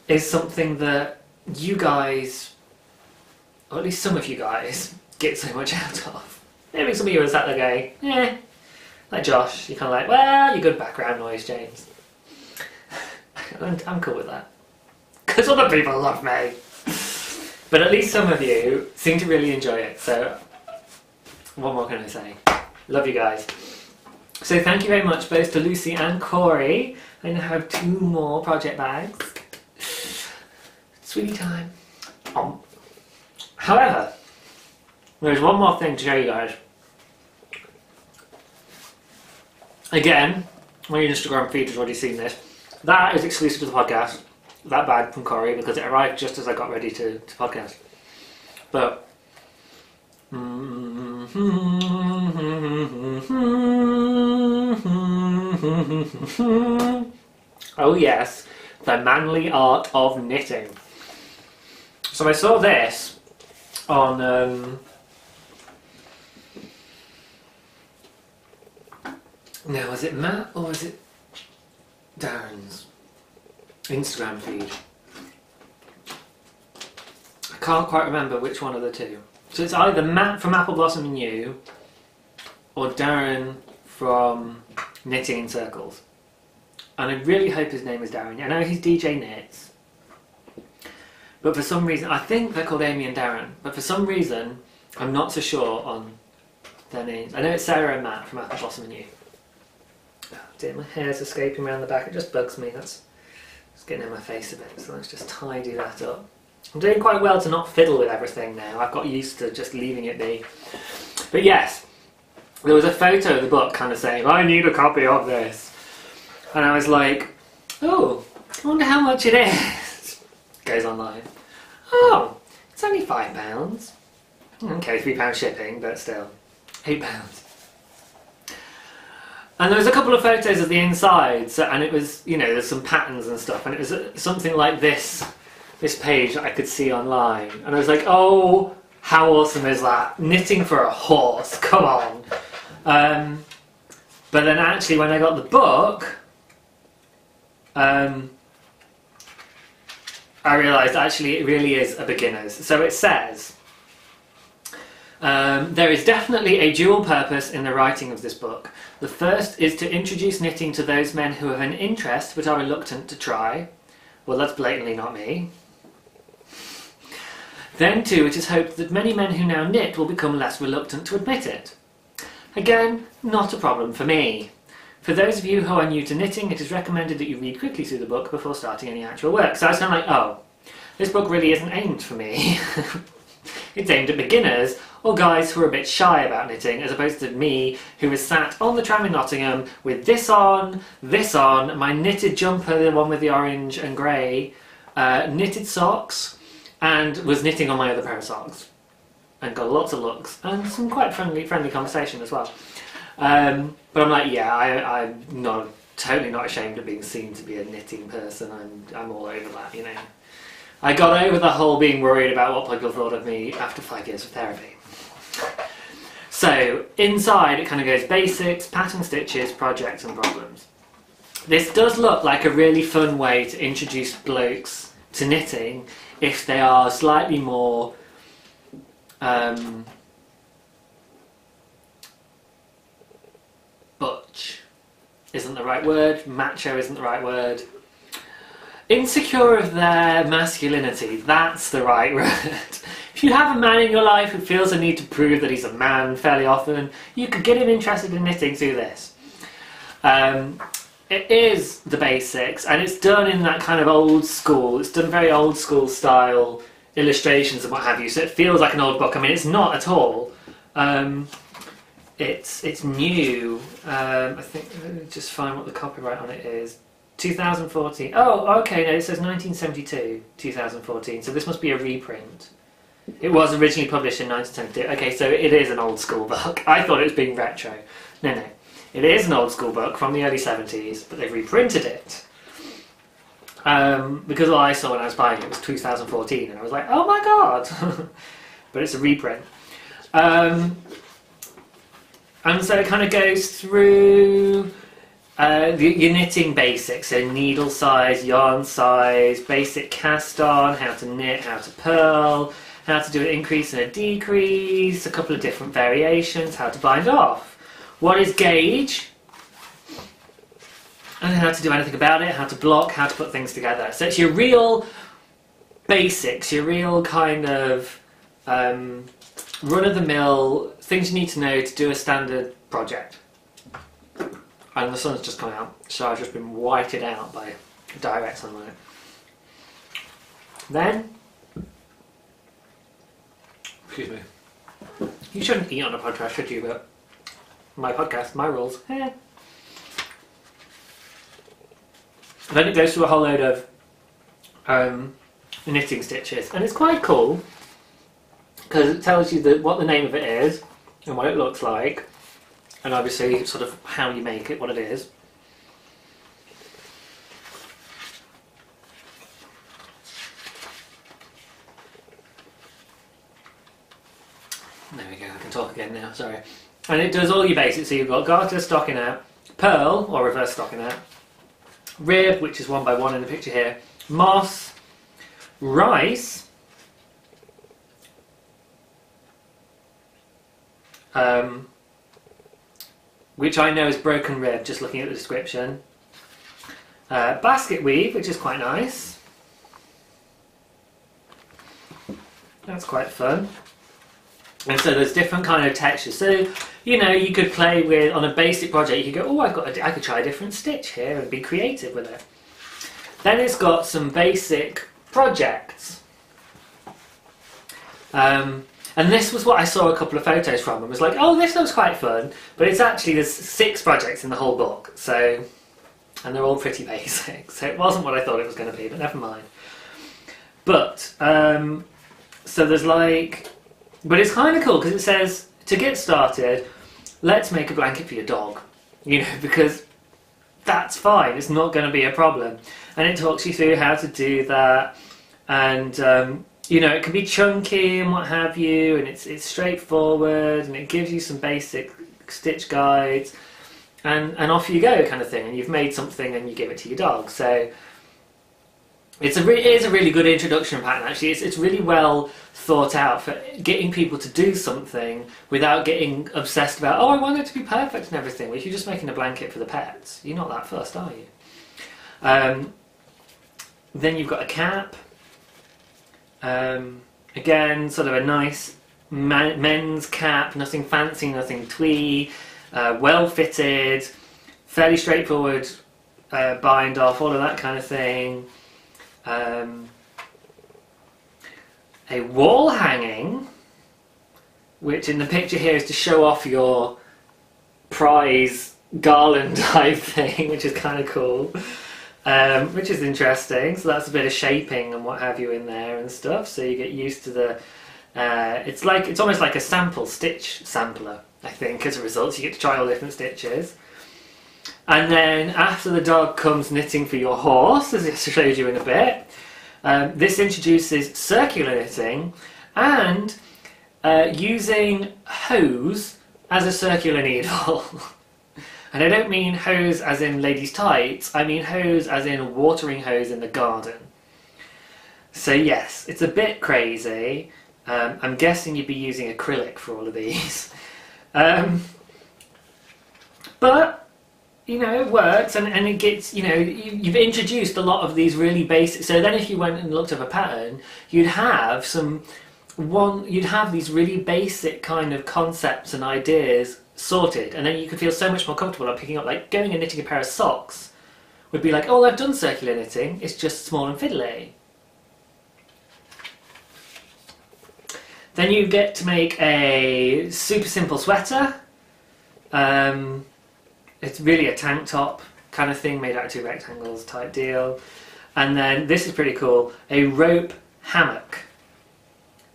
is something that you guys, or at least some of you guys, get so much out of. Maybe some of you are sat there going, eh, like Josh, you're kind of like, well, you're good background noise, James. I'm cool with that. Because other people love me. But at least some of you seem to really enjoy it, so what more can I say? Love you guys. So thank you very much both to Lucy and Cori. I now have 2 more project bags. Sweetie time. However, there's one more thing to show you guys. Again, on your Instagram feed has already seen this. That is exclusive to the podcast. That bag from Cori, because it arrived just as I got ready to podcast. But oh yes, the manly art of knitting. So I saw this on now, was it Matt or was it Darren's Instagram feed? I can't quite remember which one of the two. So it's either Matt from Apple Blossom and You or Darren from Knitting in Circles. And I really hope his name is Darren. I know he's DJ Knits, but for some reason, I think they're called Amy and Darren, but for some reason I'm not so sure on their names. I know it's Sarah and Matt from Apple Blossom and You. Oh dear, my hair's escaping around the back. It just bugs me. It's getting in my face a bit, so let's just tidy that up. I'm doing quite well to not fiddle with everything now. I've got used to just leaving it be. But yes, there was a photo of the book kind of saying, I need a copy of this. And I was like, oh, I wonder how much it is. Goes online. Oh, it's only £5. Okay, £3 shipping, but still, £8. And there was a couple of photos of the inside, so, and it was, you know, there's some patterns and stuff, and it was something like this page that I could see online. And I was like, oh, how awesome is that? Knitting for a horse, come on. But then actually when I got the book, I realised actually it really is a beginner's. So it says, there is definitely a dual purpose in the writing of this book. The first is to introduce knitting to those men who have an interest but are reluctant to try. Well, that's blatantly not me. Then too, it is hoped that many men who now knit will become less reluctant to admit it. Again, not a problem for me. For those of you who are new to knitting, it is recommended that you read quickly through the book before starting any actual work. So I was kind of like, oh, this book really isn't aimed for me. It's aimed at beginners, or guys who are a bit shy about knitting, as opposed to me, who was sat on the tram in Nottingham with this on, my knitted jumper, the one with the orange and grey, knitted socks, and was knitting on my other pair of socks. And got lots of looks, and some quite friendly conversation as well. But I'm like, yeah, I'm not totally not ashamed of being seen to be a knitting person. I'm all over that, you know. I got over the whole being worried about what people thought of me after 5 years of therapy. So inside it kind of goes basics, pattern stitches, projects and problems. This does look like a really fun way to introduce blokes to knitting if they are slightly more butch isn't the right word, macho isn't the right word, insecure of their masculinity, that's the right word. If you have a man in your life who feels a need to prove that he's a man fairly often, you could get him interested in knitting through this. It is the basics, and it's done in that kind of old school, it's done very old school style illustrations and what have you, so it feels like an old book. I mean, it's not at all. It's new. I think, let me just find what the copyright on it is. 2014. Oh, okay, no, it says 1972, 2014, so this must be a reprint. It was originally published in 1972. Okay, so it is an old school book. I thought it was being retro. No. It is an old school book from the early 70s, but they've reprinted it. Because all I saw when I was buying it was 2014, and I was like, oh my god! But it's a reprint. And so it kind of goes through your knitting basics, so needle size, yarn size, basic cast on, how to knit, how to purl, how to do an increase and a decrease, a couple of different variations, how to bind off. What is gauge? And how to do anything about it, how to block, how to put things together. So it's your real basics, your real kind of run-of-the-mill things you need to know to do a standard project. And the sun's just come out, so I've just been whited out by direct sunlight. Then, excuse me, you shouldn't eat on a podcast, should you? But my podcast, my rules. Then it goes through a whole load of knitting stitches, and it's quite cool because it tells you what the name of it is and what it looks like, and obviously sort of how you make it, what it is. There we go, I can talk again now, sorry. And it does all your basics, so you've got garter, stockinette, purl, or reverse stockinette, rib, which is 1 by 1 in the picture here, moss, rice, which I know is broken rib, just looking at the description, basket weave, which is quite nice, that's quite fun. And so there's different kind of textures. So, you know, you could play with, on a basic project, you could go, oh, I could try a different stitch here and be creative with it. Then it's got some basic projects. And this was what I saw a couple of photos from and was like, oh, this looks quite fun. But it's actually, there's 6 projects in the whole book. So, and they're all pretty basic. So it wasn't what I thought it was going to be, but never mind. But, so there's like... But it's kind of cool because it says, to get started, let's make a blanket for your dog. You know, because that's fine, it's not going to be a problem. And it talks you through how to do that. And, you know, it can be chunky and what have you, and it's straightforward, and it gives you some basic stitch guides. And off you go kind of thing. And you've made something and you give it to your dog. So it is a really good introduction pattern, actually. It's really well thought out for getting people to do something without getting obsessed about, oh, I want it to be perfect and everything. Well, if you're just making a blanket for the pets, you're not that fussed, are you? Then you've got a cap, a Again, sort of a nice men's cap, nothing fancy, nothing twee, well fitted, fairly straightforward bind off, all of that kind of thing. A wall hanging, which in the picture here is to show off your prize garland type thing, which is kind of cool, which is interesting. So that's a bit of shaping and what have you in there and stuff, so you get used to the it's almost like a sample stitch sampler, I think, as a result. So you get to try all different stitches. And then after the dog comes knitting for your horse, as it shows you in a bit. This introduces circular knitting and using hose as a circular needle. And I don't mean hose as in ladies' tights, I mean hose as in a watering hose in the garden. So yes, it's a bit crazy. I'm guessing you'd be using acrylic for all of these. But you know, it works, and it gets, you know, you've introduced a lot of these really basic. So then if you went and looked up a pattern, you'd have these really basic kind of concepts and ideas sorted, and then you could feel so much more comfortable on picking up, like going and knitting a pair of socks would be like, oh, I've done circular knitting, it's just small and fiddly. Then you get to make a super simple sweater. It's really a tank top kind of thing made out of 2 rectangles type deal. And then this is pretty cool, a rope hammock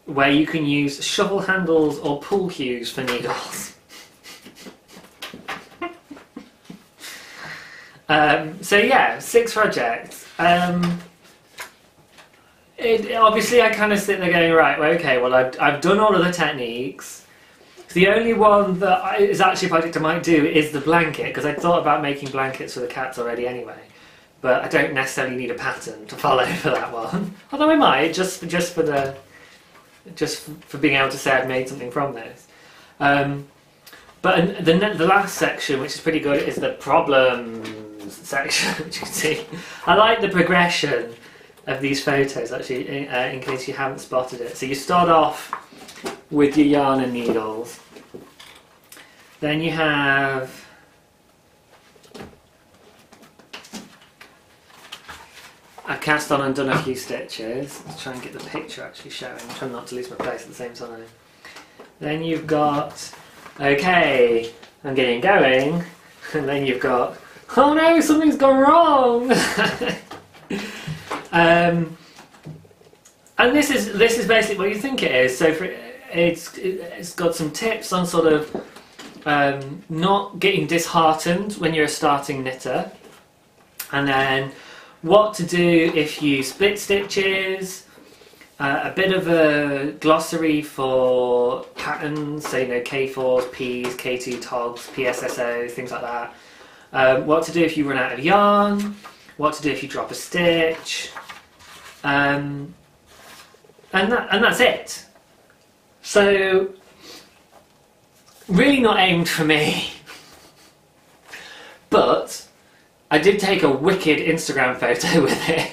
where you can use shovel handles or pool cues for needles. So yeah, 6 projects. Obviously I kind of sit there going, right, well, okay, well I've done all of the techniques. The only one that is actually a project I might do is the blanket, because I thought about making blankets for the cats already anyway, but I don't necessarily need a pattern to follow for that one. Although I might, just for being able to say I've made something from this. But the last section, which is pretty good, is the problems section, which you can see. I like the progression of these photos actually, in case you haven't spotted it. So you start off with your yarn and needles. Then you have I've cast on and done a few stitches. Let's try and get the picture actually showing. I'm trying not to lose my place at the same time. Then you've got, okay, I'm getting going. And then you've got, oh no, something's gone wrong. And this is basically what you think it is. So it's got some tips on sort of not getting disheartened when you're a starting knitter, and then what to do if you split stitches, a bit of a glossary for patterns, so you know, K4s, Ps, K2 togs, PSSO, things like that. What to do if you run out of yarn, what to do if you drop a stitch, and that's it. So really not aimed for me, but I did take a wicked Instagram photo with it,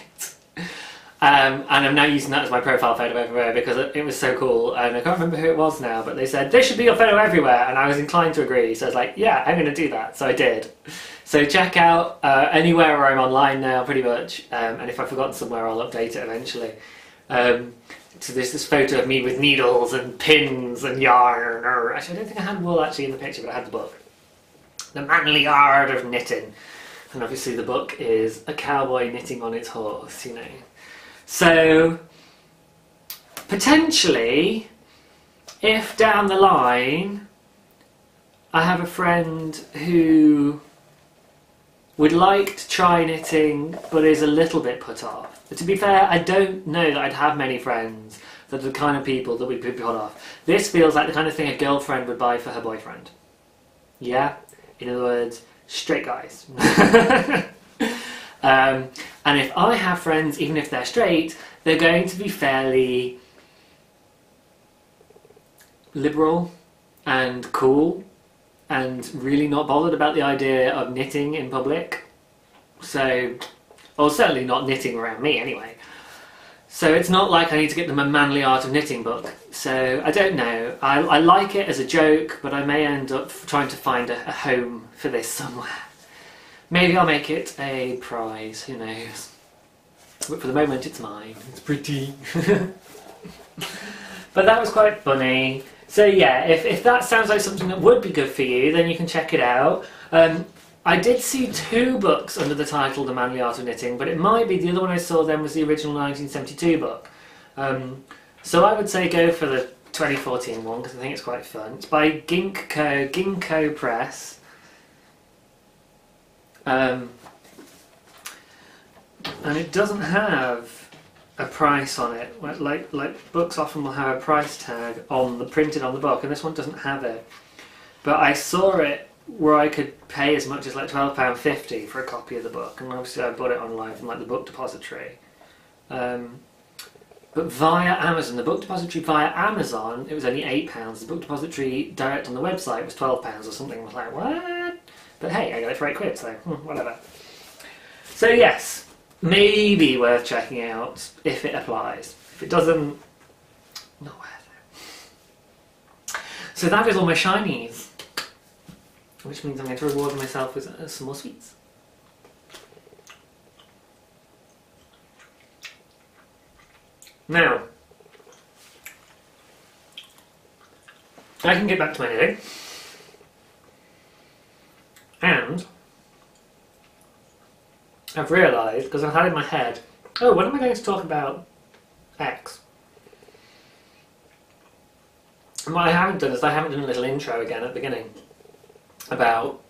and I'm now using that as my profile photo everywhere because it was so cool. And I can't remember who it was now, but they said this should be your photo everywhere, and I was inclined to agree, so I was like, yeah, I'm going to do that, so I did. So check out anywhere where I'm online now pretty much, and if I've forgotten somewhere I'll update it eventually. So there's this photo of me with needles and pins and yarn. Actually, I don't think I had wool actually in the picture, but I had the book. The Manly Art of Knitting. And obviously the book is a cowboy knitting on its horse, you know. So, potentially, if down the line I have a friend who would like to try knitting but is a little bit put off. But to be fair, I don't know that I'd have many friends that are the kind of people that would be put off. This feels like the kind of thing a girlfriend would buy for her boyfriend. Yeah? In other words, straight guys. And if I have friends, even if they're straight, they're going to be fairly liberal and cool and really not bothered about the idea of knitting in public. So, or certainly not knitting around me anyway. So it's not like I need to get them a manly art of knitting book. So I don't know. I like it as a joke, but I may end up trying to find a home for this somewhere. Maybe I'll make it a prize, who knows. But for the moment it's mine. It's pretty. But that was quite funny. So yeah, if that sounds like something that would be good for you, then you can check it out. I did see 2 books under the title The Manly Art of Knitting, but it might be the other one I saw then was the original 1972 book. So I would say go for the 2014 one because I think it's quite fun. It's by Ginkgo Press. And it doesn't have a price on it. Like books often will have a price tag printed on the book, and this one doesn't have it. But I saw it where I could pay as much as like £12.50 for a copy of the book, and obviously I bought it online from like the book depository. But via Amazon, the book depository via Amazon, it was only £8. The book depository direct on the website was £12 or something. I was like, what? But hey, I got it for £8, so whatever. So yes, maybe worth checking out if it applies. If it doesn't, not worth it. So that is all my shinies. Which means I'm going to reward myself with some more sweets. Now, I can get back to my knitting. And I've realised, because I've had in my head, oh, when am I going to talk about X? And what I haven't done is I haven't done a little intro again at the beginning about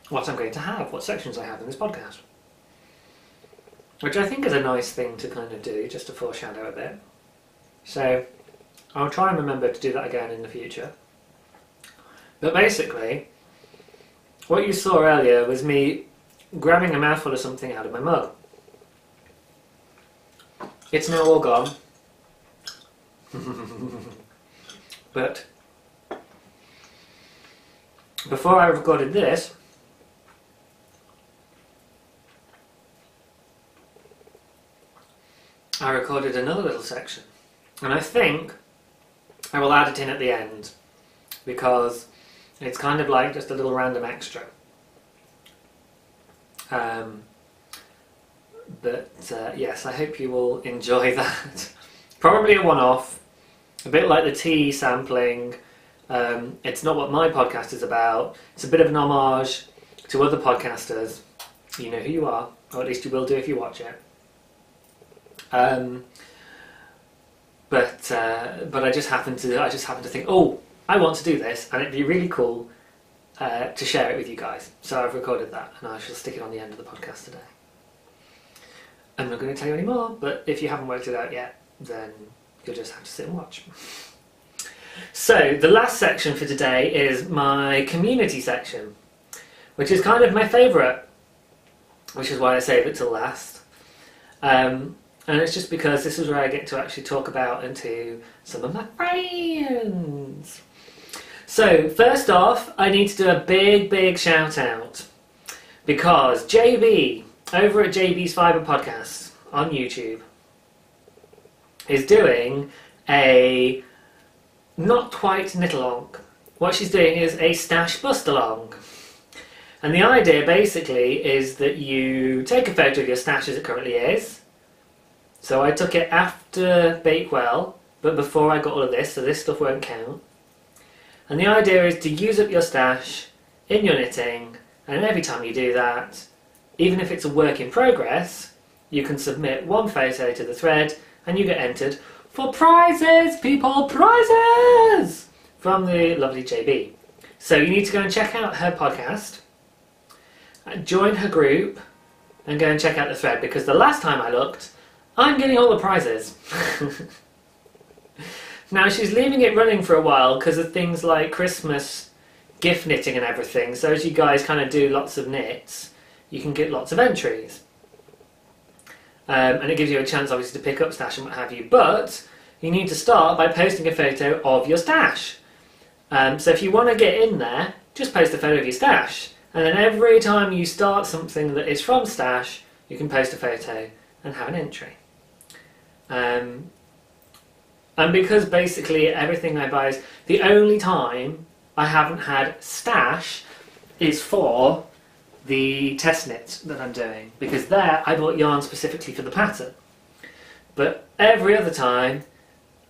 what I'm going to have, what sections I have in this podcast. Which I think is a nice thing to kind of do, just to foreshadow a bit. So I'll try and remember to do that again in the future. But basically, what you saw earlier was me grabbing a mouthful of something out of my mug. It's now all gone. But before I recorded this, I recorded another little section, and I think I will add it in at the end because it's kind of like just a little random extra. Yes, I hope you will enjoy that. Probably a one-off, a bit like the tea sampling. It's not what my podcast is about. It's a bit of an homage to other podcasters. You know who you are, or at least you will do if you watch it. But I just happened to think, oh, I want to do this, and it'd be really cool to share it with you guys. So I've recorded that, and I shall stick it on the end of the podcast today. I'm not going to tell you any more, but if you haven't worked it out yet, then you'll just have to sit and watch. So the last section for today is my community section, which is kind of my favourite, which is why I save it till last. And it's just because this is where I get to actually talk about and to some of my friends. So first off, I need to do a big shout out because JB, over at JB's Fibre podcast on YouTube, is doing a not quite knit-along. What she's doing is a stash bust-along. And the idea basically is that you take a photo of your stash as it currently is. So I took it after Bakewell, but before I got all of this, so this stuff won't count. And the idea is to use up your stash in your knitting, and every time you do that, even if it's a work in progress, you can submit one photo to the thread and you get entered for prizes, people, prizes! From the lovely JB. So you need to go and check out her podcast, join her group, and go and check out the thread, because the last time I looked, I'm getting all the prizes. Now she's leaving it running for a while because of things like Christmas gift knitting and everything, so as you guys kind of do lots of knits, you can get lots of entries. And it gives you a chance obviously to pick up stash and what have you, but you need to start by posting a photo of your stash. So if you want to get in there, just post a photo of your stash, and then every time you start something that is from stash, you can post a photo and have an entry. And because basically everything I buy is, the only time I haven't had stash is for the test knits that I'm doing, because there I bought yarn specifically for the pattern. But every other time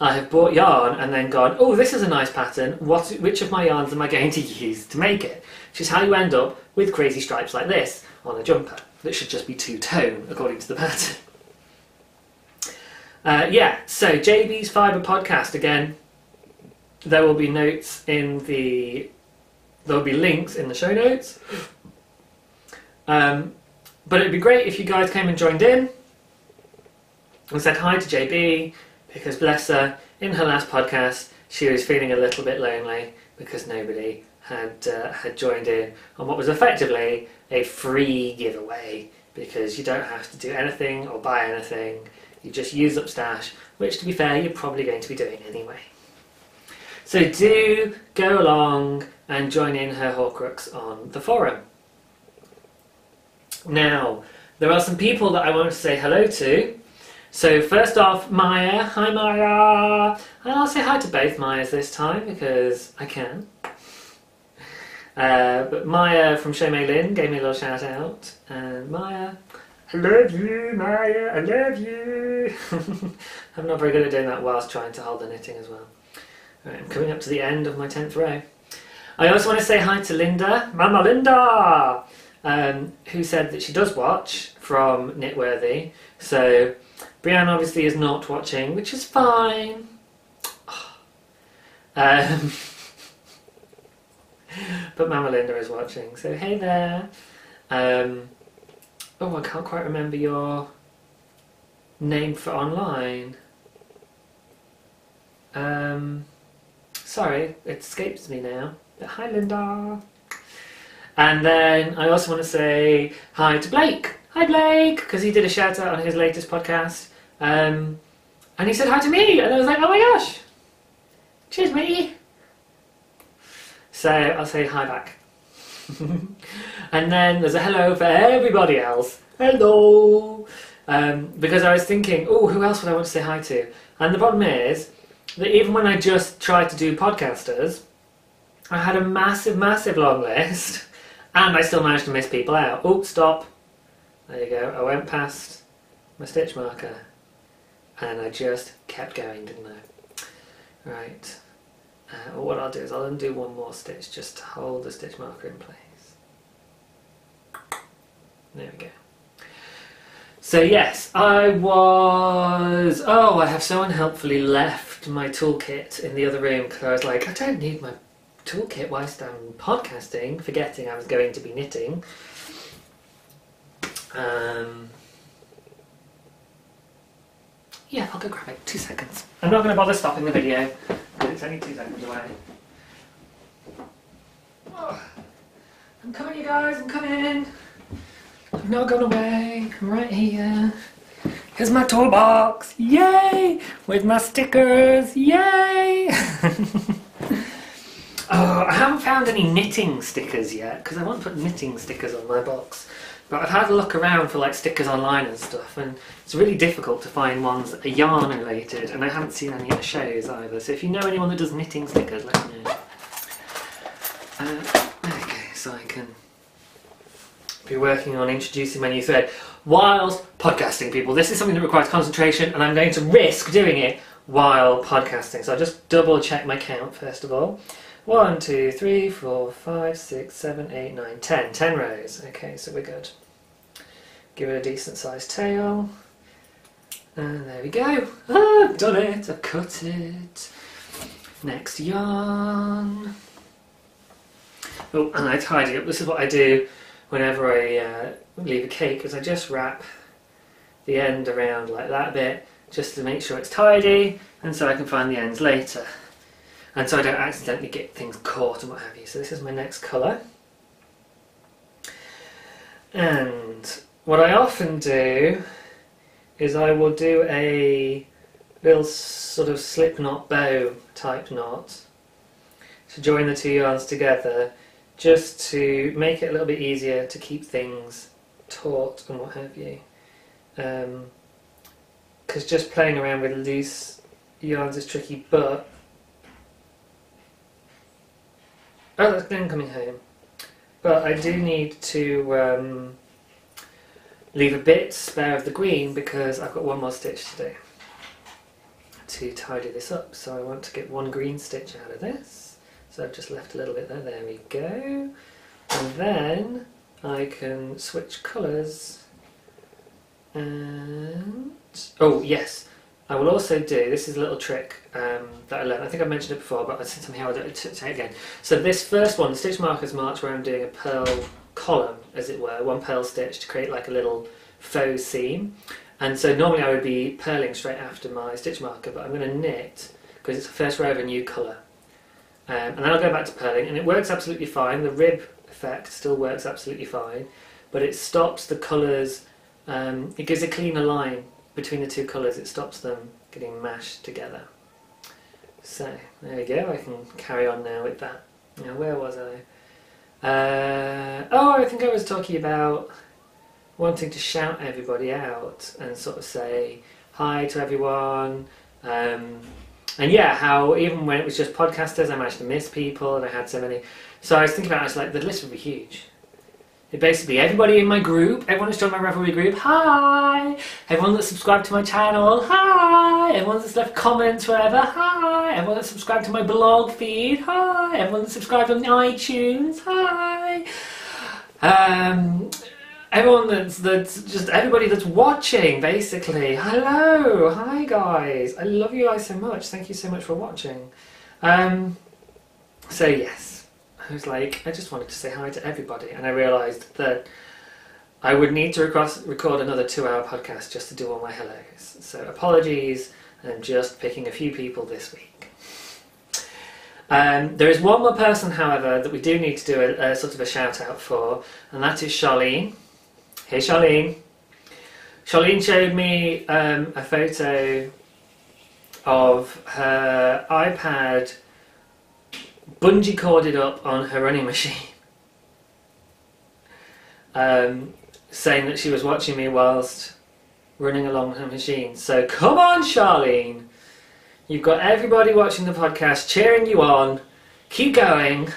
I have bought yarn and then gone, oh, this is a nice pattern, which of my yarns am I going to use to make it? Which is how you end up with crazy stripes like this on a jumper that should just be two-tone according to the pattern. Yeah, so JB's Fibre podcast, again, there will be notes in the... there will be links in the show notes. But it'd be great if you guys came and joined in and said hi to JB, because bless her, in her last podcast she was feeling a little bit lonely because nobody had joined in on what was effectively a free giveaway, because you don't have to do anything or buy anything, you just use up stash, which to be fair you're probably going to be doing anyway. So do go along and join in her Horcrux on the forum. Now, there are some people that I want to say hello to. So first off, Maya. Hi Maya! And I'll say hi to both Mayas this time because I can. But Maya from Show Me Lynn gave me a little shout out. And Maya, I love you, Maya, I love you! I'm not very good at doing that whilst trying to hold the knitting as well. Right, I'm coming up to the end of my 10th row. I also want to say hi to Linda, Mama Linda! Who said that she does watch from Knitworthy. So Brianne obviously is not watching, which is fine. But Mama Linda is watching, so hey there. Oh, I can't quite remember your name for online. Sorry, it escapes me now. But hi Linda. And then I also want to say hi to Blake. Hi Blake, because he did a shout out on his latest podcast. And he said hi to me, and I was like, oh my gosh. Cheers, matey. So I'll say hi back. And then there's a hello for everybody else. Hello. Because I was thinking, oh, who else would I want to say hi to? And the problem is that even when I just tried to do podcasters, I had a massive, massive long list. And I still managed to miss people out. Oh, stop. There you go. I went past my stitch marker. And I just kept going, didn't I? Right. Well, what I'll do is I'll undo one more stitch just to hold the stitch marker in place. There we go. So yes, I have so unhelpfully left my toolkit in the other room because I was like, I don't need my toolkit whilst I'm podcasting, forgetting I was going to be knitting. Yeah, I'll go grab it. 2 seconds. I'm not going to bother stopping the video because it's only 2 seconds away. Oh, I'm coming, you guys. I'm coming. I've not gone away. I'm right here. Here's my toolbox. Yay! With my stickers. Yay! Oh, I haven't found any knitting stickers yet because I want to put knitting stickers on my box. But I've had a look around for like stickers online and stuff, and it's really difficult to find ones that are yarn related, and I haven't seen any at the shows either. So if you know anyone that does knitting stickers, let me know. Okay, so I can be working on introducing my new thread whilst podcasting, people. This is something that requires concentration, and I'm going to risk doing it while podcasting. So I'll just double check my count first of all. 1, 2, 3, 4, 5, 6, 7, 8, 9, 10. 10 rows. Okay, so we're good. Give it a decent sized tail. And there we go. Ah, I've done it. I've cut it. Next yarn. Oh, and I tidy up. This is what I do whenever I leave a cake, is I just wrap the end around like that bit, just to make sure it's tidy, and so I can find the ends later. And so I don't accidentally get things caught and what have you. So this is my next colour. And what I often do is I will do a little sort of slip knot bow type knot to join the two yarns together, just to make it a little bit easier to keep things taut and what have you. Because because just playing around with loose yarns is tricky, but... Oh, that's Glenn coming home. But I do need to leave a bit spare of the green because I've got one more stitch to do to tidy this up. So I want to get one green stitch out of this. So I've just left a little bit there. There we go. And then I can switch colours. And... oh, yes. I will also do, this is a little trick that I learned. I think I've mentioned it before, but since I'm here I'll do it again. So this first one, the Stitch Markers March, where I'm doing a pearl column, as it were, one pearl stitch to create like a little faux seam. And so normally I would be purling straight after my stitch marker, but I'm going to knit because it's the first row of a new colour. And then I'll go back to purling, and it works absolutely fine. The rib effect still works absolutely fine, but it stops the colours, it gives a cleaner line between the two colours, it stops them getting mashed together. So, there we go, I can carry on now with that. Now, where was I? Oh, I think I was talking about wanting to shout everybody out and sort of say hi to everyone. And yeah, how even when it was just podcasters, I managed to miss people and I had so many. So I was thinking about it, I was like, the list would be huge. It basically, everybody in my group, everyone that's joined my Revelry group, hi! Everyone that's subscribed to my channel, hi! Everyone that's left comments, whatever, hi! Everyone that's subscribed to my blog feed, hi! Everyone that's subscribed on iTunes, hi! Everyone that's just everybody that's watching, basically, hello! Hi guys! I love you guys so much, thank you so much for watching. So yes. I was like, I just wanted to say hi to everybody, and I realised that I would need to record another 2-hour podcast just to do all my hellos. So apologies, I'm just picking a few people this week. There is one more person, however, that we do need to do a sort of a shout out for, and that is Charlene. Hey Charlene. Charlene showed me a photo of her iPad bungee corded up on her running machine, saying that she was watching me whilst running along her machine. So come on Charlene, you've got everybody watching the podcast cheering you on, keep going,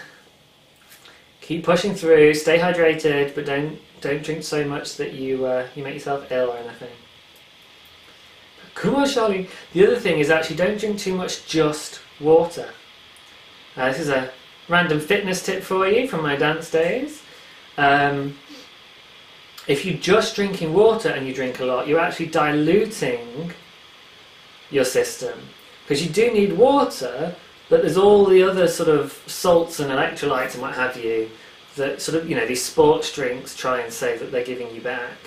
keep pushing through, stay hydrated, but don't drink so much that you make yourself ill or anything. Come on Charlene. The other thing is actually don't drink too much just water. This is a random fitness tip for you from my dance days. If you're just drinking water and you drink a lot, you're actually diluting your system. Because you do need water, but there's all the other sort of salts and electrolytes and what have you that sort of, you know, these sports drinks try and say that they're giving you back.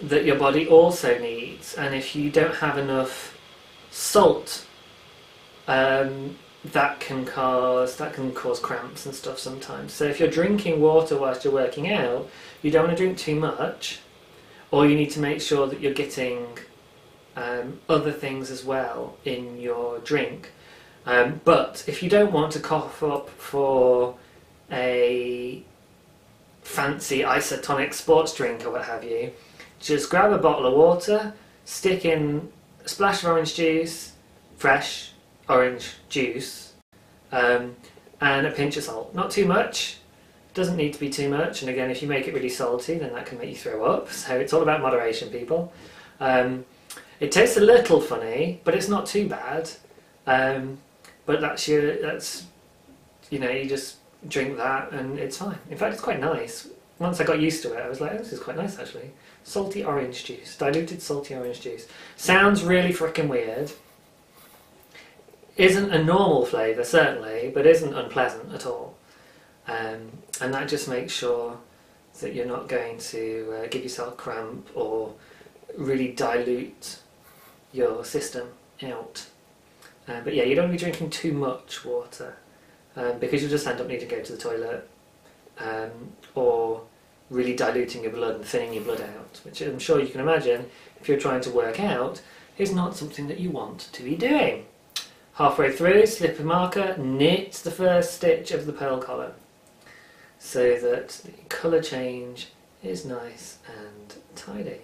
That your body also needs. And if you don't have enough salt, that can cause cramps and stuff sometimes. So if you're drinking water whilst you're working out, you don't want to drink too much, or you need to make sure that you're getting other things as well in your drink. But if you don't want to cough up for a fancy isotonic sports drink or what have you, just grab a bottle of water, stick in a splash of orange juice, fresh orange juice, and a pinch of salt. Not too much, doesn't need to be too much, and again if you make it really salty then that can make you throw up, so it's all about moderation, people. It tastes a little funny, but it's not too bad, but that's you know, you just drink that and it's fine. In fact, it's quite nice. Once I got used to it I was like, oh, this is quite nice actually. Salty orange juice, diluted salty orange juice. Sounds really frickin' weird. Isn't a normal flavour, certainly, but isn't unpleasant at all. And that just makes sure that you're not going to give yourself cramp or really dilute your system out. But yeah, you don't want to be drinking too much water because you'll just end up needing to go to the toilet or really diluting your blood and thinning your blood out, which I'm sure you can imagine, if you're trying to work out, is not something that you want to be doing. Halfway through, slip a marker, knit the first stitch of the pearl collar so that the colour change is nice and tidy.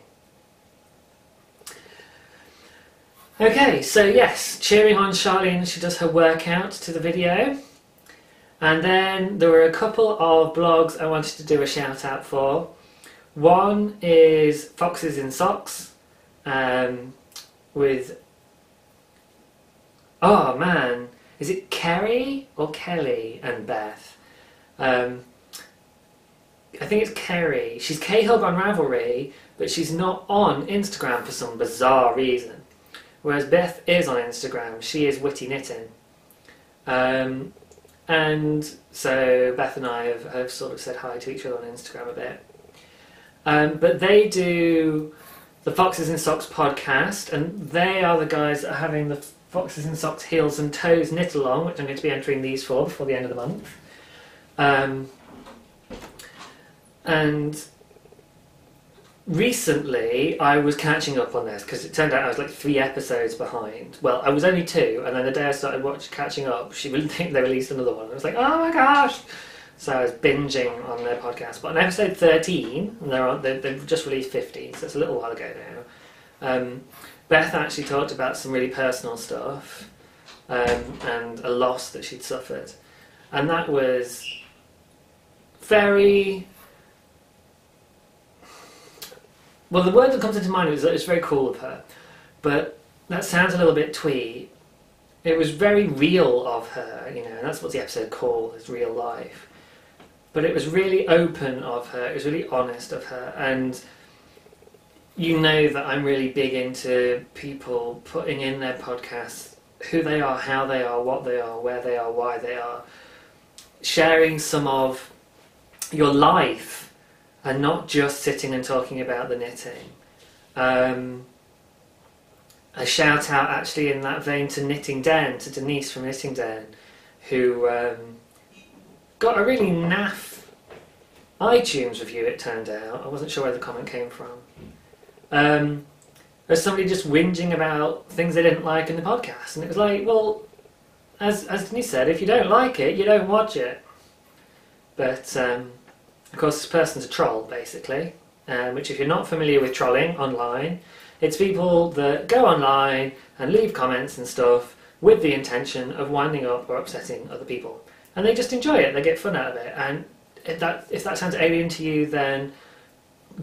Okay, so yes, cheering on Charlene, she does her workout to the video. And then there were a couple of blogs I wanted to do a shout out for. One is Foxes in Socks, with, oh man, is it Kerry or Kelly and Beth? I think it's Kerry. She's K-Hub on Ravelry, but she's not on Instagram for some bizarre reason. Whereas Beth is on Instagram, she is Witty Knitting. And so Beth and I have sort of said hi to each other on Instagram a bit. But they do the Foxes in Socks podcast, and they are the guys that are having the Foxes in Socks Heels and Toes knit along, which I'm going to be entering these for before the end of the month. And recently I was catching up on this because it turned out I was like 3 episodes behind. Well, I was only 2, and then the day I started catching up, they released another one. I was like, oh my gosh! So I was binging on their podcast. But on episode 13, and they've just released 50, so it's a little while ago now. Beth actually talked about some really personal stuff and a loss that she'd suffered. And that was very... Well, the word that comes into mind is that it's very cool of her, but that sounds a little bit twee. It was very real of her, you know, and that's what the episode called, is real life. But it was really open of her, it was really honest of her, and you know that I'm really big into people putting in their podcasts who they are, how they are, what they are, where they are, why they are, sharing some of your life, and not just sitting and talking about the knitting. A shout out actually in that vein to Knitting Den, to Denise from Knitting Den, who got a really naff iTunes review, it turned out. I wasn't sure where the comment came from. There's somebody just whinging about things they didn't like in the podcast, and it was like, well, as Denise said, if you don't like it, you don't watch it. But of course, this person's a troll, basically, which if you're not familiar with trolling online, it's people that go online and leave comments and stuff with the intention of winding up or upsetting other people. And they just enjoy it, they get fun out of it. And if that sounds alien to you, then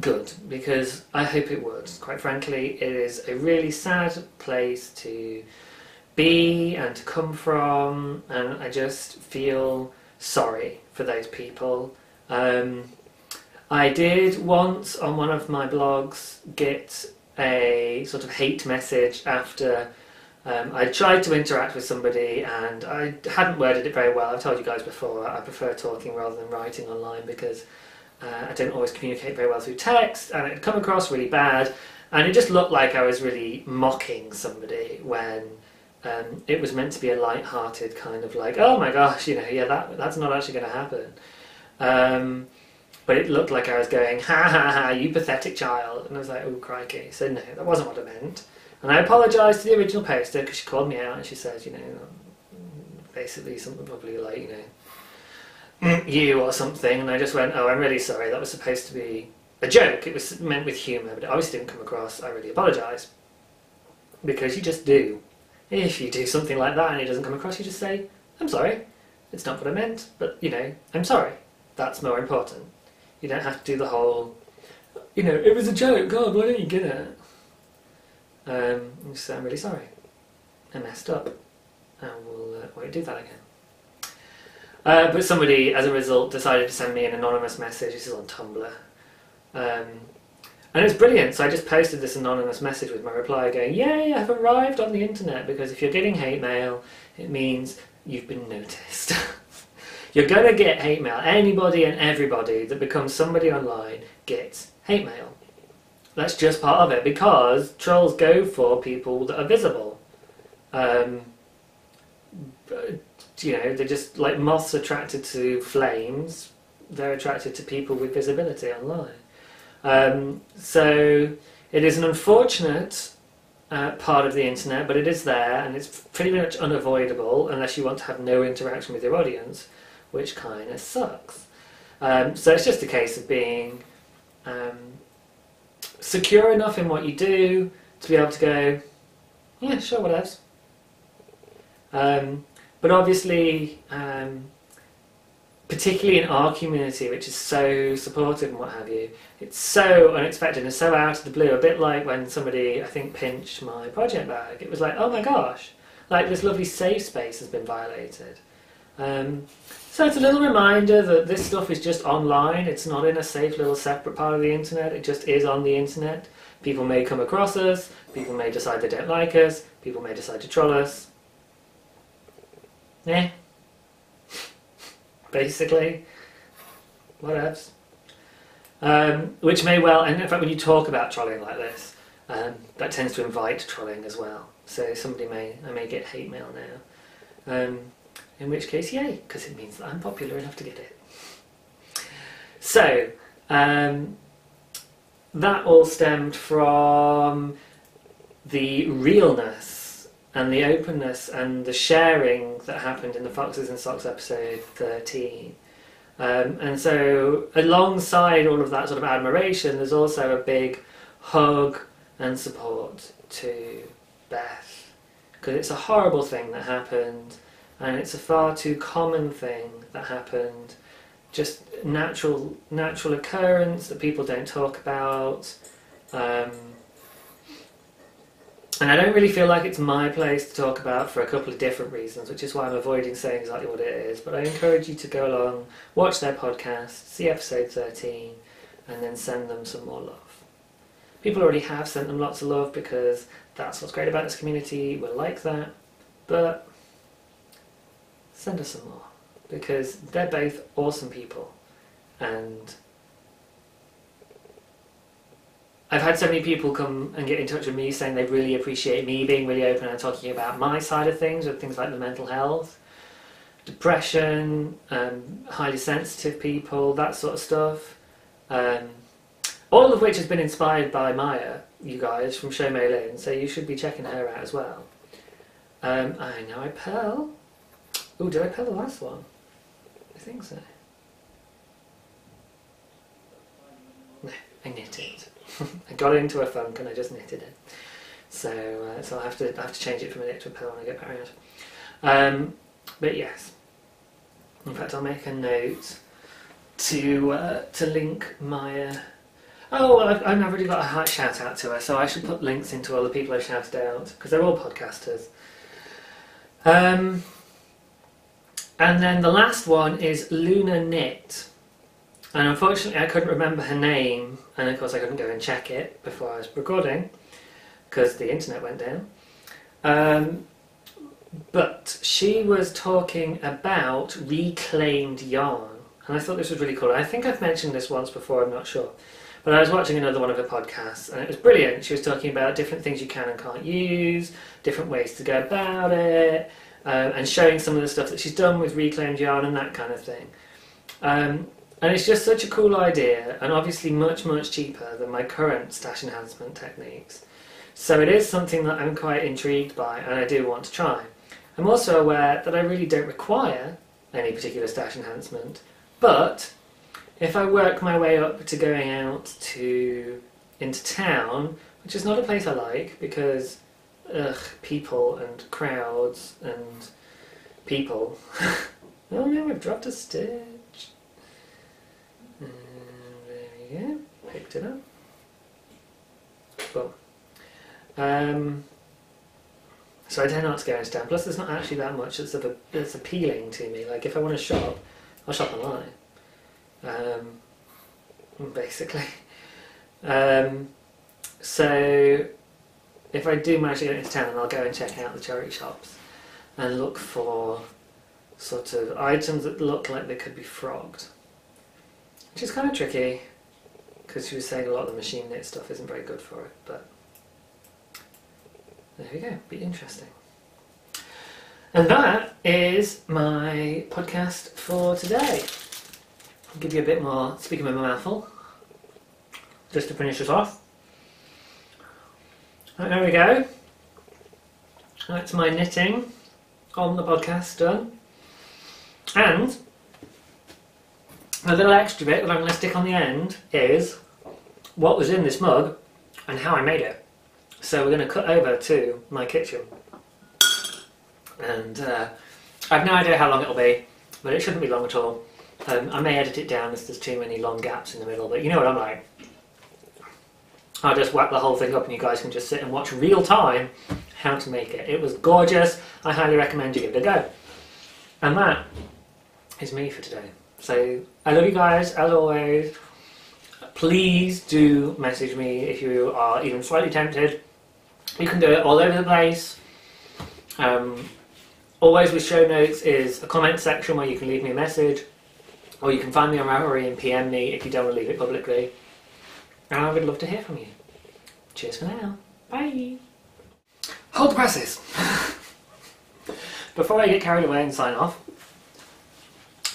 good, because I hope it would. Quite frankly, it is a really sad place to be and to come from, and I just feel sorry for those people. I did once on one of my blogs get a sort of hate message after I tried to interact with somebody and I hadn't worded it very well. I've told you guys before, I prefer talking rather than writing online because I don't always communicate very well through text, and it had come across really bad, and it just looked like I was really mocking somebody when it was meant to be a light-hearted kind of like, oh my gosh, you know, yeah, that's not actually going to happen. But it looked like I was going, ha ha ha, you pathetic child. And I was like, oh crikey. So no, that wasn't what I meant. And I apologised to the original poster because she called me out and she says, you know, basically something probably like, you know, you or something. And I just went, oh, I'm really sorry. That was supposed to be a joke. It was meant with humour, but it obviously didn't come across. I really apologise. Because you just do. If you do something like that and it doesn't come across, you just say, I'm sorry. It's not what I meant, but, you know, I'm sorry. That's more important. You don't have to do the whole, you know, it was a joke, God, why don't you get it? So I'm really sorry. I messed up. And we'll won't do that again. But somebody, as a result, decided to send me an anonymous message. This is on Tumblr. And it's brilliant. So I just posted this anonymous message with my reply going, yay, I've arrived on the internet, because if you're getting hate mail, it means you've been noticed. You're going to get hate mail. Anybody and everybody that becomes somebody online gets hate mail. That's just part of it, because trolls go for people that are visible. You know, they're just like moths attracted to flames. They're attracted to people with visibility online. So it is an unfortunate part of the internet, but it is there, and it's pretty much unavoidable unless you want to have no interaction with your audience, which kind of sucks. So it's just a case of being secure enough in what you do to be able to go, yeah, sure, whatevs. But obviously, particularly in our community, which is so supportive and what have you, it's so unexpected and so out of the blue, a bit like when somebody, I think, pinched my project bag. It was like, oh my gosh, like this lovely safe space has been violated. So it's a little reminder that this stuff is just online, it's not in a safe little separate part of the internet, it just is on the internet. People may come across us, people may decide they don't like us, people may decide to troll us. Yeah. Basically. Whatevs. Which may well, and in fact when you talk about trolling like this, that tends to invite trolling as well. So I may get hate mail now. In which case, yay, because it means that I'm popular enough to get it. So, that all stemmed from the realness and the openness and the sharing that happened in the Foxes and Socks episode 13. And so, alongside all of that sort of admiration, there's also a big hug and support to Beth. Because it's a horrible thing that happened. And it's a far too common thing that happened, just natural occurrence that people don't talk about. And I don't really feel like it's my place to talk about for a couple of different reasons, which is why I'm avoiding saying exactly what it is. But I encourage you to go along, watch their podcast, see episode 13, and then send them some more love. People already have sent them lots of love because that's what's great about this community, we're like that. But send us some more, because they're both awesome people, and I've had so many people come and get in touch with me saying they really appreciate me being really open and talking about my side of things, with things like the mental health, depression, highly sensitive people, that sort of stuff. All of which has been inspired by Maya, you guys, from Show May Lin, so you should be checking her out as well. I know I Pearl. Oh, did I peel the last one? I think so. No, I knit it. I got into a funk and I just knitted it. So I'll have to change it from a knit to a peel when I get back around. But yes. In fact, I'll make a note to link my. Oh, well, I've already got a shout out to her, so I should put links into all the people I've shouted out because they're all podcasters. And then the last one is Luna Knit. And unfortunately I couldn't remember her name, and of course I couldn't go and check it before I was recording because the internet went down. But she was talking about reclaimed yarn, and I thought this was really cool. I think I've mentioned this once before, I'm not sure. But I was watching another one of her podcasts and it was brilliant. She was talking about different things you can and can't use, different ways to go about it, and showing some of the stuff that she's done with reclaimed yarn and that kind of thing. And it's just such a cool idea, and obviously much, much cheaper than my current stash enhancement techniques. So it is something that I'm quite intrigued by and I do want to try. I'm also aware that I really don't require any particular stash enhancement, but if I work my way up to going out into town, which is not a place I like because people and crowds and people. Oh no, I've dropped a stitch. And there we go, picked it up. Cool. So I tend not to go into town. Plus, there's not actually that much that's appealing to me. Like, if I want to shop, I'll shop online. Basically. So if I do manage to get into town, I'll go and check out the charity shops and look for sort of items that look like they could be frogged, which is kind of tricky because she was saying a lot of the machine knit stuff isn't very good for it, but there we go, be interesting. And that is my podcast for today. I'll give you a bit more, speaking of my mouthful, just to finish us off. Right, there we go. That's my knitting on the podcast done. And a little extra bit that I'm going to stick on the end is what was in this mug and how I made it. So we're going to cut over to my kitchen. And I've no idea how long it'll be, but it shouldn't be long at all. I may edit it down if there's too many long gaps in the middle, but you know what I'm like. I'll just whack the whole thing up and you guys can just sit and watch real time how to make it. It was gorgeous. I highly recommend you give it a go. And that is me for today. So I love you guys as always. Please do message me if you are even slightly tempted. You can do it all over the place. Always with show notes is a comment section where you can leave me a message, or you can find me on Ravelry and PM me if you don't want to leave it publicly. And I would love to hear from you. Cheers for now. Bye. Hold the presses. Before I get carried away and sign off,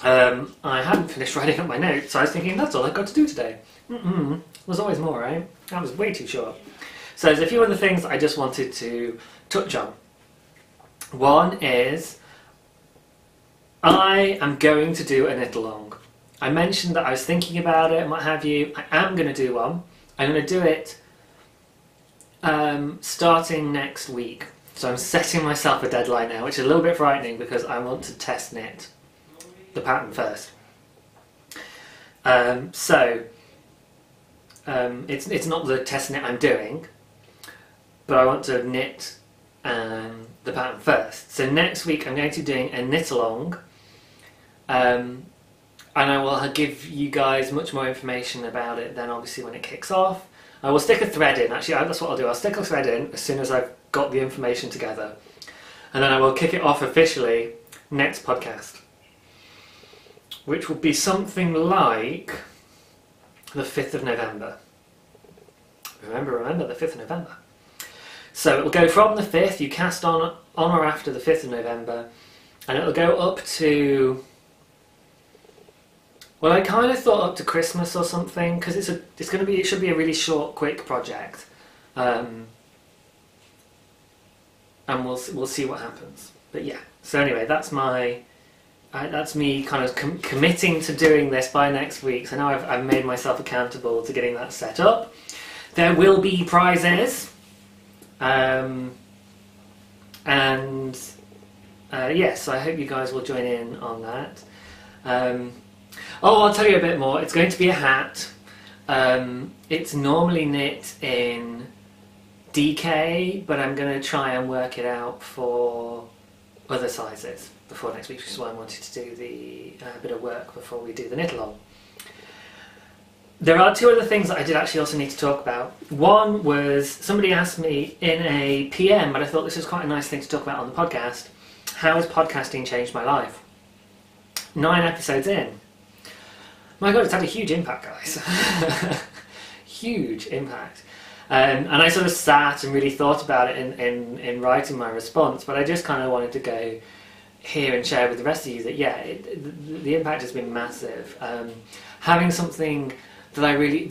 I hadn't finished writing up my notes, so I was thinking that's all I've got to do today. There's always more, right? That was way too short. So there's a few other things I just wanted to touch on. One is, I am going to do a knit along. I mentioned that I was thinking about it and what have you. I am going to do one. I'm going to do it starting next week. So I'm setting myself a deadline now, which is a little bit frightening because I want to test knit the pattern first. It's not the test knit I'm doing, but I want to knit the pattern first. So next week I'm going to be doing a knit along, and I will give you guys much more information about it then obviously when it kicks off. I will stick a thread in, actually that's what I'll do, I'll stick a thread in as soon as I've got the information together, and then I will kick it off officially next podcast, which will be something like the 5th of November. Remember the 5th of November. So it will go from the 5th, you cast on or after the 5th of November, and it will go up to, well, I kind of thought up to Christmas or something, because it should be a really short, quick project, and we'll see what happens. But yeah, so anyway, that's me kind of committing to doing this by next week. So now I've made myself accountable to getting that set up. There will be prizes. Yes, I hope you guys will join in on that. I'll tell you a bit more. It's going to be a hat. It's normally knit in DK, but I'm going to try and work it out for other sizes before next week, which is why I wanted to do the bit of work before we do the knit along. There are two other things that I did actually also need to talk about. One was, somebody asked me in a PM, but I thought this was quite a nice thing to talk about on the podcast. How has podcasting changed my life? 9 episodes in. My God, it's had a huge impact, guys. Huge impact. And I sort of sat and really thought about it in writing my response, but I just kind of wanted to go here and share with the rest of you that, yeah, the impact has been massive. Having something that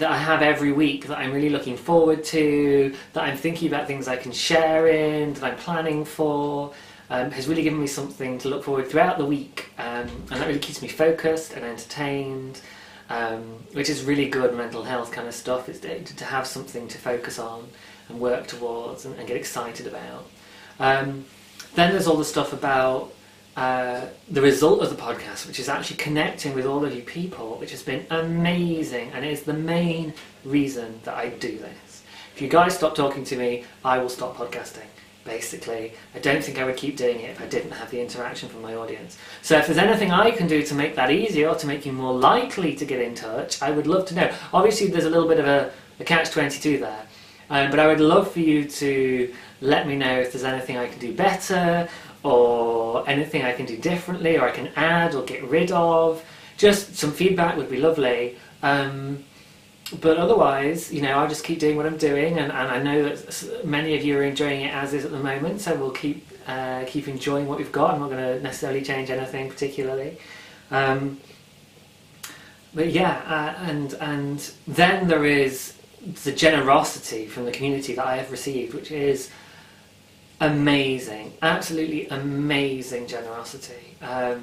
I have every week, that I'm really looking forward to, that I'm thinking about things I can share in, that I'm planning for, has really given me something to look forward throughout the week, and that really keeps me focused and entertained, which is really good mental health kind of stuff, is to have something to focus on and work towards and get excited about. Then there's all the stuff about the result of the podcast, which is actually connecting with all of you people, which has been amazing, and is the main reason that I do this. If you guys stop talking to me, I will stop podcasting. Basically, I don't think I would keep doing it if I didn't have the interaction from my audience. So if there's anything I can do to make that easier, or to make you more likely to get in touch, I would love to know. Obviously there's a little bit of a catch-22 there, but I would love for you to let me know if there's anything I can do better, or anything I can do differently, or I can add or get rid of. Just some feedback would be lovely. But otherwise, I'll just keep doing what I'm doing, and I know that many of you are enjoying it as is at the moment, so we'll keep enjoying what we've got. I'm not going to necessarily change anything particularly. But yeah, and then there is the generosity from the community that I have received, which is amazing, absolutely amazing generosity. I've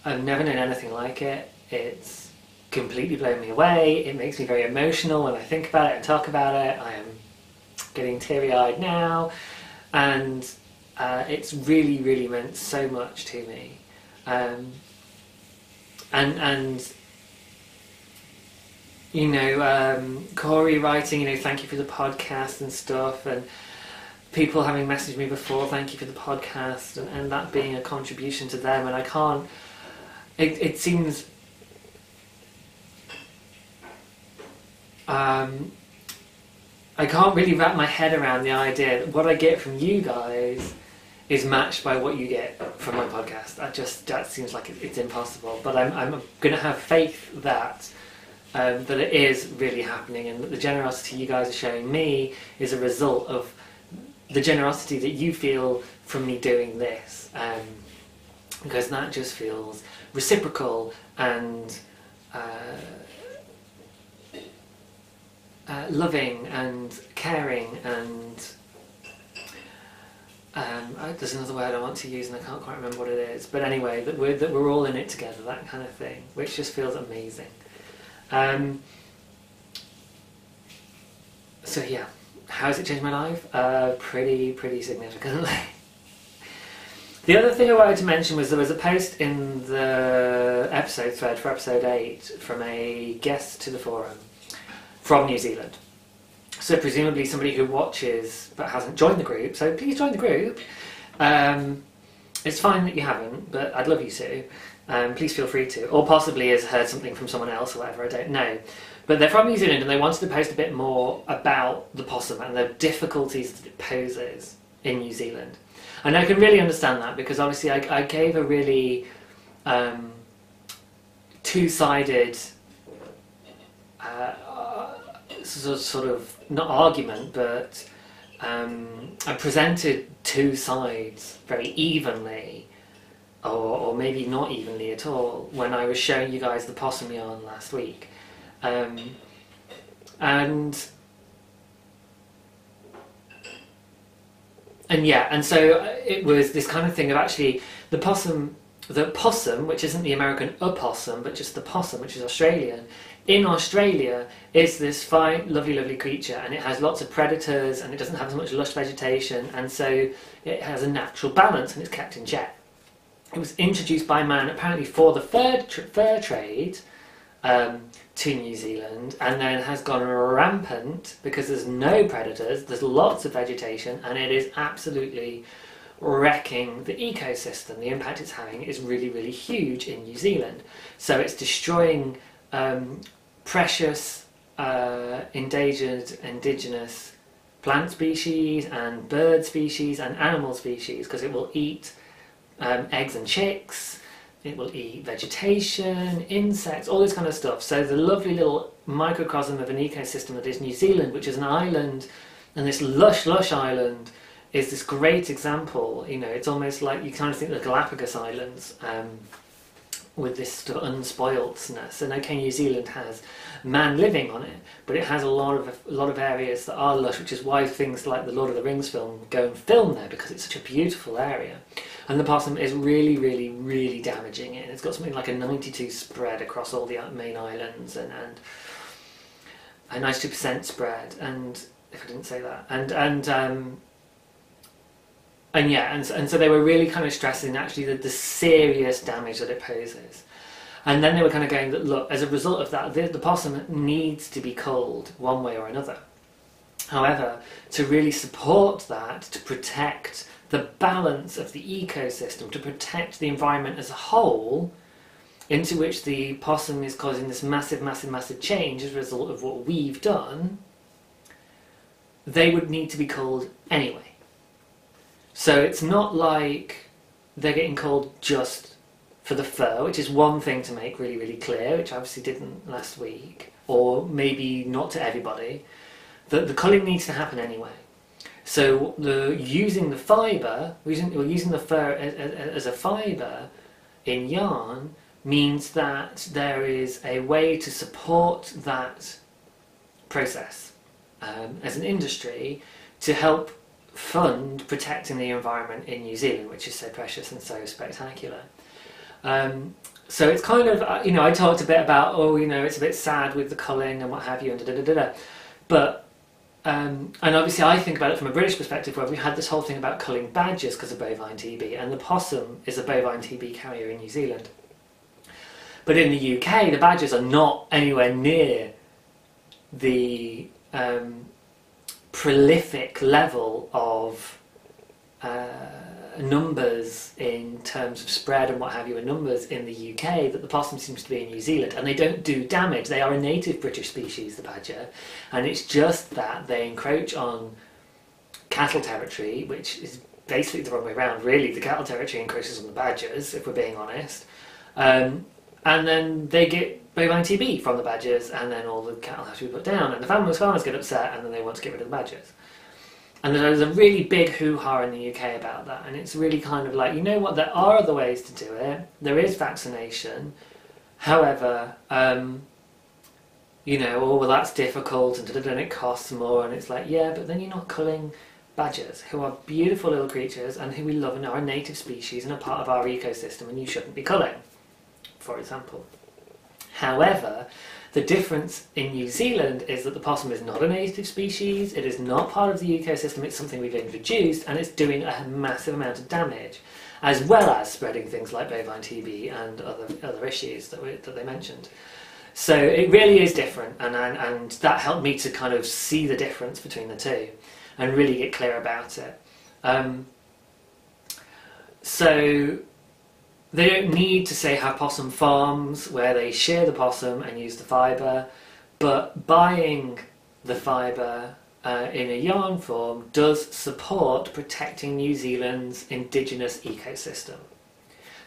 never known anything like it. It's completely blown me away. It makes me very emotional when I think about it and talk about it. I am getting teary-eyed now, and it's really, really meant so much to me. And you know, Cori writing, you know, thank you for the podcast and stuff, and people having messaged me before, thank you for the podcast, and that being a contribution to them. And I can't, it seems, I can't really wrap my head around the idea that what I get from you guys is matched by what you get from my podcast. That seems like it's impossible. But I'm going to have faith that that it is really happening, and that the generosity you guys are showing me is a result of the generosity that you feel from me doing this, because that just feels reciprocal and loving and caring, and there's another word I want to use and I can't quite remember what it is, but anyway, that we're all in it together, that kind of thing, which just feels amazing. So yeah, how has it changed my life? Pretty significantly. The other thing I wanted to mention was there was a post in the episode thread for episode 8 from a guest to the forum from New Zealand. So presumably somebody who watches but hasn't joined the group, so please join the group. It's fine that you haven't, but I'd love you to. Please feel free to. Or possibly has heard something from someone else or whatever, I don't know. But they're from New Zealand and they wanted to post a bit more about the possum and the difficulties that it poses in New Zealand. And I can really understand that, because obviously I gave a really two-sided sort of, not argument, but I presented two sides very evenly, or maybe not evenly at all, when I was showing you guys the possum yarn last week. And so it was this kind of thing of actually the possum, which isn't the American opossum, but just the possum, which is Australian, in Australia is this fine, lovely creature, and it has lots of predators, and it doesn't have as much lush vegetation, and so it has a natural balance, and it's kept in check. It was introduced by man apparently for the fur trade to New Zealand, and then has gone rampant because there's no predators, there's lots of vegetation, and it is absolutely wrecking the ecosystem. The impact it's having is really huge in New Zealand. So it's destroying precious, endangered, indigenous plant species and bird species and animal species, because it will eat eggs and chicks, it will eat vegetation, insects, all this kind of stuff. So the lovely little microcosm of an ecosystem that is New Zealand, which is an island, and this lush island is this great example. You know, it's almost like you kind of think of the Galapagos Islands with this sort of unspoiledness. And okay, New Zealand has man living on it, but it has a lot of areas that are lush, which is why things like the Lord of the Rings film go and film there, because it's such a beautiful area. And the possum is really damaging it. It's got something like a 92 spread across all the main islands, and a 92% spread. And if I didn't say that, and so they were really kind of stressing actually the serious damage that it poses. And then they were kind of going that, look, as a result of that, the possum needs to be culled one way or another. However, to really support that, to protect the balance of the ecosystem, to protect the environment as a whole, into which the possum is causing this massive change as a result of what we've done, they would need to be culled anyway. So it's not like they're getting culled just for the fur, which is one thing to make really clear, which I obviously didn't last week, or maybe not to everybody. The culling needs to happen anyway. So using the fibre, using the fur as a fibre in yarn means that there is a way to support that process as an industry to help fund protecting the environment in New Zealand, which is so precious and so spectacular. So it's kind of, I talked a bit about, it's a bit sad with the culling and what have you, and but and obviously I think about it from a British perspective, where we had this whole thing about culling badgers because of bovine TB, and the possum is a bovine TB carrier in New Zealand. But in the UK, the badgers are not anywhere near the prolific level of numbers in terms of spread and what have you, and numbers in the UK that the possum seems to be in New Zealand. And they don't do damage. They are a native British species, the badger, and it's just that they encroach on cattle territory, which is basically the wrong way around, really. The cattle territory encroaches on the badgers, if we're being honest. And then they get bovine TB from the badgers, and then all the cattle have to be put down, and the farmers get upset, and then they want to get rid of the badgers. And there's a really big hoo-ha in the UK about that, and it's really kind of like, you know what, there are other ways to do it. There is vaccination. However, you know, oh, well, that's difficult, and it costs more, and it's like, yeah, but then you're not culling badgers, who are beautiful little creatures, and who we love and are a native species and a part of our ecosystem, and you shouldn't be culling, for example. However, the difference in New Zealand is that the possum is not a native species, it is not part of the ecosystem, it's something we've introduced, and it's doing a massive amount of damage, as well as spreading things like bovine TB and other issues that they mentioned. So it really is different, and that helped me to kind of see the difference between the two and really get clear about it. So they don't need to, say, have possum farms where they shear the possum and use the fibre, but buying the fibre in a yarn form does support protecting New Zealand's indigenous ecosystem.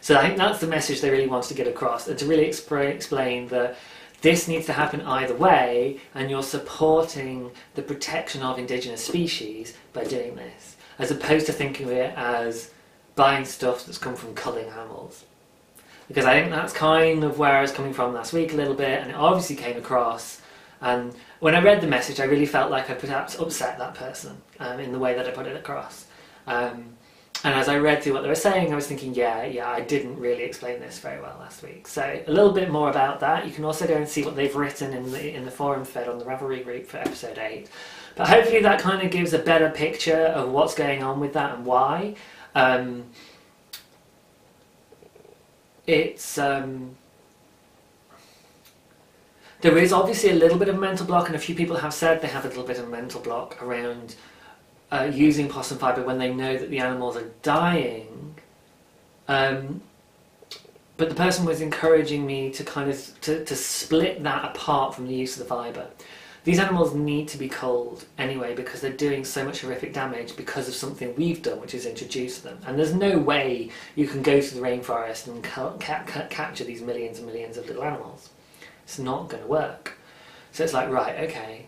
So I think that's the message they really wanted to get across, and to really explain that this needs to happen either way, and you're supporting the protection of indigenous species by doing this, as opposed to thinking of it as buying stuff that's come from culling animals. Because I think that's kind of where I was coming from last week a little bit, and it obviously came across, and when I read the message I really felt like I perhaps upset that person in the way that I put it across. And as I read through what they were saying, I was thinking, yeah, I didn't really explain this very well last week. So a little bit more about that. You can also go and see what they've written in the forum thread on the Ravelry group for episode 8. But hopefully that kind of gives a better picture of what's going on with that and why. There is obviously a little bit of a mental block, and a few people have said they have a little bit of a mental block around using possum fibre when they know that the animals are dying. But the person was encouraging me to kind of to split that apart from the use of the fibre. These animals need to be culled anyway because they're doing so much horrific damage because of something we've done, which is introduce them. And there's no way you can go to the rainforest and capture these millions and millions of little animals. It's not going to work. So it's like, right, okay.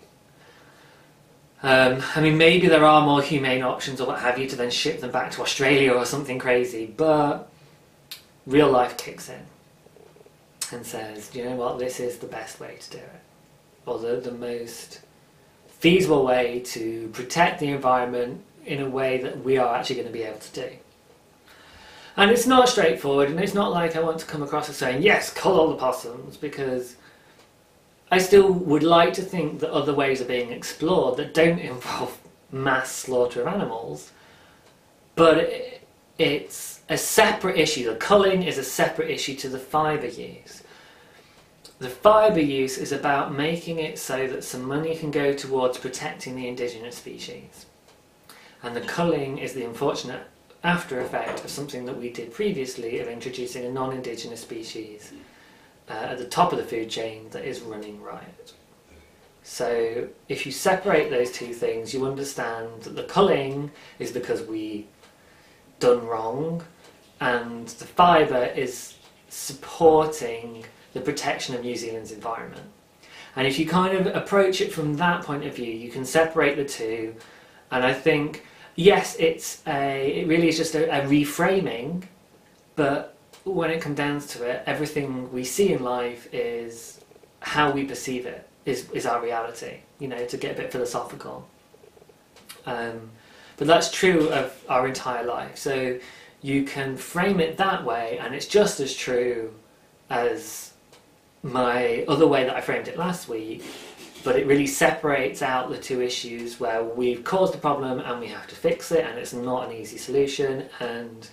I mean, maybe there are more humane options or what have you to then ship them back to Australia or something crazy, but real life kicks in and says, you know what, this is the best way to do it. Or the most feasible way to protect the environment in a way that we are actually going to be able to do. And it's not straightforward, and it's not like I want to come across as saying, yes, cull all the possums, because I still would like to think that other ways are being explored that don't involve mass slaughter of animals, but it's a separate issue. The culling is a separate issue to the fibre use. The fibre use is about making it so that some money can go towards protecting the indigenous species. And the culling is the unfortunate after effect of something that we did previously of introducing a non-indigenous species at the top of the food chain that is running riot. So if you separate those two things, you understand that the culling is because we done wrong, and the fibre is supporting the protection of New Zealand's environment. And if you kind of approach it from that point of view, you can separate the two. And I think, yes, it really is just a reframing, but when it comes down to it, everything we see in life is how we perceive it, is our reality, you know, to get a bit philosophical. But that's true of our entire life. So you can frame it that way, and it's just as true as my other way that I framed it last week, but it really separates out the two issues where we've caused a problem and we have to fix it, and it's not an easy solution. And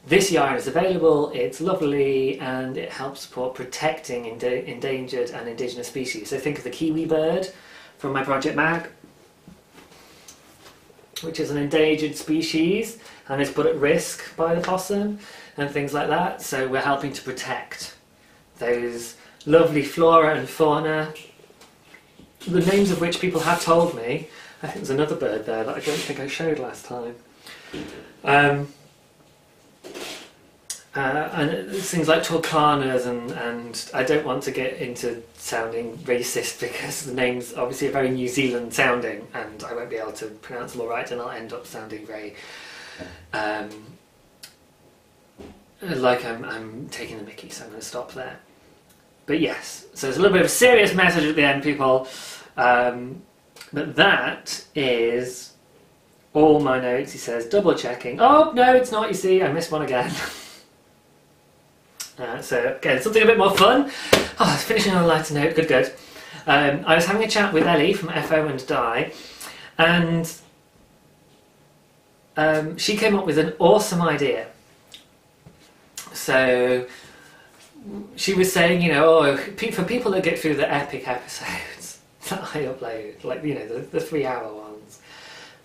this yarn is available, it's lovely, and it helps support protecting endangered and indigenous species. So think of the kiwi bird from my project mag, which is an endangered species and is put at risk by the possum and things like that. So we're helping to protect those lovely flora and fauna, the names of which people have told me. I think there's another bird there that I don't think I showed last time. And it's things like torcanas, and I don't want to get into sounding racist because the names obviously are very New Zealand sounding and I won't be able to pronounce them all right, and I'll end up sounding very like I'm taking the mickey, so I'm going to stop there. But yes, so there's a little bit of a serious message at the end, people, but that is all my notes. He says double checking. Oh no, it's not, you see, I missed one again. So again, something a bit more fun. Oh, finishing on a lighter note, good. I was having a chat with Ellie from FO and Die, and she came up with an awesome idea. So she was saying, you know, oh, for people that get through the epic episodes that I upload, like, you know, the 3-hour ones,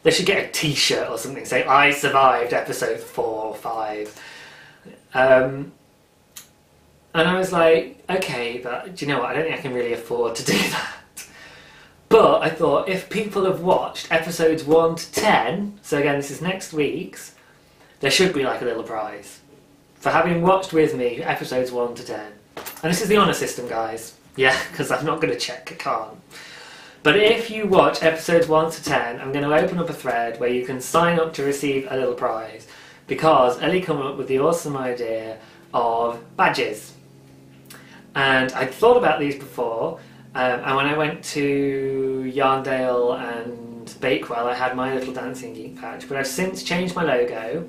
they should get a t-shirt or something, say, I survived episode 4 or 5. And I was like, okay, but do you know what, I don't think I can really afford to do that. But I thought, if people have watched episodes 1 to 10, so again, this is next week's, there should be like a little prize for having watched with me episodes 1 to 10. And this is the honour system, guys. Yeah, because I'm not going to check, I can't. But if you watch episodes 1 to 10, I'm going to open up a thread where you can sign up to receive a little prize, because Ellie came up with the awesome idea of badges. And I'd thought about these before, and when I went to Yarndale and Bakewell, I had my little DancingGeek patch, but I've since changed my logo,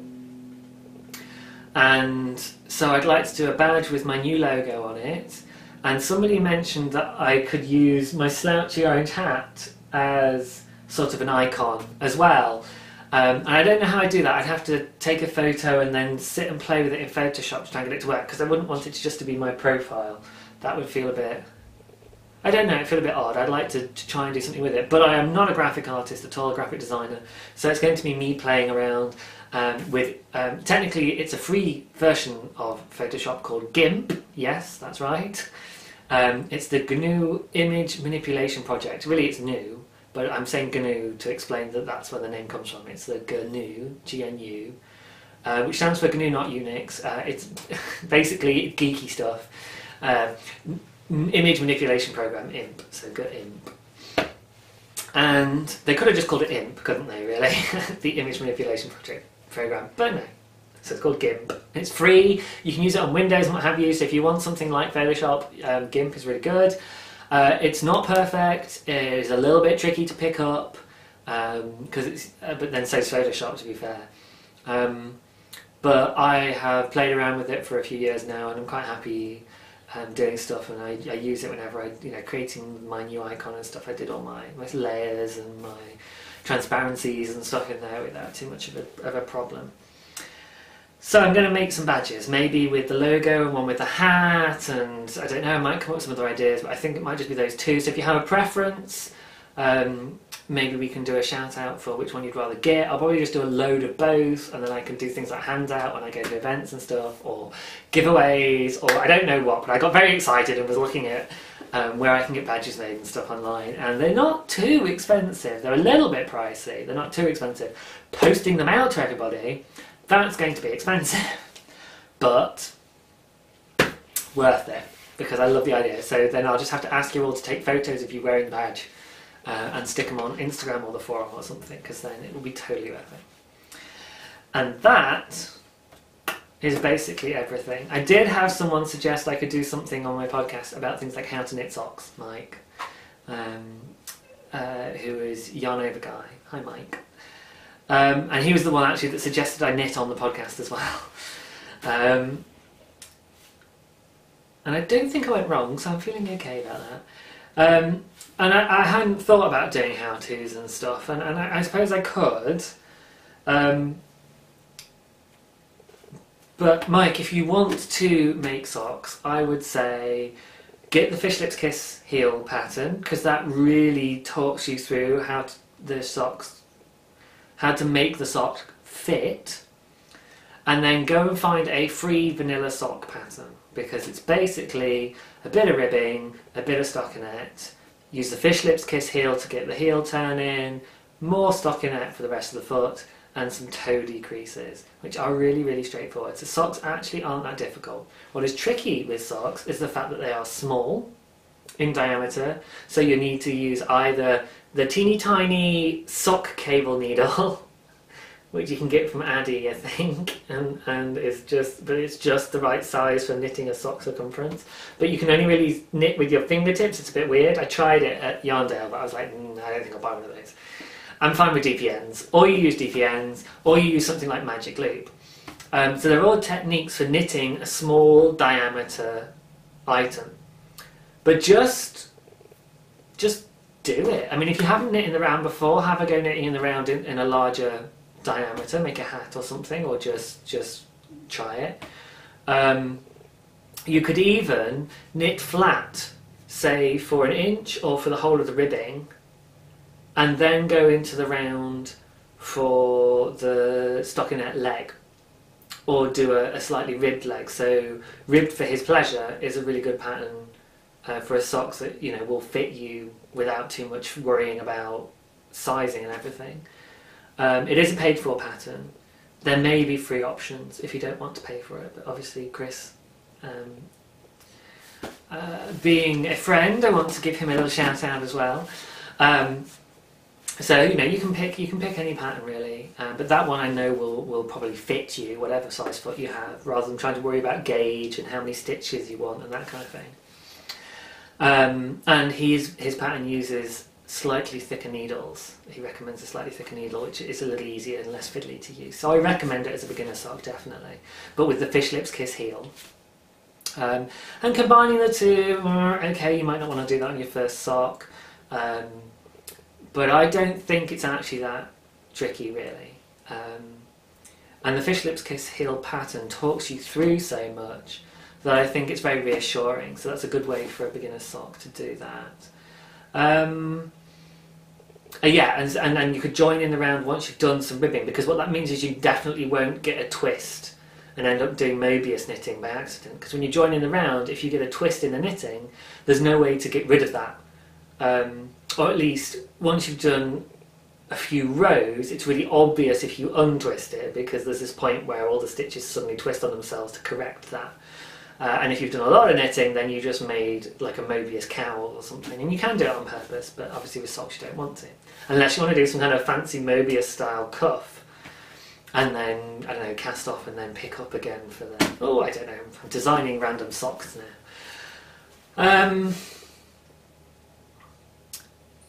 and so I'd like to do a badge with my new logo on it. And somebody mentioned that I could use my slouchy orange hat as sort of an icon as well. And I don't know how I do that. I'd have to take a photo and then sit and play with it in Photoshop to try and get it to work, because I wouldn't want it just to be my profile. That would feel a bit, I don't know, it'd feel a bit odd. I'd like to try and do something with it. But I am not a graphic artist at all, a graphic designer. So it's going to be me playing around with, technically it's a free version of Photoshop called GIMP. Yes, that's right. It's the GNU Image Manipulation Project. Really it's new, but I'm saying GNU to explain that that's where the name comes from. It's the GNU, G-N-U, which stands for GNU Not Unix. It's basically geeky stuff. Image manipulation program, IMP, so GIMP. And they could have just called it IMP, couldn't they, really? The Image Manipulation Project program, but no. So it's called GIMP. It's free, you can use it on Windows and what have you, so if you want something like Photoshop, GIMP is really good. It's not perfect, it is a little bit tricky to pick up, because it's, but then so is Photoshop, to be fair. But I have played around with it for a few years now, and I'm quite happy doing stuff, and I use it whenever I, you know, creating my new icon and stuff. I did all my layers and my transparencies and stuff in there without too much of a problem. So I'm going to make some badges, maybe with the logo and one with the hat, and I don't know, I might come up with some other ideas, but I think it might just be those two. So if you have a preference, maybe we can do a shout out for which one you'd rather get. I'll probably just do a load of both, and then I can do things like handout when I go to events and stuff, or giveaways, or I don't know what, but I got very excited and was looking at where I can get badges made and stuff online, and they're not too expensive. They're a little bit pricey, they're not too expensive. Posting them out to everybody, that's going to be expensive, but worth it, because I love the idea. So then I'll just have to ask you all to take photos of you wearing the badge and stick them on Instagram or the forum or something, because then it will be totally worth it. And that is basically everything. I did have someone suggest I could do something on my podcast about things like how to knit socks, Mike, who is Yarn Over Guy. Hi, Mike. And he was the one actually that suggested I knit on the podcast as well. And I don't think I went wrong, so I'm feeling okay about that. and I hadn't thought about doing how-tos and stuff, and I suppose I could. But Mike, if you want to make socks, I would say get the Fish Lips Kiss heel pattern, because that really talks you through how to make the sock fit, and then go and find a free vanilla sock pattern, because it's basically a bit of ribbing, a bit of stockinette, use the Fish Lips Kiss heel to get the heel turn in, more stockinette for the rest of the foot, and some toe decreases, which are really, really straightforward. So socks actually aren't that difficult. What is tricky with socks is the fact that they are small in diameter, so you need to use either the teeny tiny sock cable needle, which you can get from Addy, I think, and it's just the right size for knitting a sock circumference. But you can only really knit with your fingertips. It's a bit weird. I tried it at Yarndale, but I was like, I don't think I'll buy one of those. I'm fine with DPNs, or you use DPNs, or you use something like Magic Loop. So they're all techniques for knitting a small diameter item. But just do it. I mean, if you haven't knit in the round before, have a go knitting in the round in a larger diameter, make a hat or something, or just try it. You could even knit flat, say for an inch or for the whole of the ribbing, and then go into the round for the stockinette leg, or do a slightly ribbed leg. So ribbed for his pleasure is a really good pattern for a socks that will fit you without too much worrying about sizing and everything. It is a paid for pattern. There may be free options if you don't want to pay for it, but obviously Chris, being a friend, I want to give him a little shout out as well. So you can pick any pattern really, but that one I know will probably fit you, whatever size foot you have, rather than trying to worry about gauge and how many stitches you want and that kind of thing. And his pattern uses slightly thicker needles. He recommends a slightly thicker needle, which is a little easier and less fiddly to use. So I recommend it as a beginner sock, definitely, but with the Fish Lips Kiss heel. And combining the two, okay, you might not want to do that on your first sock. But I don't think it's actually that tricky, really. And the Fish Lips Kiss heel pattern talks you through so much that I think it's very reassuring. So that's a good way for a beginner sock to do that. Yeah, and then you could join in the round once you've done some ribbing, because what that means is you definitely won't get a twist and end up doing Mobius knitting by accident. Because when you join in the round, if you get a twist in the knitting, there's no way to get rid of that. Or at least once you've done a few rows, it's really obvious if you untwist it, because there's this point where all the stitches suddenly twist on themselves to correct that. And if you've done a lot of knitting, then you just made like a Mobius cowl or something, and you can do it on purpose, but obviously with socks you don't want to. Unless you want to do some kind of fancy Mobius style cuff, and then, I don't know, cast off and then pick up again for the... Oh, I don't know, I'm designing random socks now.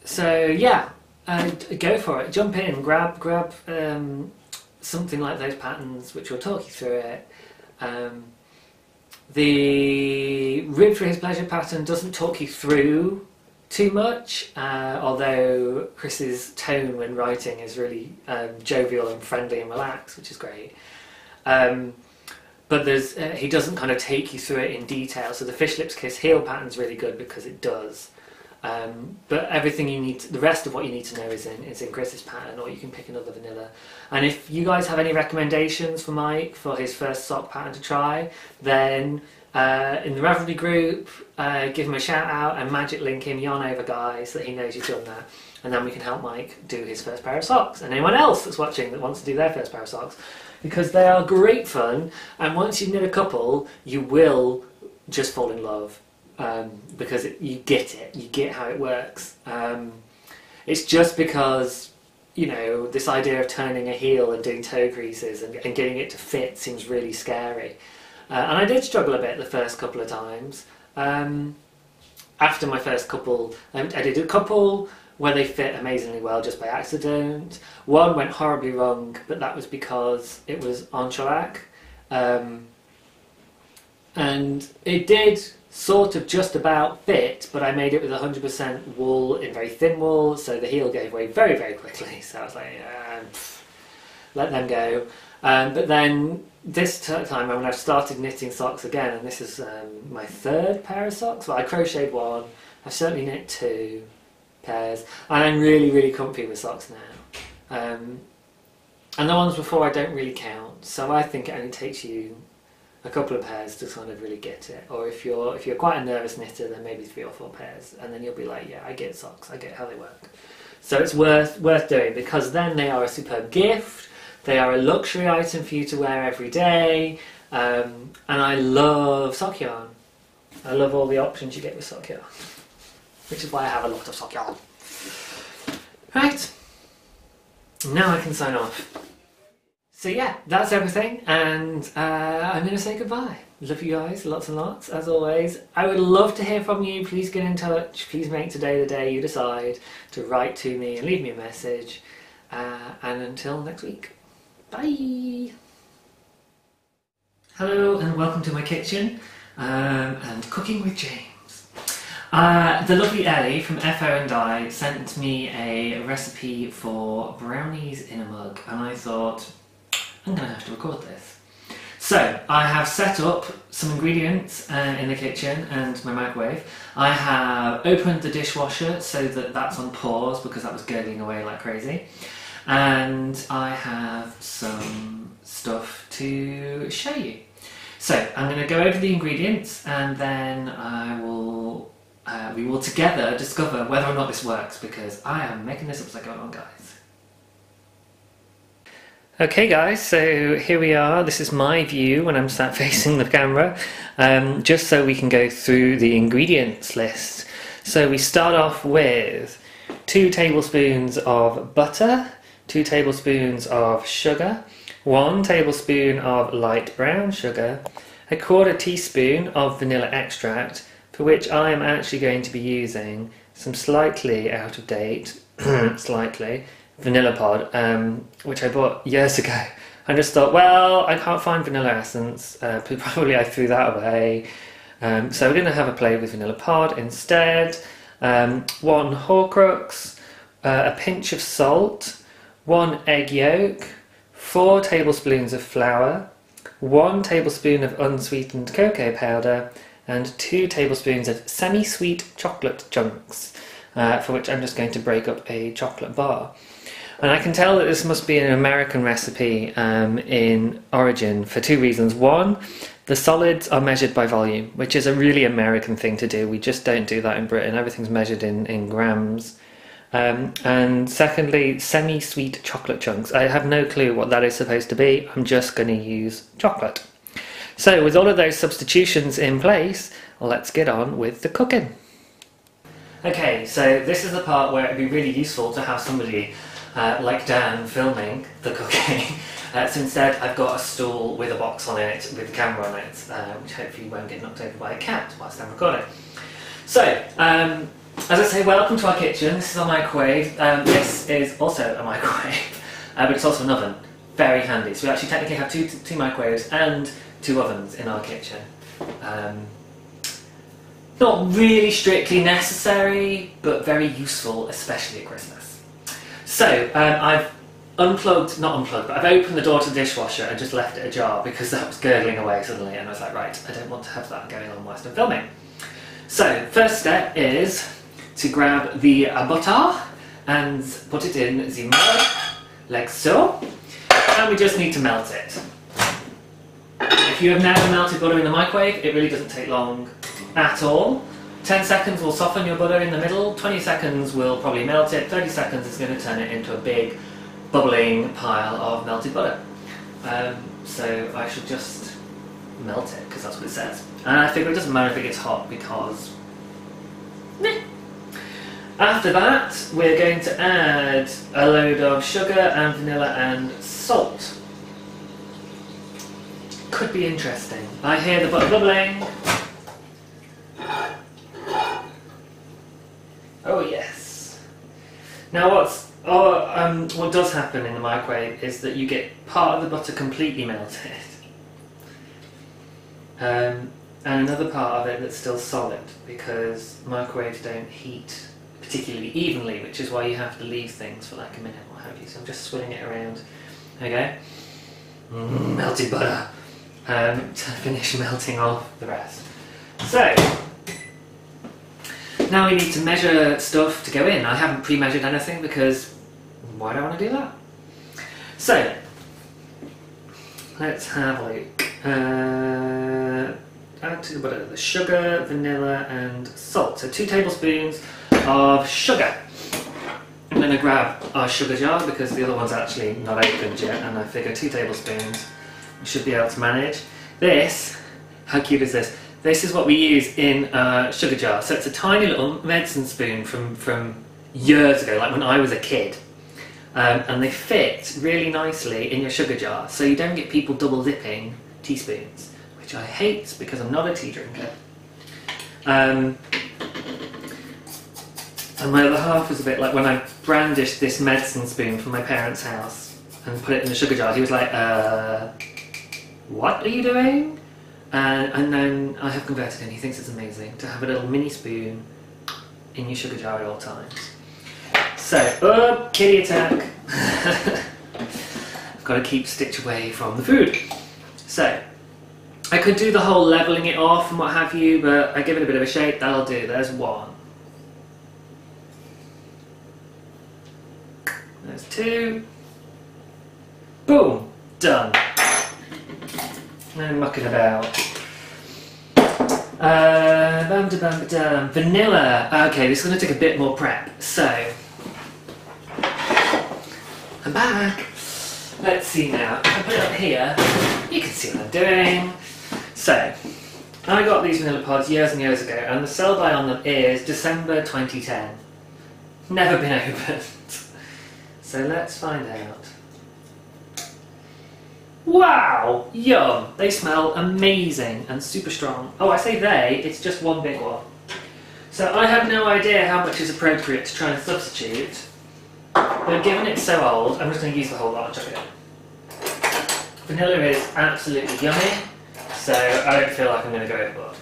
So yeah, go for it. Jump in, grab something like those patterns, which will talk you through it. The Rib for His Pleasure pattern doesn't talk you through too much, although Chris's tone when writing is really jovial and friendly and relaxed, which is great. But he doesn't kind of take you through it in detail. So the Fish Lips Kiss heel pattern's really good because it does. But everything you need, the rest of what you need to know is in Chris's pattern, or you can pick another vanilla. And if you guys have any recommendations for Mike for his first sock pattern to try, then in the Ravelry group, give him a shout out and magic link him yarn over guys so that he knows you've done that, and then we can help Mike do his first pair of socks, and anyone else that's watching that wants to do their first pair of socks, because they are great fun, and once you've knit a couple, you will just fall in love. Because you get how it works. It's just because, this idea of turning a heel and doing toe creases and getting it to fit seems really scary. And I did struggle a bit the first couple of times. After my first couple, I did a couple where they fit amazingly well just by accident. One went horribly wrong, but that was because it was en shellac. And it did sort of just about fit, but I made it with 100% wool in very thin wool, so the heel gave way very, very quickly. So I was like, let them go. But then this time when I've started knitting socks again, and this is my third pair of socks. Well, I crocheted one, I've certainly knit 2 pairs, and I'm really, really comfy with socks now. And the ones before I don't really count, so I think it only takes you a couple of pairs to kind of really get it. Or if you're quite a nervous knitter, then maybe 3 or 4 pairs, and then you'll be like, yeah, I get socks, I get how they work. So it's worth doing, because then they are a superb gift. They are a luxury item for you to wear every day, and I love sock yarn. I love all the options you get with sock yarn, which is why I have a lot of sock yarn. Right, now I can sign off. So yeah, that's everything, and I'm going to say goodbye. Love you guys lots and lots, as always. I would love to hear from you. Please get in touch. Please make today the day you decide to write to me and leave me a message. And until next week, bye! Hello and welcome to my kitchen and cooking with James. The lovely Ellie from FO and I sent me a recipe for brownies in a mug, and I thought, I'm going to have to record this. So I have set up some ingredients in the kitchen and my microwave. I have opened the dishwasher so that that's on pause because that was gurgling away like crazy. And I have some stuff to show you. So I'm going to go over the ingredients, and then we will together discover whether or not this works, because I am making this up as I go along, guys. Okay guys, so here we are. This is my view when I'm sat facing the camera, just so we can go through the ingredients list. So we start off with 2 tablespoons of butter, 2 tablespoons of sugar, 1 tablespoon of light brown sugar, 1/4 teaspoon of vanilla extract, for which I am actually going to be using some slightly out of date, vanilla pod, which I bought years ago. I just thought, well, I can't find vanilla essence, probably I threw that away. So we're going to have a play with vanilla pod instead. 1 Horcrux, a pinch of salt, 1 egg yolk, 4 tablespoons of flour, 1 tablespoon of unsweetened cocoa powder, and 2 tablespoons of semi-sweet chocolate chunks, for which I'm just going to break up a chocolate bar. And I can tell that this must be an American recipe in origin for 2 reasons. 1, the solids are measured by volume, which is a really American thing to do. We just don't do that in Britain. Everything's measured in grams. And secondly, semi-sweet chocolate chunks. I have no clue what that is supposed to be. I'm just going to use chocolate. So with all of those substitutions in place, let's get on with the cooking. Okay, so this is the part where it'd be really useful to have somebody like Dan filming the cooking. So instead I've got a stool with a box on it, with the camera on it, which hopefully won't get knocked over by a cat whilst I'm recording. So, as I say, welcome to our kitchen. This is our microwave. This is also a microwave, but it's also an oven. Very handy. So we actually technically have two microwaves and 2 ovens in our kitchen. Not really strictly necessary, but very useful, especially at Christmas. So, I've I've opened the door to the dishwasher and just left it ajar because that was gurgling away suddenly, and I was like, right, I don't want to have that going on whilst I'm filming. So, first step is to grab the butter and put it in the mug, like so, and we just need to melt it. If you have never melted butter in the microwave, it really doesn't take long at all. 10 seconds will soften your butter in the middle, 20 seconds will probably melt it, 30 seconds is going to turn it into a big bubbling pile of melted butter. So I should just melt it, because that's what it says. And I figure it doesn't matter if it gets hot, because meh. After that, we're going to add a load of sugar and vanilla and salt. Could be interesting. I hear the butter bubbling. Oh yes. Now what does happen in the microwave is that you get part of the butter completely melted. and another part of it that's still solid, because microwaves don't heat particularly evenly, which is why you have to leave things for like a minute or what have you. So I'm just swirling it around. There we go. Melted butter. To finish melting off the rest. So now we need to measure stuff to go in. I haven't pre-measured anything because why do I want to do that? So let's have a look. Add to the butter the sugar, vanilla and salt. So 2 tablespoons of sugar. I'm going to grab our sugar jar because the other one's actually not opened yet, and I figure 2 tablespoons we should be able to manage. This, how cute is this? This is what we use in a sugar jar. So it's a tiny little medicine spoon from years ago, like when I was a kid. And they fit really nicely in your sugar jar, so you don't get people double dipping teaspoons, which I hate because I'm not a tea drinker. And my other half was a bit like when I brandished this medicine spoon from my parents' house and put it in the sugar jar, he was like, what are you doing? And then I have converted him. He thinks it's amazing to have a little mini spoon in your sugar jar at all times. So, kitty attack. I've got to keep Stitch away from the food. So, I could do the whole levelling it off and what have you, but I give it a bit of a shape. That'll do. There's 1. There's 2. Boom! Done. No mucking about. Vanilla. Okay, this is going to take a bit more prep. So, I'm back. Let's see now. If I put it up here, you can see what I'm doing. So, I got these vanilla pods years and years ago, and the sell-by on them is December 2010. Never been opened. So let's find out. Wow! Yum! They smell amazing and super strong. Oh, I say they, it's just one big one. So I have no idea how much is appropriate to try and substitute. But given it's so old, I'm just going to use the whole lot and chuck it in. Vanilla is absolutely yummy, so I don't feel like I'm going to go overboard.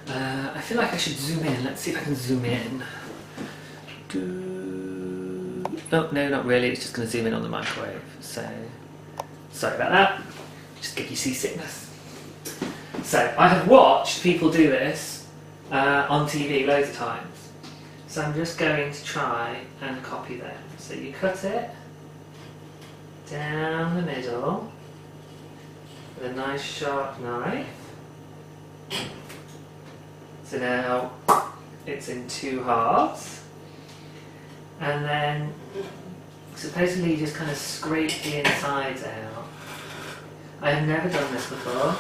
I feel like I should zoom in. Let's see if I can zoom in. Oh, no, not really. It's just going to zoom in on the microwave. So, sorry about that. Just give you seasickness. So, I have watched people do this on TV loads of times. So I'm just going to try and copy them. So you cut it down the middle with a nice sharp knife. So now it's in 2 halves. And then supposedly you just kind of scrape the insides out. I have never done this before.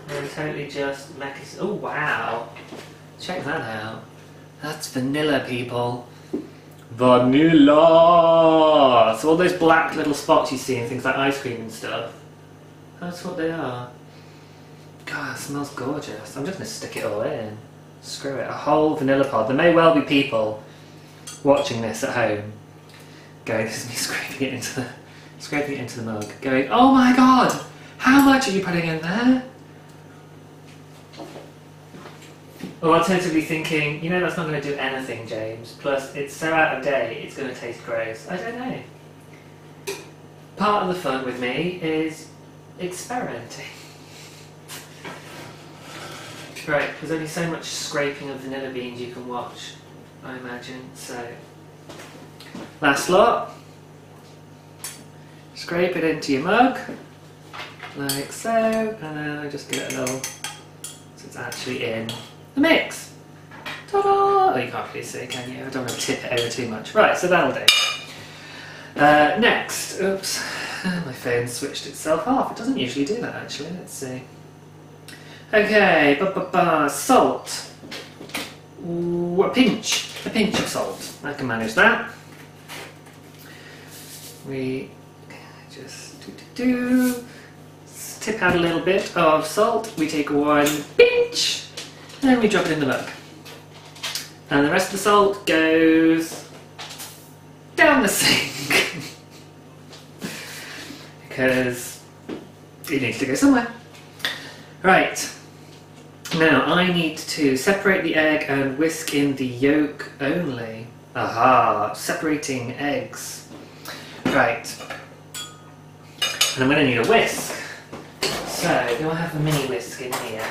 I'm totally just making. Oh wow! Check that out. That's vanilla, people. Vanilla! So all those black little spots you see in things like ice cream and stuff, that's what they are. God, it smells gorgeous. I'm just going to stick it all in. Screw it. A whole vanilla pod. There may well be people watching this at home going, this is me scraping it into the mug, going, oh my god! How much are you putting in there? Or alternatively thinking, you know that's not going to do anything, James. Plus, it's so out of date, it's going to taste gross. I don't know. Part of the fun with me is experimenting. Right, there's only so much scraping of vanilla beans you can watch, I imagine. So, last lot. Scrape it into your mug, like so, and then I just get it a little, so it's actually in the mix. Ta-da! Oh, you can't really see, can you? I don't want to tip it over too much. Right, so that'll do. Next, oops, my phone switched itself off. It doesn't usually do that, actually. Let's see. Okay, salt. Ooh, a pinch of salt. I can manage that. We just tip out a little bit of salt. We take 1 pinch. And then we drop it in the mug. And the rest of the salt goes down the sink. Because it needs to go somewhere. Right, Now I need to separate the egg and whisk in the yolk only. Aha! Separating eggs. Right. And I'm going to need a whisk. So, do I have a mini whisk in here?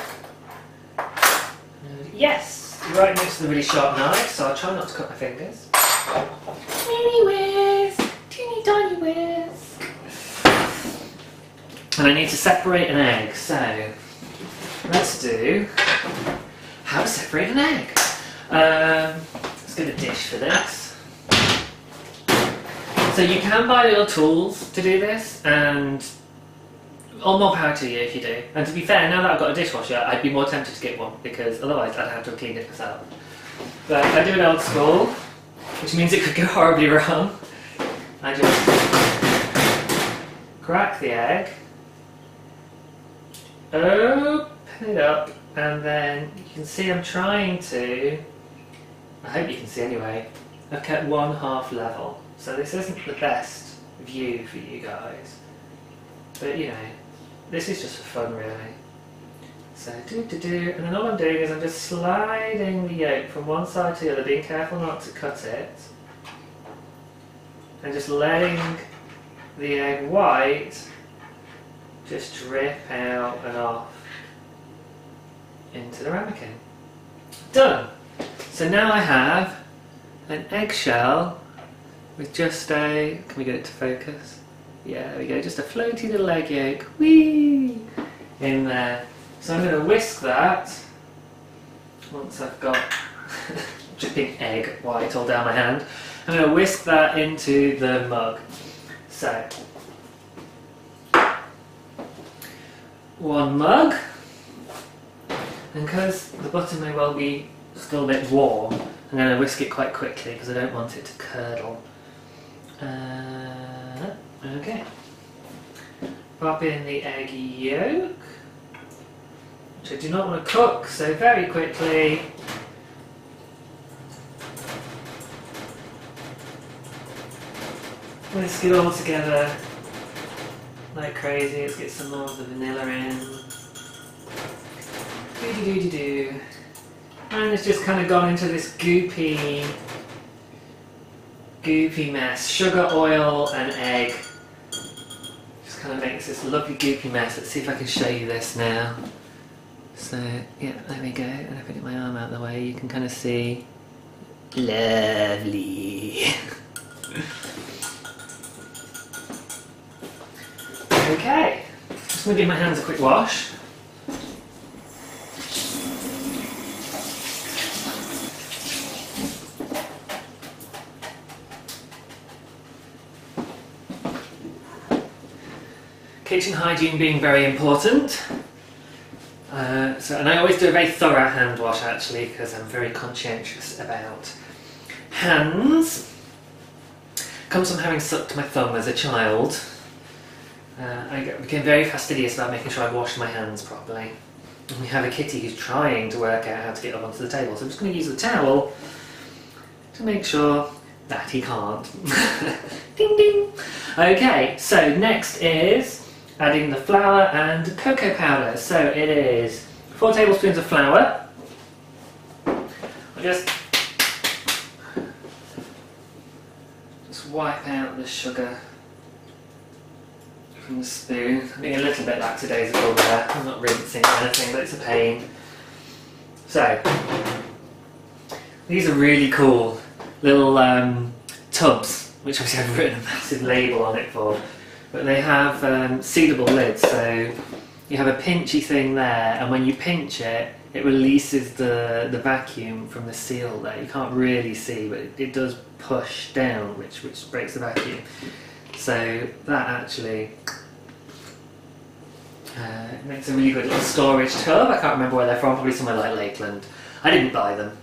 Yes! Right next to the really sharp knife, so I'll try not to cut my fingers. Mini whisk! Teeny tiny whisk! And I need to separate an egg, so let's do how to separate an egg. Let's get a dish for this. So you can buy little tools to do this, and all more power to you if you do. And to be fair, now that I've got a dishwasher, I'd be more tempted to get one, because otherwise I'd have to clean it myself. But I do it old school, which means it could go horribly wrong. I just crack the egg, open it up, and then you can see I'm trying to, I hope you can see anyway, I've kept one half level. So this isn't the best view for you guys. But you know, this is just for fun really. So and then all I'm doing is I'm just sliding the yolk from one side to the other, being careful not to cut it. And just letting the egg white just drip out and off into the ramekin. Done! So now I have an eggshell with just a, can we get it to focus? Yeah, there we go, just a floaty little egg yolk, whee, in there. So I'm going to whisk that, once I've got dripping egg white all down my hand, I'm going to whisk that into the mug. So, one mug, and because the butter may well be still a bit warm, I'm going to whisk it quite quickly because I don't want it to curdle. Okay. Pop in the egg yolk, which I do not want to cook, so very quickly. Whisk it all together like crazy. Let's get some more of the vanilla in. Do. And it's just kind of gone into this goopy mess. Sugar, oil and egg. Just kind of makes this lovely goopy mess. Let's see if I can show you this now. So, yeah, there we go. And if I get my arm out of the way, you can kind of see. Lovely. Okay, just going to give my hands a quick wash. Kitchen hygiene being very important. And I always do a very thorough hand wash actually, because I'm very conscientious about hands. Comes from having sucked my thumb as a child. I became very fastidious about making sure I washed my hands properly. And we have a kitty who's trying to work out how to get up onto the table, so I'm just going to use the towel to make sure that he can't. Ding ding! Okay, so next is adding the flour and cocoa powder. So it is 4 tablespoons of flour. I'll just wipe out the sugar from the spoon. I'm being a little bit lackadaisical there. I'm not rinsing anything, but it's a pain. So, these are really cool little tubs, which obviously I've written a massive label on it for. But they have sealable lids, so you have a pinchy thing there, and when you pinch it, it releases the vacuum from the seal there. You can't really see, but it does push down, which breaks the vacuum. So that actually makes a really good little storage tub. I can't remember where they're from, probably somewhere like Lakeland. I didn't buy them.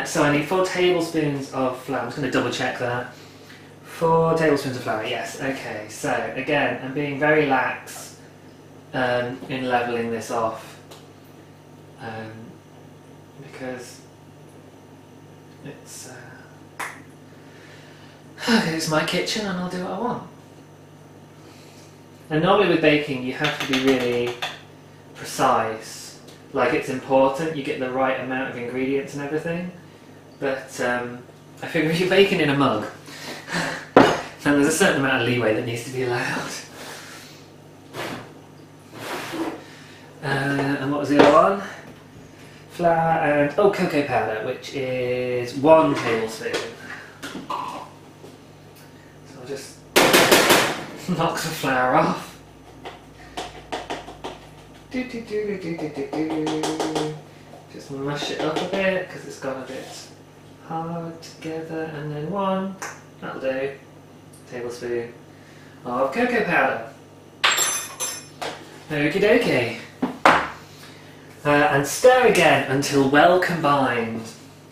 So I need 4 tablespoons of flour. I'm just going to double check that. 4 tablespoons of flour, yes, okay. So again, I'm being very lax in levelling this off because it's my kitchen and I'll do what I want. And normally with baking you have to be really precise. Like it's important you get the right amount of ingredients and everything. But I figure if you're baking in a mug, then there's a certain amount of leeway that needs to be allowed. And what was the other one? Flour and cocoa powder, which is 1 tablespoon. So I'll just knock the flour off. Just mush it up a bit because it's got a bit hard together, and then 1, that'll do, tablespoon of cocoa powder. Okie dokie. And stir again until well combined.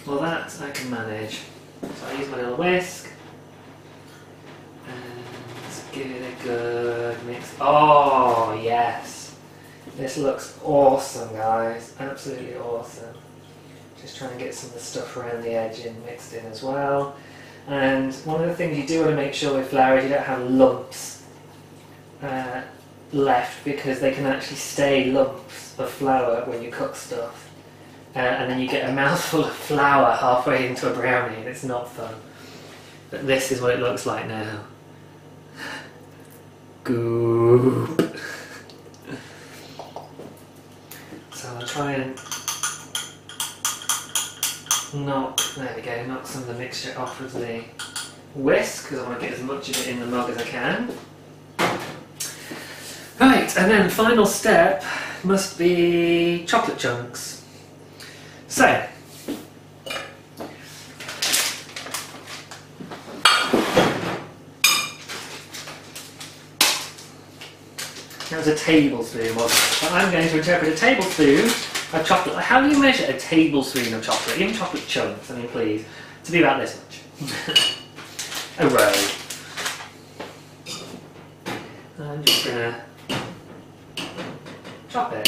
Well, that I can manage. So I use my little whisk and give it a good mix. Oh yes, this looks awesome, guys. Absolutely awesome. Just trying to get some of the stuff around the edge mixed in as well. And one of the things you do want to make sure with flour is you don't have lumps left, because they can actually stay lumps of flour when you cook stuff. And then you get a mouthful of flour halfway into a brownie and it's not fun. But this is what it looks like now. Goop. So I'll try and knock some of the mixture off of the whisk, because I want to get as much of it in the mug as I can. Right, and then the final step must be chocolate chunks. So, that was a tablespoon, wasn't it? But I'm going to interpret a tablespoon of chocolate. How do you measure a tablespoon of chocolate? Even chocolate chunks, I mean, please. To be about this much. A row. I'm just going to chop it.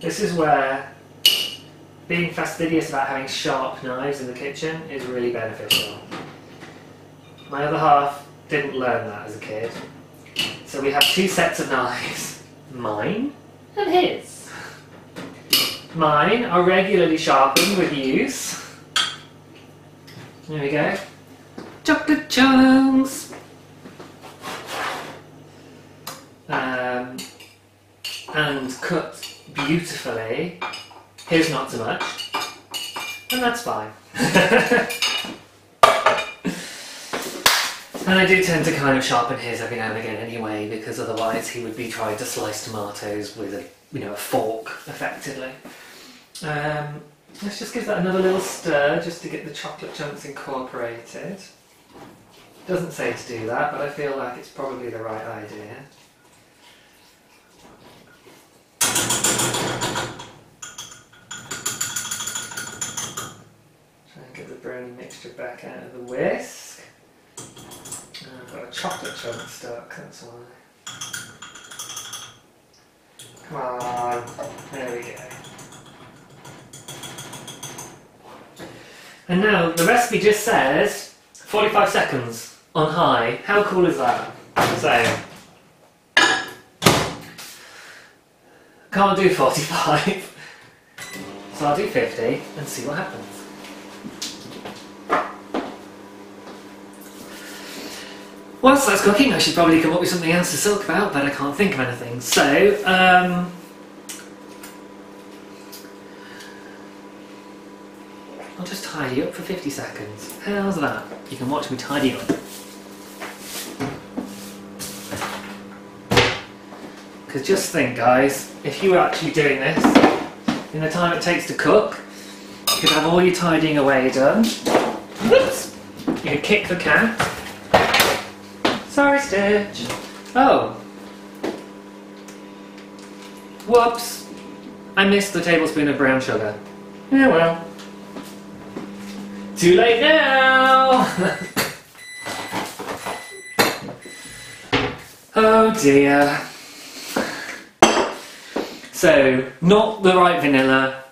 This is where being fastidious about having sharp knives in the kitchen is really beneficial. My other half didn't learn that as a kid. So we have 2 sets of knives. Mine and his. Mine are regularly sharpened with use. There we go. Chocolate chunks! And cut beautifully. His not so much. And that's fine. And I do tend to kind of sharpen his every now and again anyway, because otherwise he would be trying to slice tomatoes with a fork, effectively. Let's just give that another little stir just to get the chocolate chunks incorporated. Doesn't say to do that, but I feel like it's probably the right idea. Try and get the brownie mixture back out of the whisk. And I've got a chocolate chunk stuck, that's why. Come on, there we go. And now the recipe just says 45 seconds on high. How cool is that? So, can't do 45, so I'll do 50 and see what happens. Whilst that's cooking, I should probably come up with something else to talk about, but I can't think of anything. So, I'll just tidy up for 50 seconds. How's that? You can watch me tidy up. Because just think, guys, if you were actually doing this in the time it takes to cook, you could have all your tidying away done. Whoops! You could kick the cat. Sorry, Stitch. Oh. Whoops. I missed the tablespoon of brown sugar. Yeah, well. Too late now! Oh dear. So, not the right vanilla.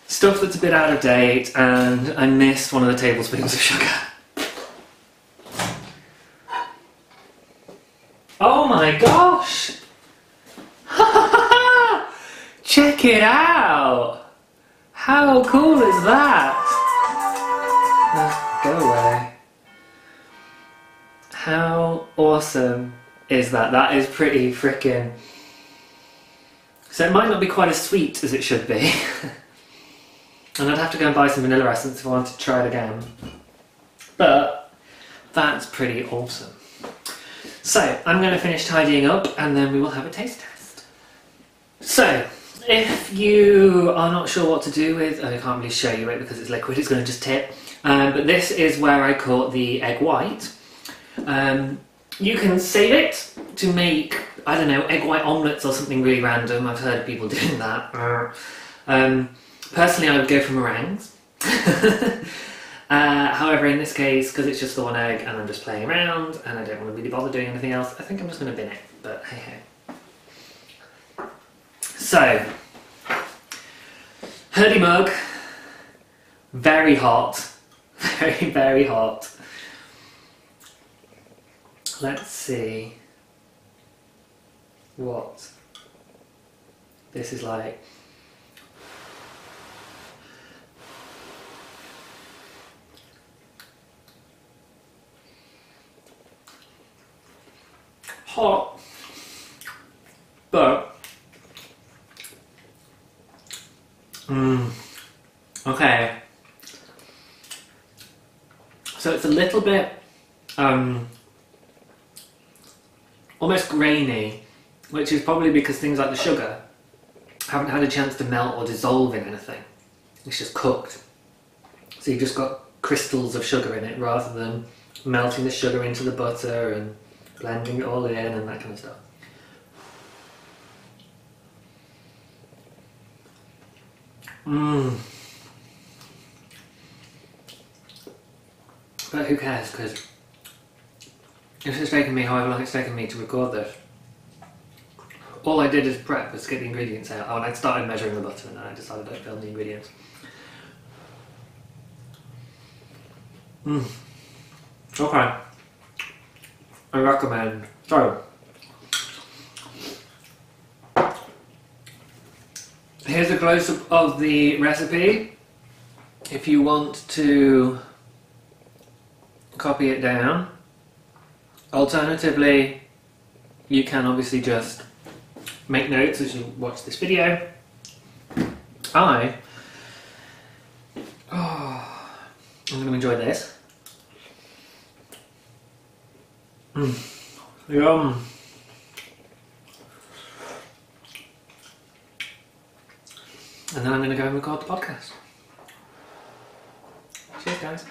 stuff that's a bit out of date, and I missed one of the tablespoons of sugar. Oh my gosh! Check it out! How cool is that? Go away. How awesome is that? That is pretty frickin'... So it might not be quite as sweet as it should be. And I'd have to go and buy some vanilla essence if I wanted to try it again. But that's pretty awesome. So I'm going to finish tidying up and then we will have a taste test. So if you are not sure what to do with, I can't really show you it because it's liquid, it's going to just tip. But this is where I caught the egg white. You can save it to make, I don't know, egg white omelettes or something really random. I've heard of people doing that. Personally, I would go for meringues. However, in this case, because it's just the one egg and I'm just playing around and I don't want to really bother doing anything else, I think I'm just going to bin it, but hey hey. So, Hurdy mug, very hot, very, very hot. Let's see what this is like. Hot, but okay. So it's a little bit almost grainy, which is probably because things like the sugar haven't had a chance to melt or dissolve in anything. It's just cooked. So you've just got crystals of sugar in it rather than melting the sugar into the butter and blending it all in and that kind of stuff. But who cares, because if it's taken me however long it's taken me to record this, all I did is prep was get the ingredients out. Oh, and I'd started measuring the butter and then I decided I'd film the ingredients. Okay. I recommend. So, here's a close-up of the recipe. If you want to copy it down. Alternatively, you can obviously just make notes as you watch this video. I'm going to enjoy this. Yum. And then I'm going to go and record the podcast. Cheers, guys.